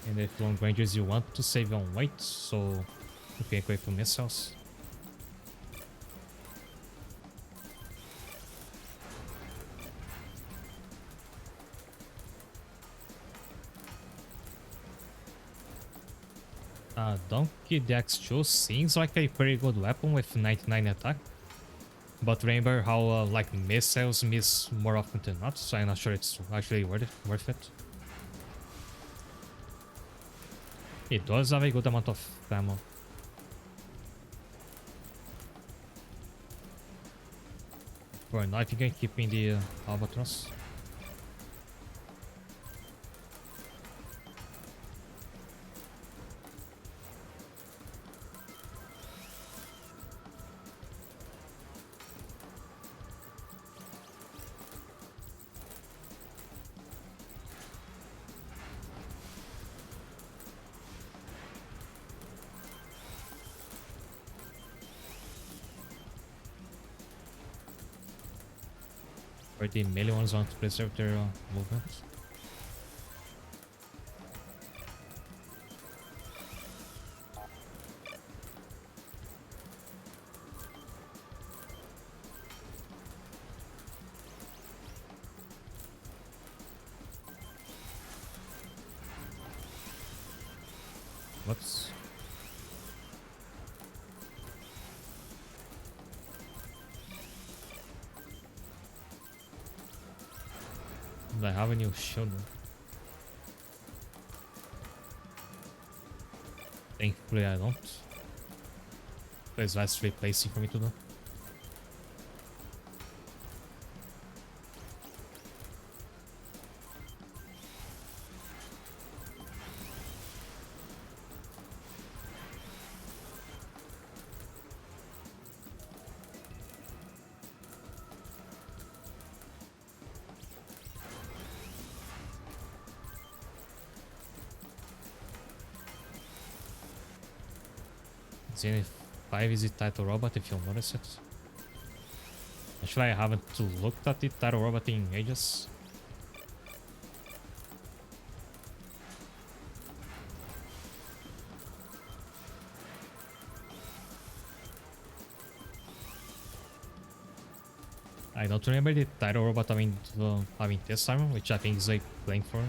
[SPEAKER 1] And if long ranges you want to save on weight, so you can equip from missiles. Donkey Dex 2 seems like a pretty good weapon with 99 attack. But remember how like missiles miss more often than not, so I'm not sure it's actually worth it. It does have a good amount of ammo. For now, I think I'm keeping the Albatross. Or the melee ones want to preserve their movement. Whoops. I have a new shield. Thankfully I don't. There's less replacing for me to do. Zenith 5 is the title robot if you'll notice it. Actually, I haven't looked at the title robot in ages. I don't remember the title robot having this armor, which I think is like playing for.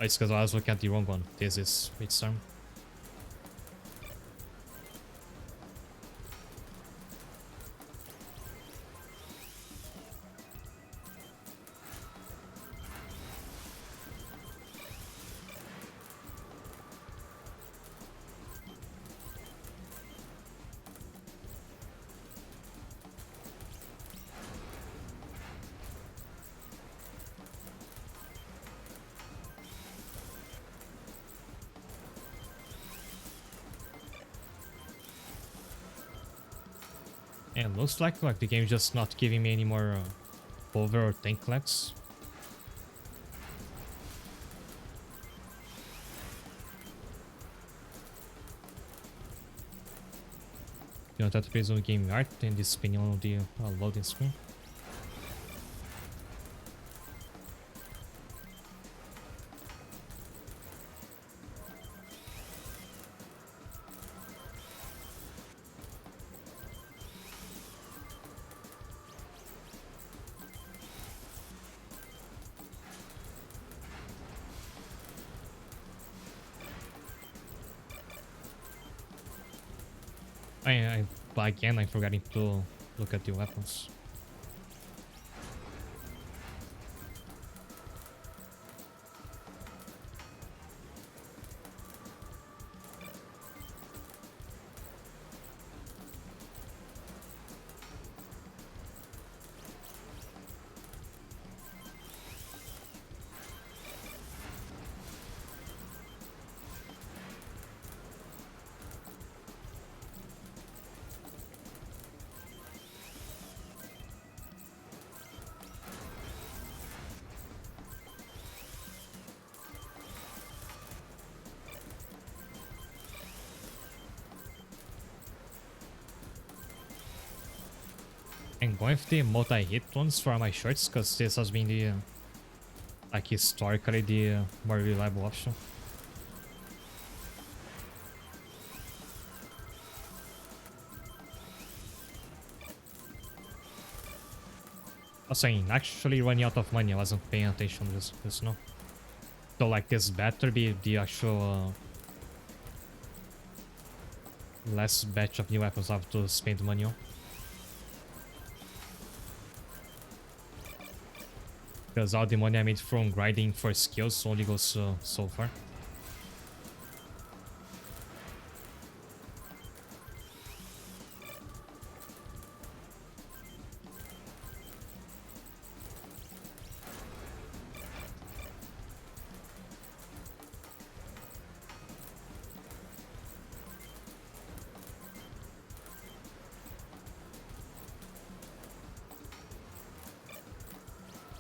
[SPEAKER 1] Oh, it's because I was looking at the wrong one. This is its armor. And it looks like the game's just not giving me any more over or tank lags. You know, that based on game art and this spinning on the loading screen. Again, I'm forgetting to look at the weapons. I'm going with the multi-hit ones for my shorts, because this has been the, like, historically the more reliable option. Also, I'm actually running out of money. I wasn't paying attention to this no. So, like, this better be the actual last batch of new weapons I have to spend money on. Because all the money I made from grinding for skills only goes so far.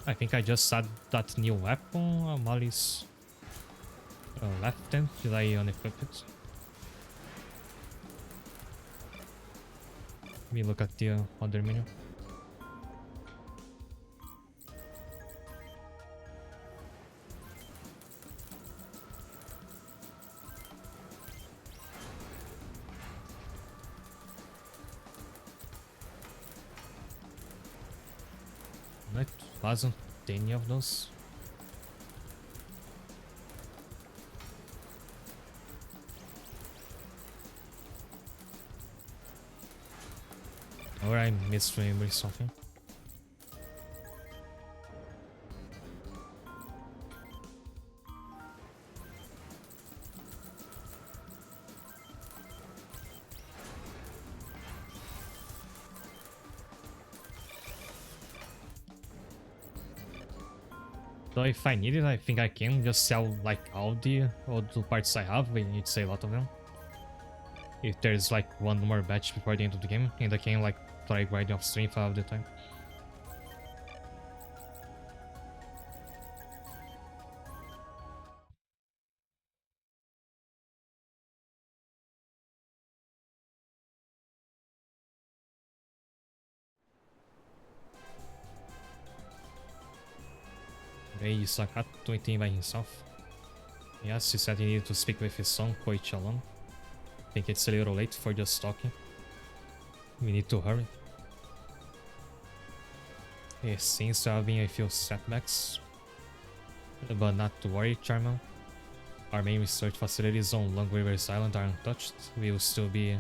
[SPEAKER 1] I think I just saw that new weapon, Molly's left hand. Did I unequip it? Let me look at the other menu. It wasn't any of those. Or I misremember something. So if I need it, I think I can just sell like all the parts I have. We need to say a lot of them. If there's like one more batch before the end of the game, and I can like try grinding off stream if I have the time. Hey, Sakato waiting by himself. Yes, he said he needed to speak with his son, Koichi alone. I think it's a little late for just talking. We need to hurry. It seems to have been a few setbacks, but not to worry, Charmel. Our main research facilities on Long Rivers Island are untouched. We will still be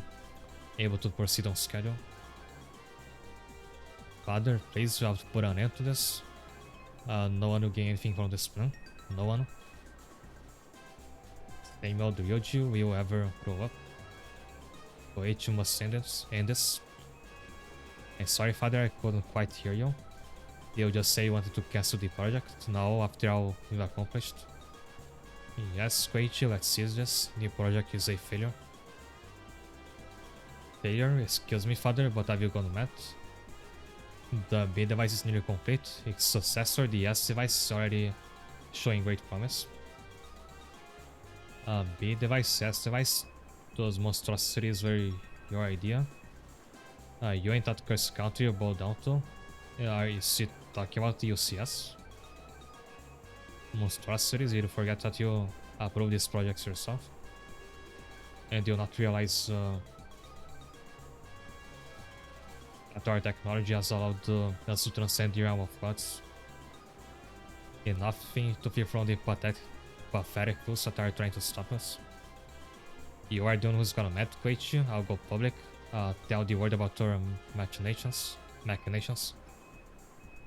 [SPEAKER 1] able to proceed on schedule. Father, please, you have to put an end to this. No one will gain anything from this plan. No one. Same old Ryoji will ever grow up. Wait, you must end this. I'm sorry, Father, I couldn't quite hear you. You just say you wanted to cancel the project. Now, after all we've accomplished. Yes, Koichi, let's seize this. The project is a failure. Failure? Excuse me, Father, but have you gone mad? The B device is nearly complete. Its successor, the S device, is already showing great promise. B device, S device, those monstrosities were your idea. You ain't that cursed country you bow down to. Are you still talking about the UCS? Monstrosities, you forget that you approved these projects yourself. And you'll not realize that our technology has allowed us to transcend the realm of gods. Nothing to fear from the pathetic fools that are trying to stop us. You are the one who's gonna mad, Koichi. I'll go public. Tell the world about our machinations.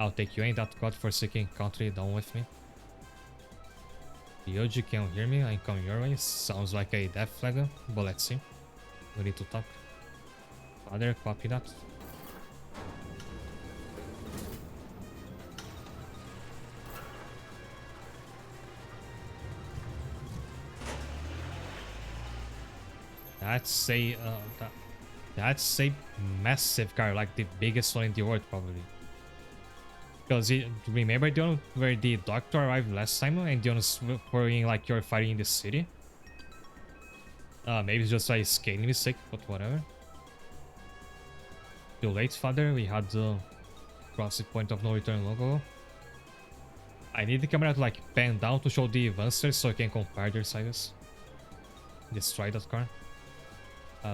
[SPEAKER 1] I'll take you in that god-forsaken country down with me. Yoji, can you hear me? I'm coming your way. Sounds like a death flag, but let's see. We need to talk. Father, copy that. That's a massive car, like the biggest one in the world probably. Because remember the one where the doctor arrived last time and the one worrying like you're fighting in the city? Maybe it's just a scaling mistake, but whatever. Too late, Father. We had to cross the point of no return long ago. I need the camera to like pan down to show the advances so I can compare their sizes. Destroy that car.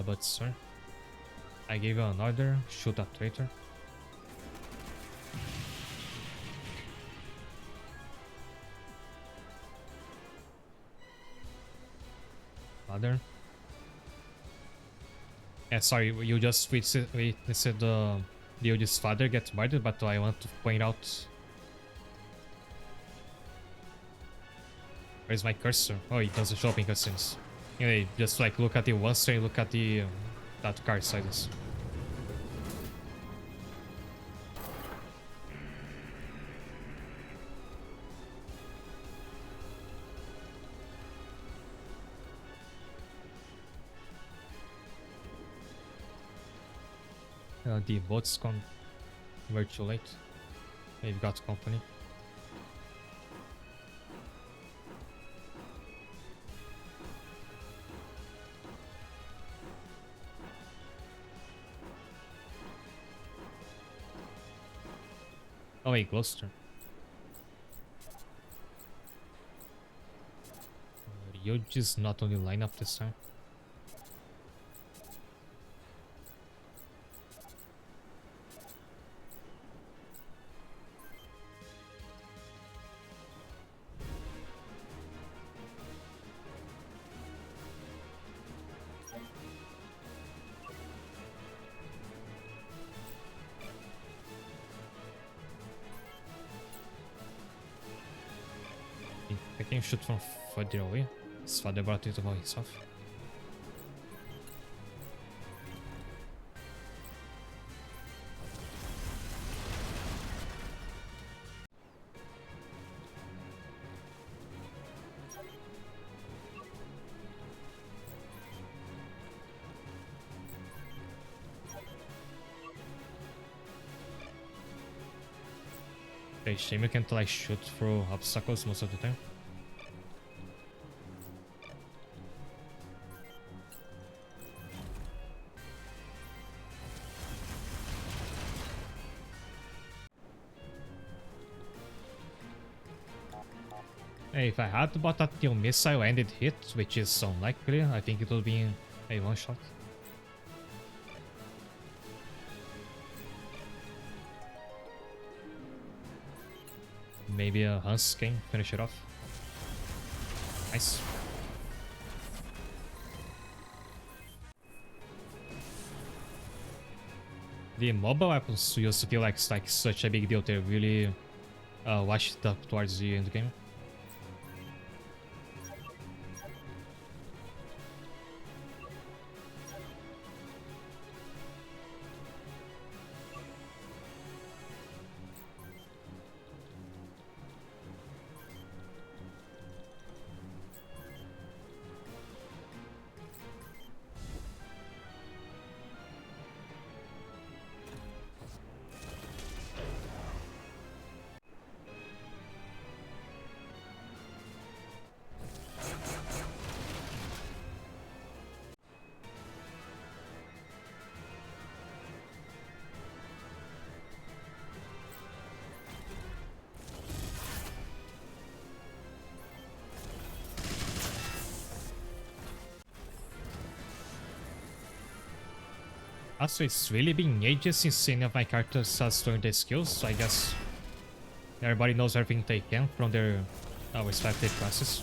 [SPEAKER 1] But sir, I gave you an order. Shoot that traitor. Father. Sorry, you just witnessed the Yoji's father get murdered, but I want to point out. Where's my cursor? Oh, it doesn't show up in cutscenes. Anyway, just like look at the monster and look at the that car sizes. The boat's gone. We're too late. We've got company. Oh wait, Gloucester. Ryoji's not on the lineup this time. I can shoot from further away. His father brought it about himself. Okay, shame you can't like shoot through obstacles most of the time. Hey, if I had to bought that new missile and it hit, which is unlikely, I think it would be a one-shot. Maybe a Hans can finish it off. Nice. The mobile weapons used to feel like such a big deal. They really washed up towards the end game. Also, it's really been ages since any of my characters has learned their skills, so I guess everybody knows everything they can from their respective classes.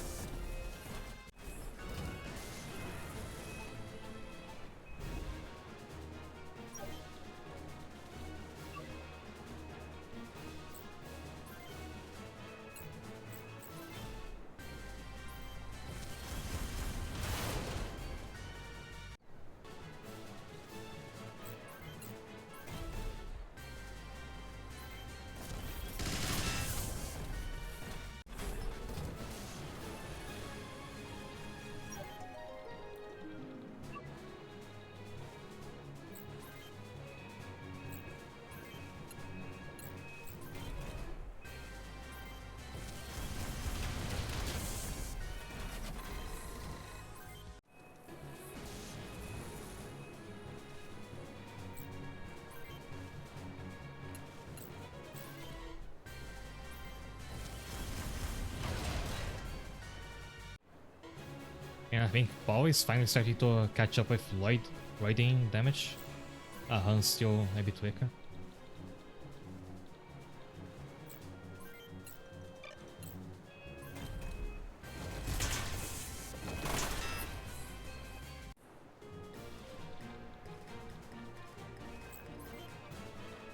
[SPEAKER 1] And I think Paul is finally starting to catch up with Lloyding damage. Hans still a bit weaker.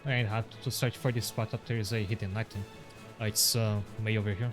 [SPEAKER 1] I had to search for this spot up there is a hidden item. It's way over here.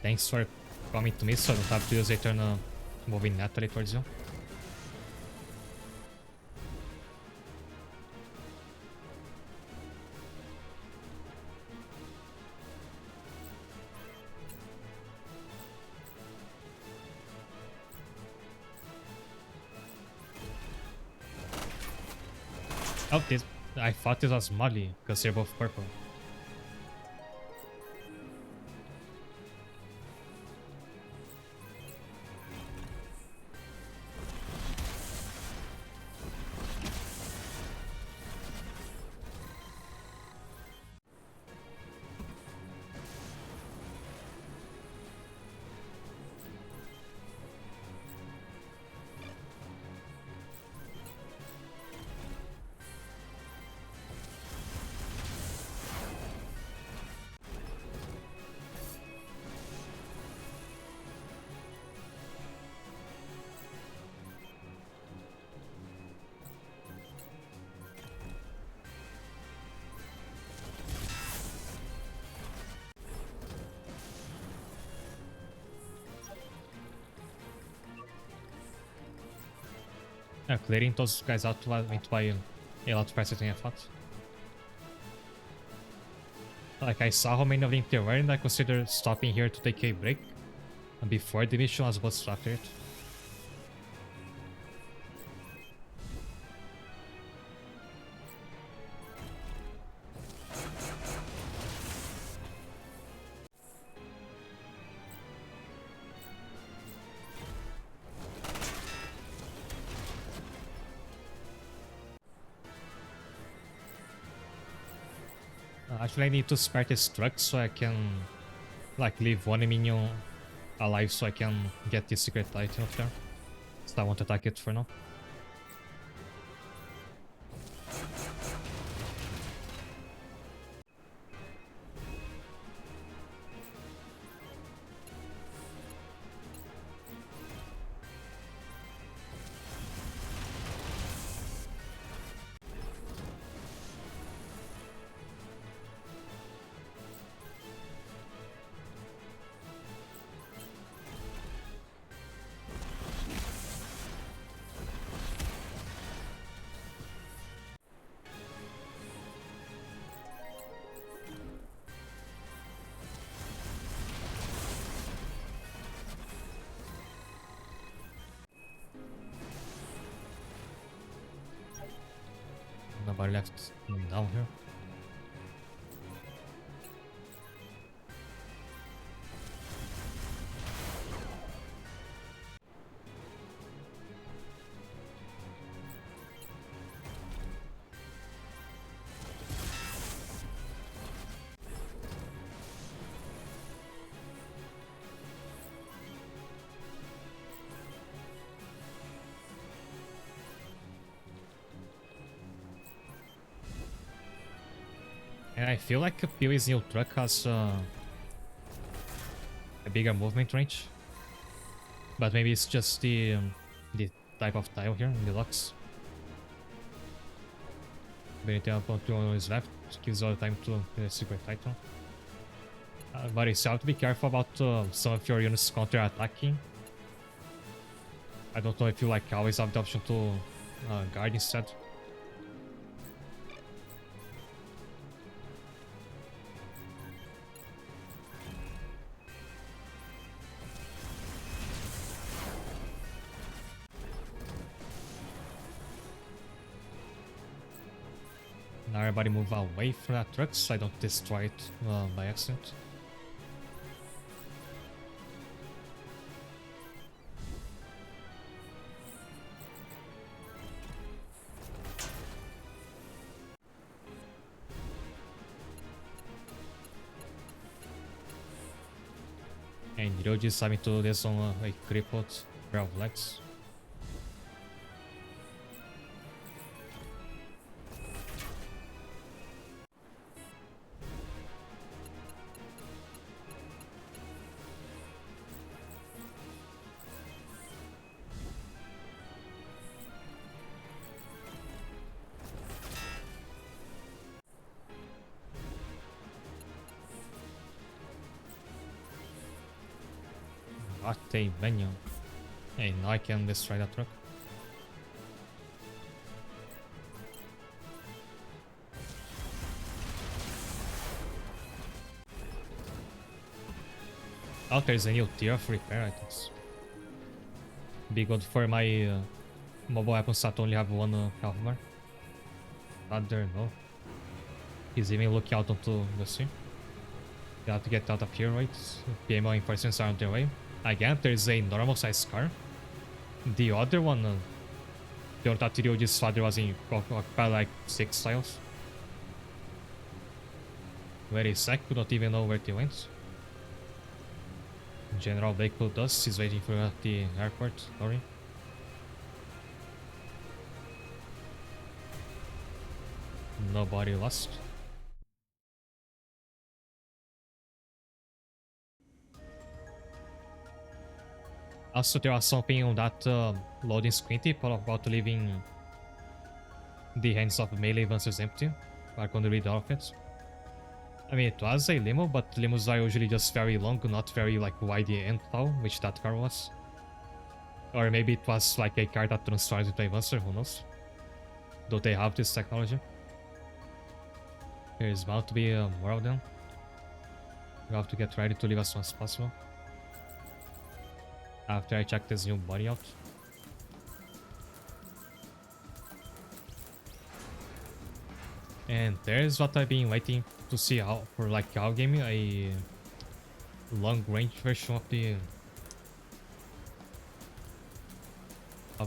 [SPEAKER 1] Thanks for coming to me so I don't have to use a turn moving naturally towards you. Oh, this, I thought this was Molly because they're both purple. Clearing those guys out went by a lot faster than I thought. Like, I saw how many of them there were, and I considered stopping here to take a break before the mission as opposed to after it. Actually, I need to spare this truck so I can, like, leave one minion alive so I can get the secret item up there. So I won't attack it for now. Nobody left down here. And I feel like PoE's new truck has a bigger movement range. But maybe it's just the type of tile here in the locks. Anything up to is left gives all the time to the secret title. But you still have to be careful about some of your units counter-attacking. I don't know if you like always have the option to guard instead. Now everybody move away from that truck so I don't destroy it by accident. And Ryoji is having to do this on a crippled pair of legs. What a minion. Hey, now I can destroy that truck. Oh, there's a new tier of repair items. Be good for my mobile weapons that only have one health bar. Other no. He's even looking out onto the sea. You have to get out of here, right? PMO reinforcements are on their way. Again, there's a normal size car. The other one, the one that Ryoji's father was in occupied like 6 tiles. Very sick, we don't even know where they went. General Bakehoe does, he's waiting for at the airport, sorry. Nobody lost. Also, there was something on that loading screen tip about leaving the hands of melee advances empty. I'm gonna read all of it. I mean, it was a limo, but limos are usually just very long, not very like wide and tall, which that car was. Or maybe it was like a card that transforms into a monster, who knows? Though they have this technology. There's about to be more of them. We have to get ready to leave as soon as possible. After I check this new body out. And there's what I've been waiting to see how for like how gaming a long range version of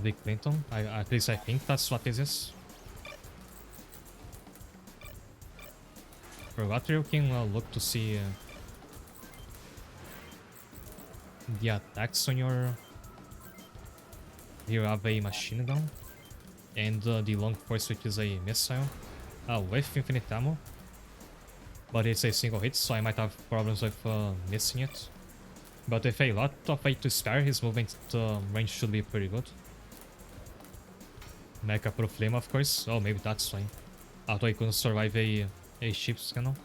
[SPEAKER 1] the Clinton. At least I think that's what this is. For what you can look to see the attacks on your. Here you have a machine gun and the long force, which is a missile with infinite ammo. But it's a single hit, so I might have problems with missing it. But with a lot of weight to spare, his movement range should be pretty good. Mecha Pro Flame, of course. Oh, maybe that's fine. Although he couldn't survive a ship's cannon.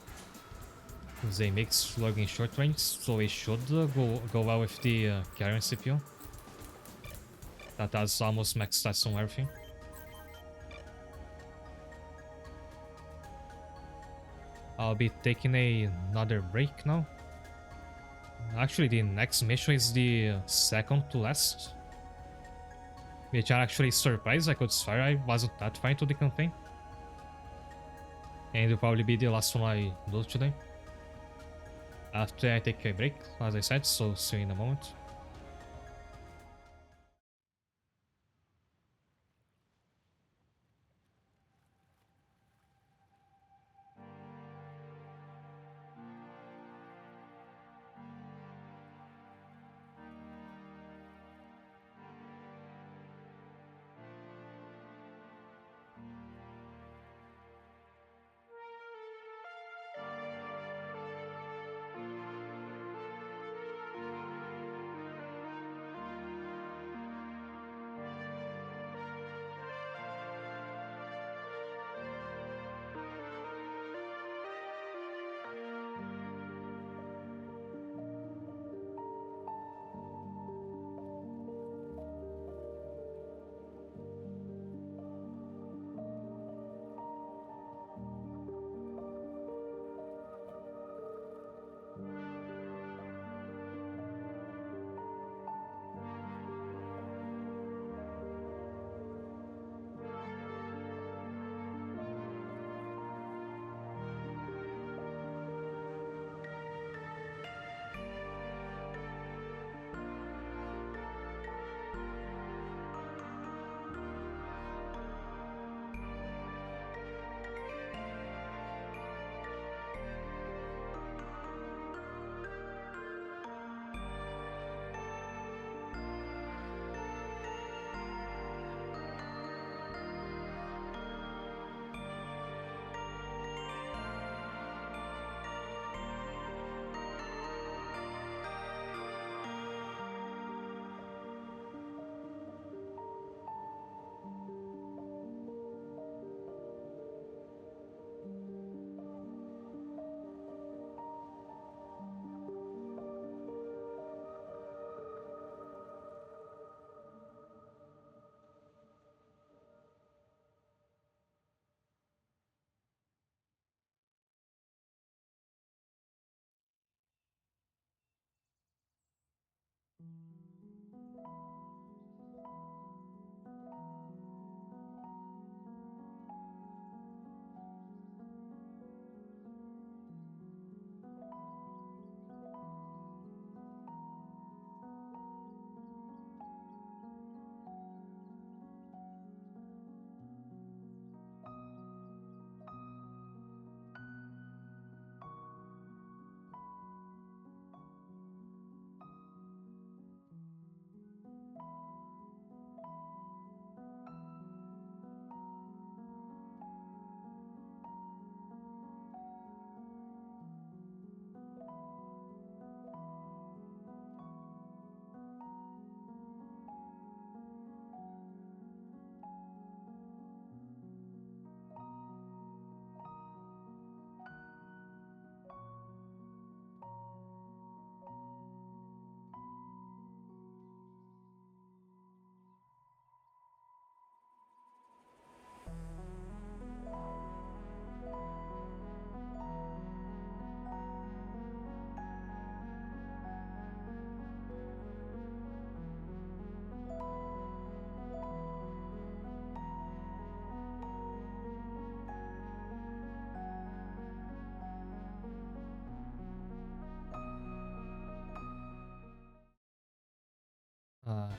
[SPEAKER 1] They make slugging short range, so it should go well with the carrying CPU. That has almost max stats on everything. I'll be taking another break now. Actually, the next mission is the second to last. Which I'm actually surprised. I could swear I wasn't that far into the campaign. And it'll probably be the last one I do today. After I take a break, as I said, so see you in a moment.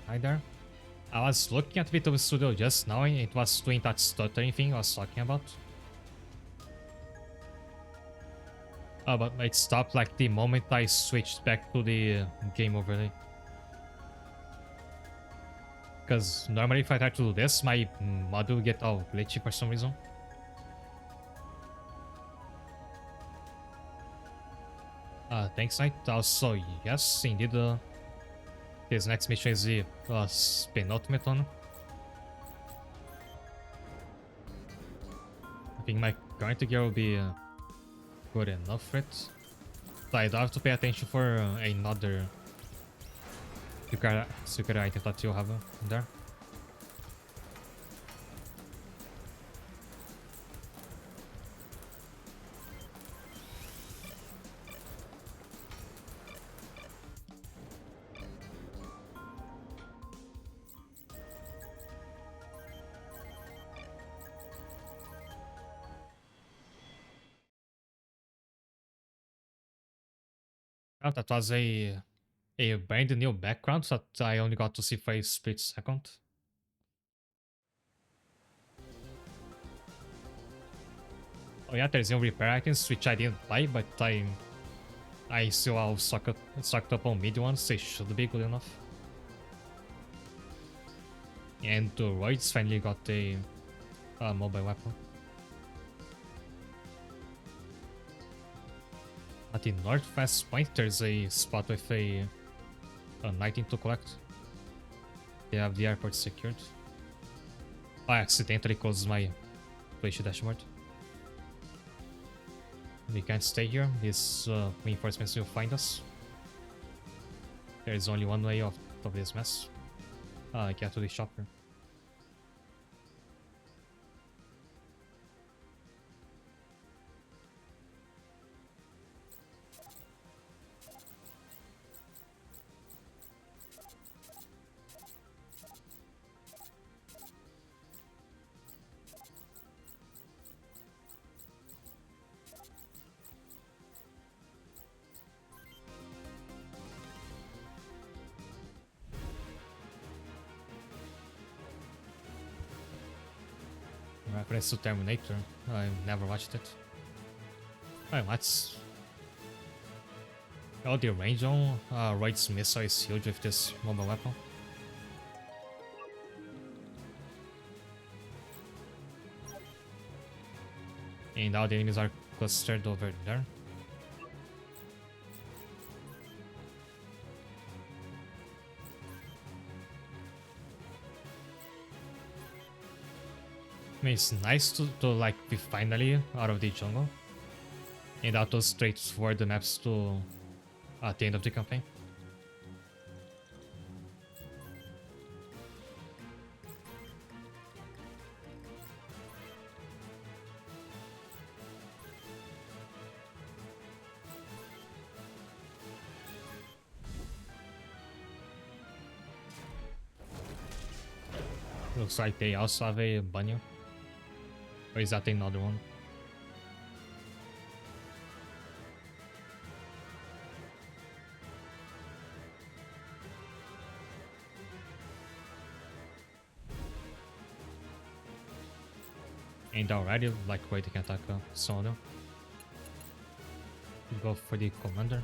[SPEAKER 1] Hi there. I was looking at Vito Studio just now and it was doing that stuttering thing I was talking about. But it stopped like the moment I switched back to the game overlay. Because normally if I try to do this, my mod will get all glitchy for some reason. Thanks, Knight. Also, yes, indeed, this next mission is the penultimate one. I think my current gear will be good enough for it. So I don't have to pay attention for another secret item that you have in there. Oh, that was a brand new background that I only got to see for a split second. Oh yeah, there's new repair items which I didn't buy, but I still have stocked up on mid ones, they should be good enough. And the Roids finally got a mobile weapon. At the northwest point, there's a spot with a item to collect. They have the airport secured. I accidentally closed my Twitch dashboard. We can't stay here. These reinforcements will find us. There is only one way out of this mess. Get to the shopper. Reference to Terminator. I never watched it. Alright, let's... Oh, the range on Roid's missile is huge with this mobile weapon. And now the enemies are clustered over there. I mean, it's nice to like be finally out of the jungle. And out those straight for the maps to at the end of the campaign. Looks like they also have a banyo. Or is that another one? And already, like, wait, they can attack Sono. Go for the commander.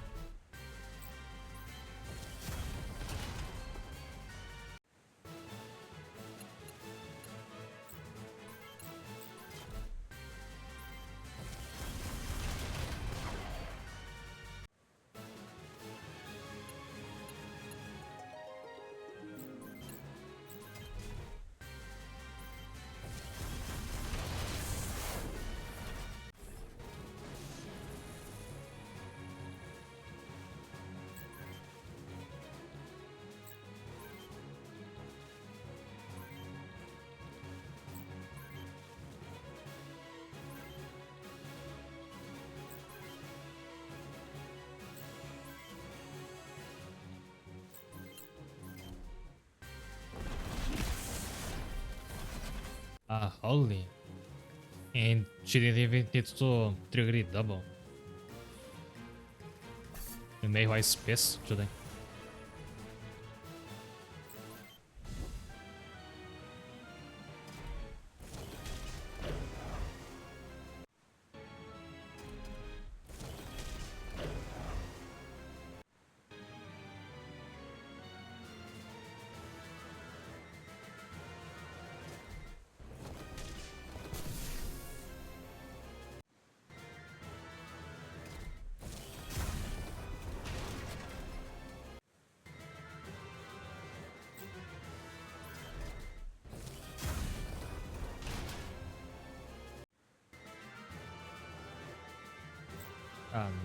[SPEAKER 1] Holy. And she didn't even need to trigger it double. And Mei is pissed today.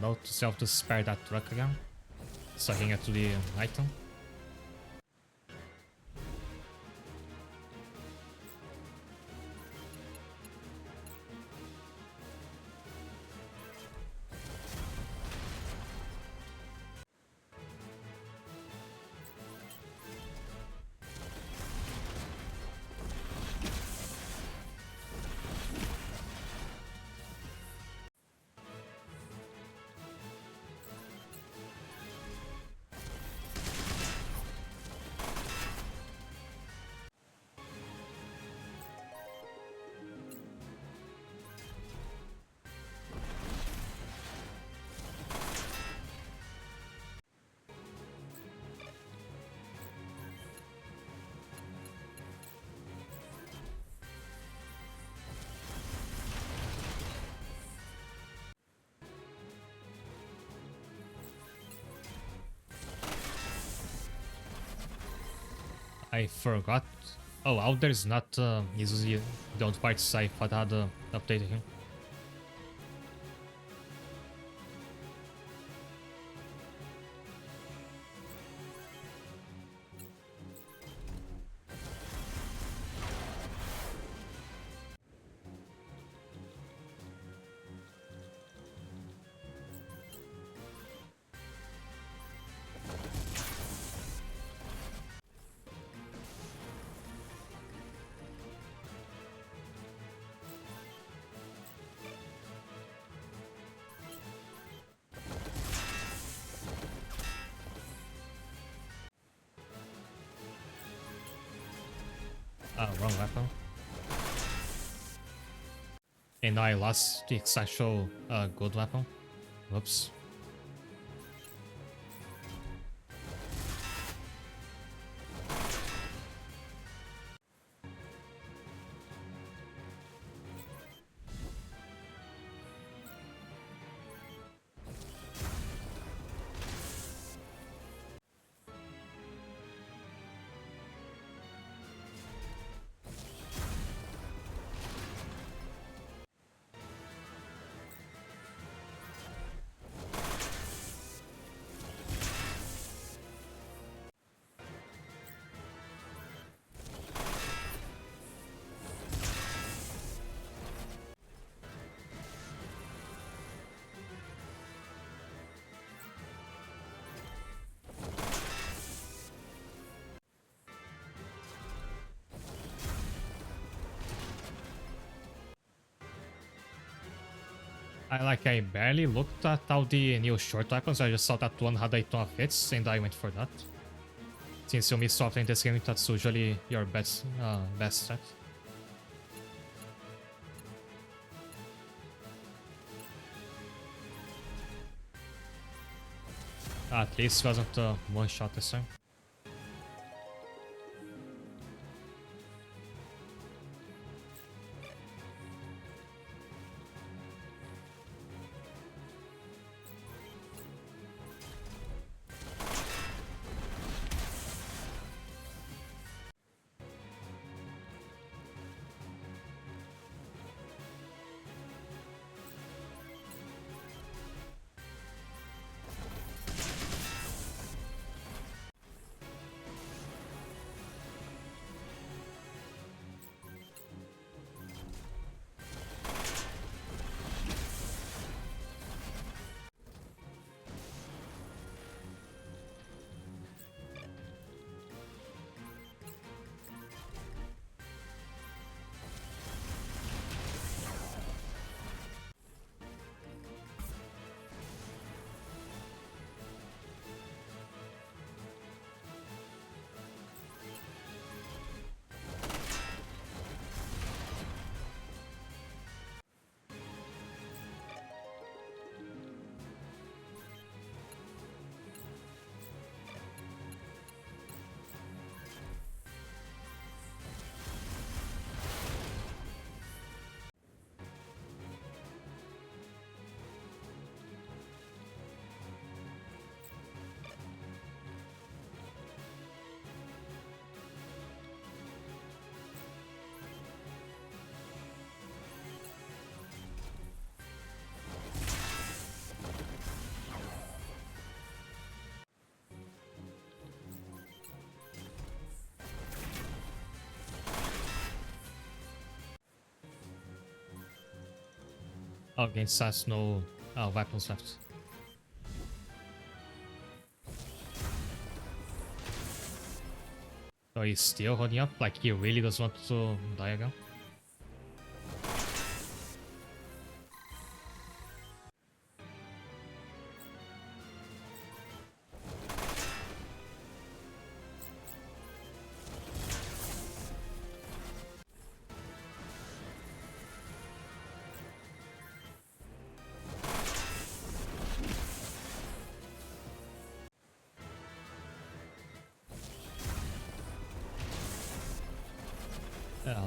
[SPEAKER 1] Note to self to spare that truck again, so I can get to the item. I forgot. Oh, out there's not usually the old parts I thought I had updated him. Wrong weapon. And I lost the actual good weapon. Whoops. I barely looked at all the new short weapons. I just saw that one had a ton of hits and I went for that. Since you miss often in this game, that's usually your best strat. At least it wasn't one shot this time. Oh, against us, no weapons left. So he's still holding up, like he really doesn't want to die again.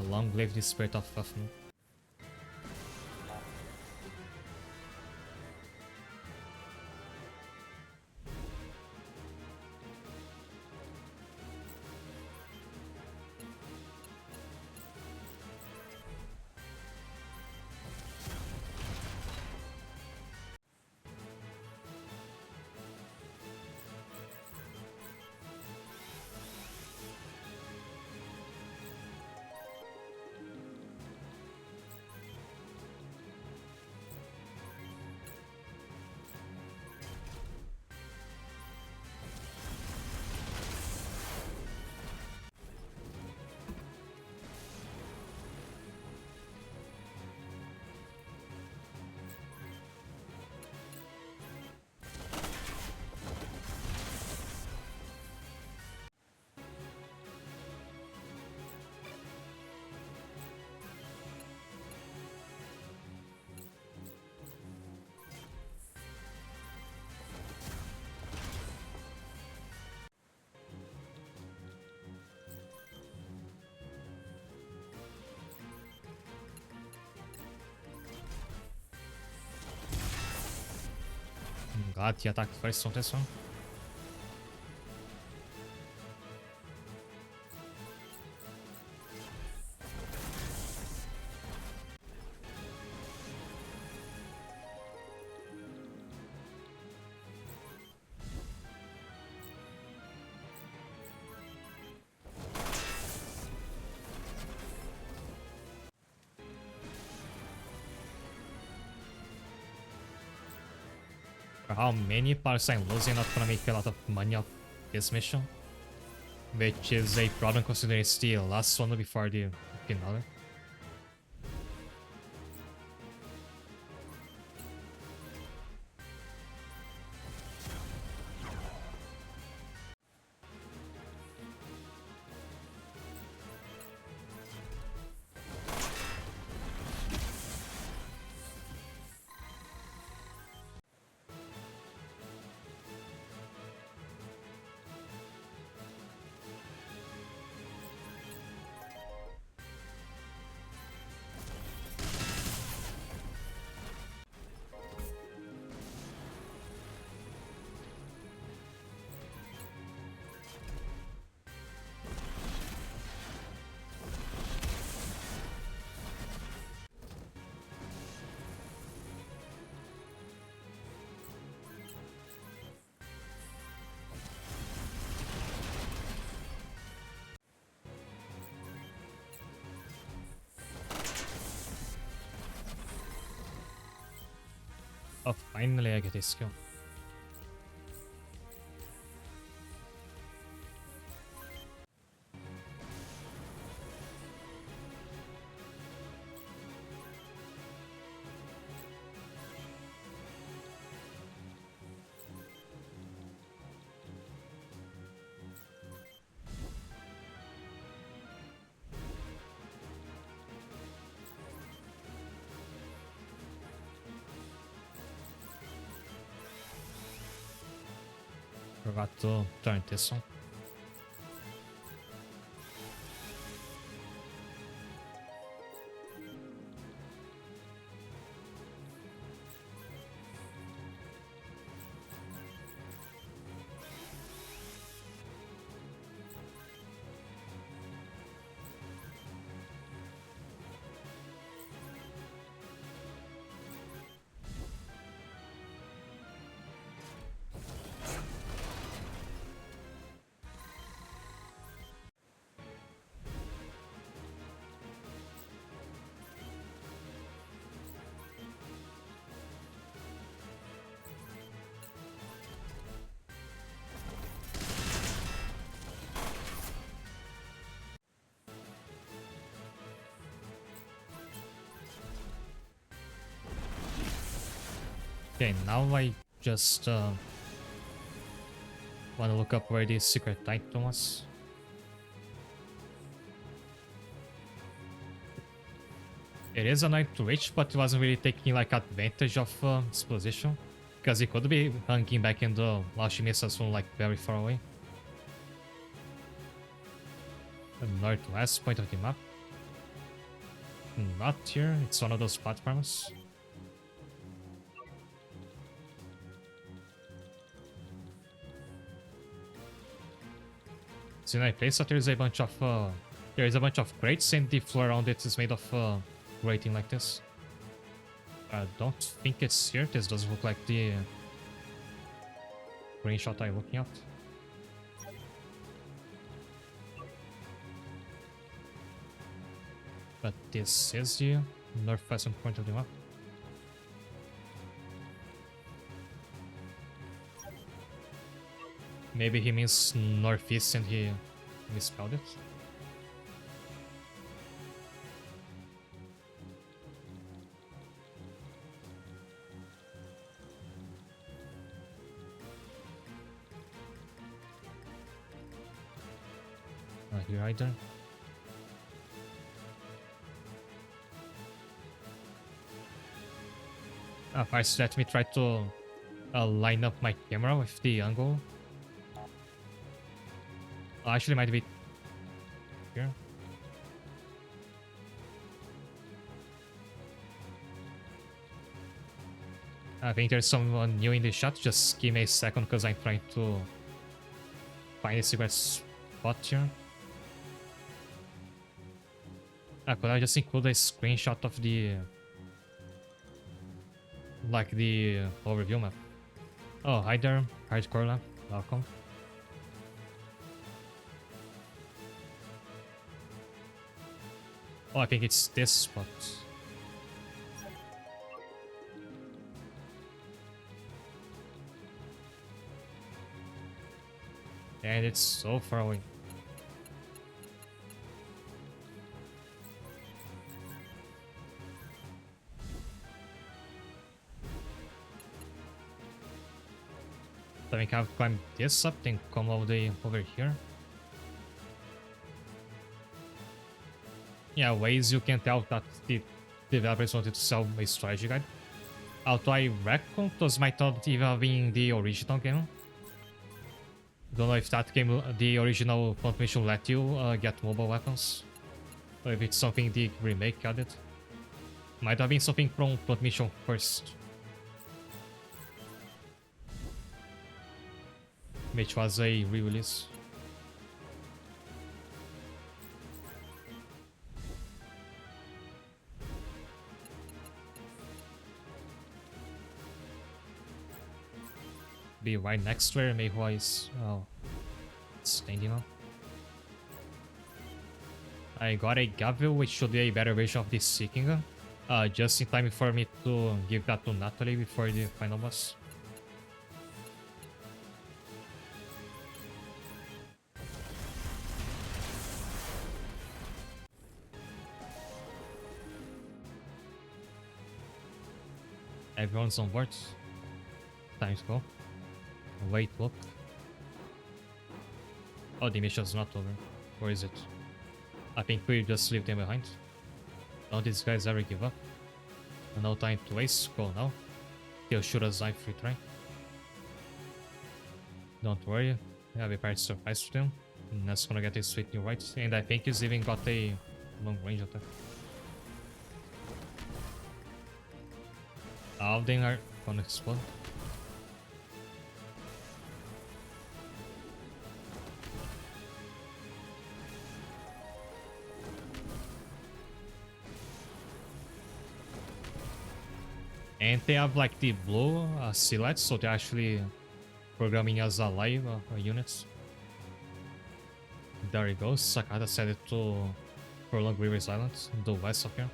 [SPEAKER 1] Long live the spirit of Fafnir. Glad he attacked first on this one. For how many parts I'm losing, not gonna make a lot of money off this mission. Which is a problem considering it's the last one before the finale. Oh, finally I get this skill. Forgot to turn this on. Okay, now I just want to look up where the secret item was. It is a night to reach, but it wasn't really taking like advantage of its position. Because it could be hanging back in the launching missiles from like very far away. The northwest point of the map. Not here, it's one of those platforms. So in my place that there is a bunch of crates and the floor around it is made of grating like this. I don't think it's here. This doesn't look like the screenshot I'm looking at. But this is the northwestern point of the map. Maybe he means northeast and he misspelled it. Not here either. First, let me try to line up my camera with the angle. Actually, might be here. I think there's someone new in the shot. Just give me a second because I'm trying to find a secret spot here. Could I just include a screenshot of the like the overview map? Oh, hi there, Hardcore Lab. Welcome. Oh, I think it's this spot. And it's so far away. So I have to climb this up, then come all the way over here. Yeah, ways you can tell that the developers wanted to sell a strategy guide. Although I reckon those might not even have been the original game. Don't know if that game, the original Front Mission let you get mobile weapons. Or if it's something the remake added. Might have been something from Front Mission first. Which was a re-release. Be right next to where Meihua is. Oh, it's standing now. I got a Gavel, which should be a better version of this Seeking gun. Just in time for me to give that to Natalie before the final boss. Everyone's on board. Time to go. Wait, look. Oh, the mission's not over. Where is it? I think we just leave them behind. Don't these guys ever give up? No time to waste. Go now. They'll shoot us if we try. Don't worry. I have a part surprise for them. And that's gonna get a sweet new right. And I think he's even got a long range attack. All of them are gonna explode. And they have like the blue silhouettes, so they're actually programming as alive units. There it goes. Sakata set it to prolong River's Island, the west of here.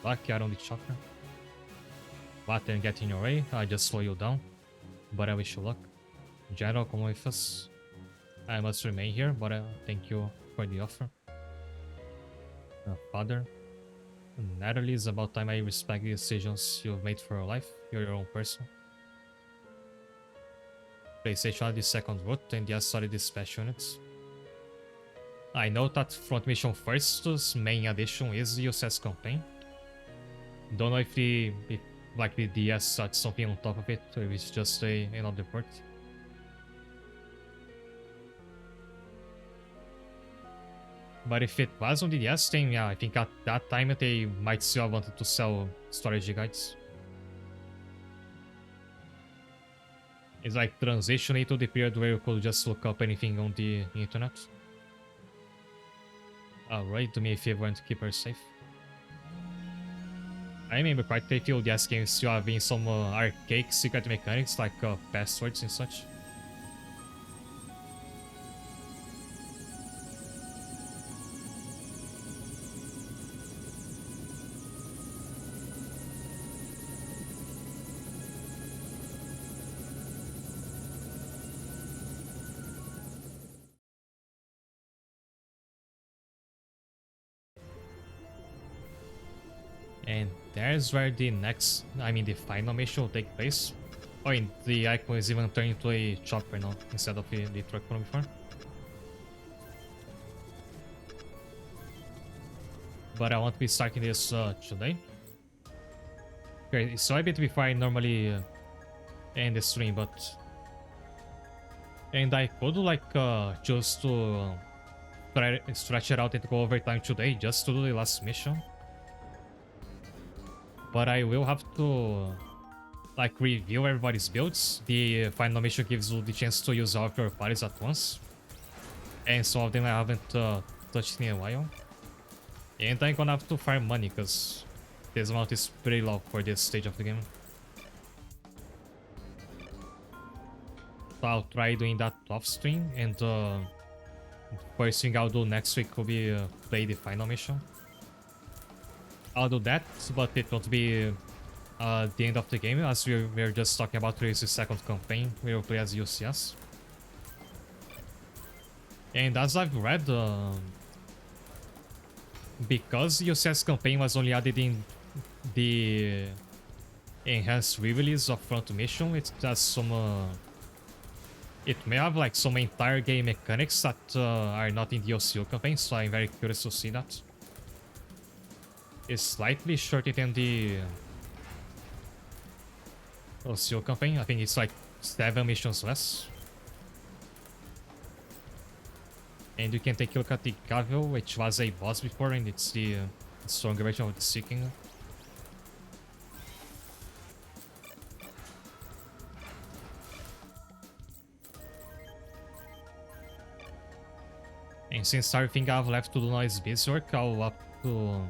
[SPEAKER 1] Lucky on the chakra. But then get in your way, I just slow you down. But I wish you luck. General, come with us. I must remain here, but thank you for the offer. Father. Natalie, it's about time I respect the decisions you've made for your life. You're your own person. PlayStation the second route and the solid dispatch units. I know that front mission first's main addition is the USS campaign. Don't know if like the DS had something on top of it, or if it's just another port. But if it was on the DS, then yeah, I think at that time they might still have wanted to sell storage guides. It's like transitioning to the period where you could just look up anything on the internet. Alright, do me a favor and keep her safe. I remember quite a few DS games still having some archaic secret mechanics like passwords and such. And there's where the the final mission will take place. Oh, and the icon is even turned into a chopper now, instead of the truck from before. But I won't be starting this today. Okay, so a bit before I normally end the stream, but... And I could like choose to stretch it out and go overtime today just to do the last mission. But I will have to like review everybody's builds. The final mission gives you the chance to use all of your parties at once. And some of them I haven't touched in a while. And I'm gonna have to farm money because this amount is pretty low for this stage of the game. So I'll try doing that off stream, and first thing I'll do next week will be play the final mission. I'll do that, but it won't be the end of the game, as we're just talking about the second campaign. We'll play as UCS. And as I've read, because UCS campaign was only added in the enhanced re-release of front mission, it has some... it may have like some entire game mechanics that are not in the OCU campaign, so I'm very curious to see that. It's slightly shorter than the OCU campaign. I think it's like 7 missions less. And you can take a look at the Gavel, which was a boss before, and it's the stronger version of the Seeking. And since everything I have left to do now is busy work, I'll have to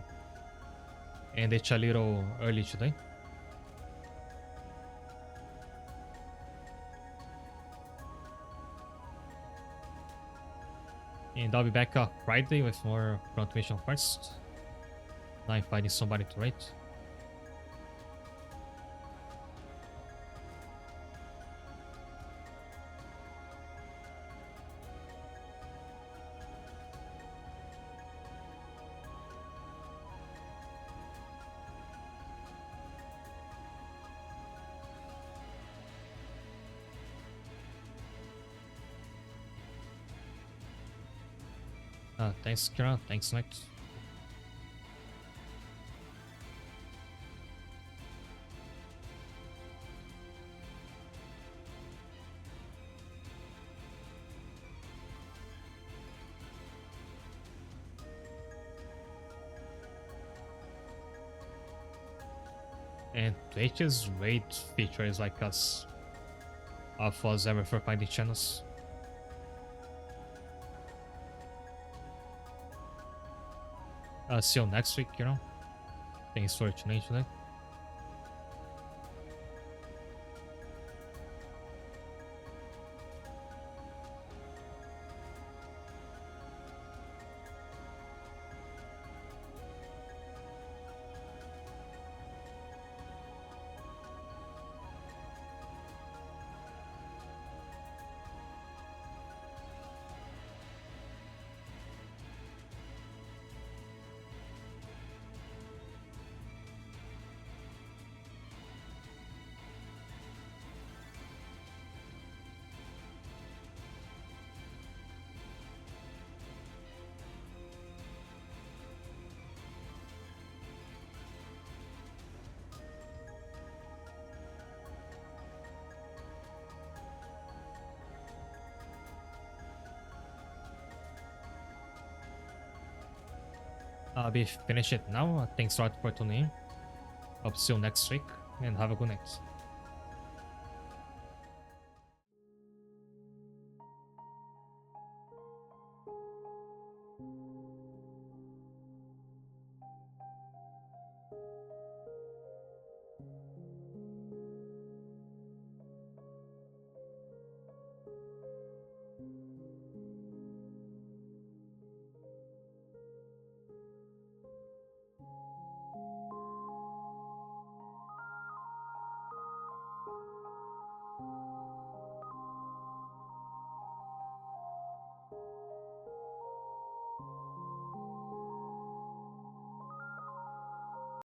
[SPEAKER 1] end it a little early today. And I'll be back Friday with more front mission first. Now I'm finding somebody to rate. Thanks, Kira. Thanks, Nick. And Twitch's raid feature is like us of us ever for finding channels. See you next week, you know. Thanks for tuning in today. I'll be finish it now. Thanks a lot for tuning in. Hope to see you next week and have a good night.